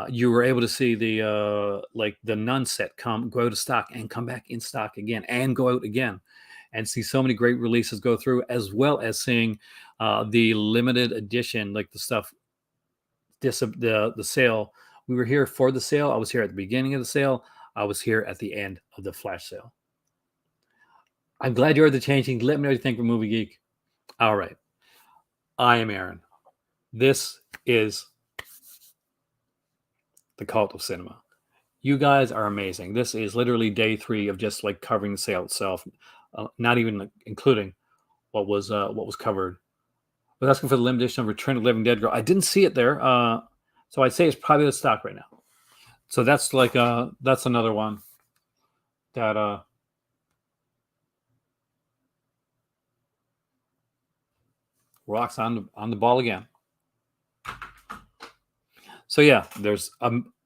You were able to see the Nun set go out of stock and come back in stock again and go out again, and see so many great releases go through, as well as seeing the limited edition, like the stuff, the sale. We were here for the sale. I was here at the beginning of the sale. I was here at the end of the flash sale. I'm glad you're the changing. Let me know what you think for Movie Geek. All right. I am Aaron. This is the Cult of Cinema. You guys are amazing. This is literally day 3 of just covering the sale itself, not even including what was covered. I was asking for the limited edition of Return of the Living Dead Girl. I didn't see it there, so I'd say it's probably the stock right now. So that's that's another one that rocks on the ball again. So yeah,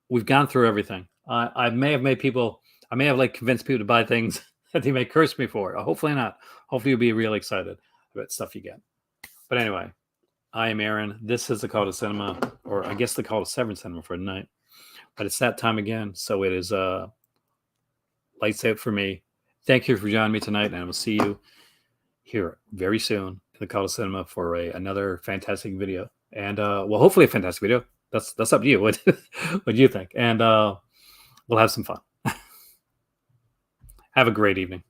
we've gone through everything. I may have made people I may have like convinced people to buy things that they may curse me for. Hopefully not. Hopefully you'll be really excited about stuff you get. But anyway, I am Aaron. This is the Call to Cinema, or I guess the Call to Severin Cinema for tonight. But it's that time again, so it is lights out for me. Thank you for joining me tonight, and I will see you here very soon in the Call to Cinema for another fantastic video. And well, hopefully a fantastic video. That's up to you. What do you think? And we'll have some fun. Have a great evening.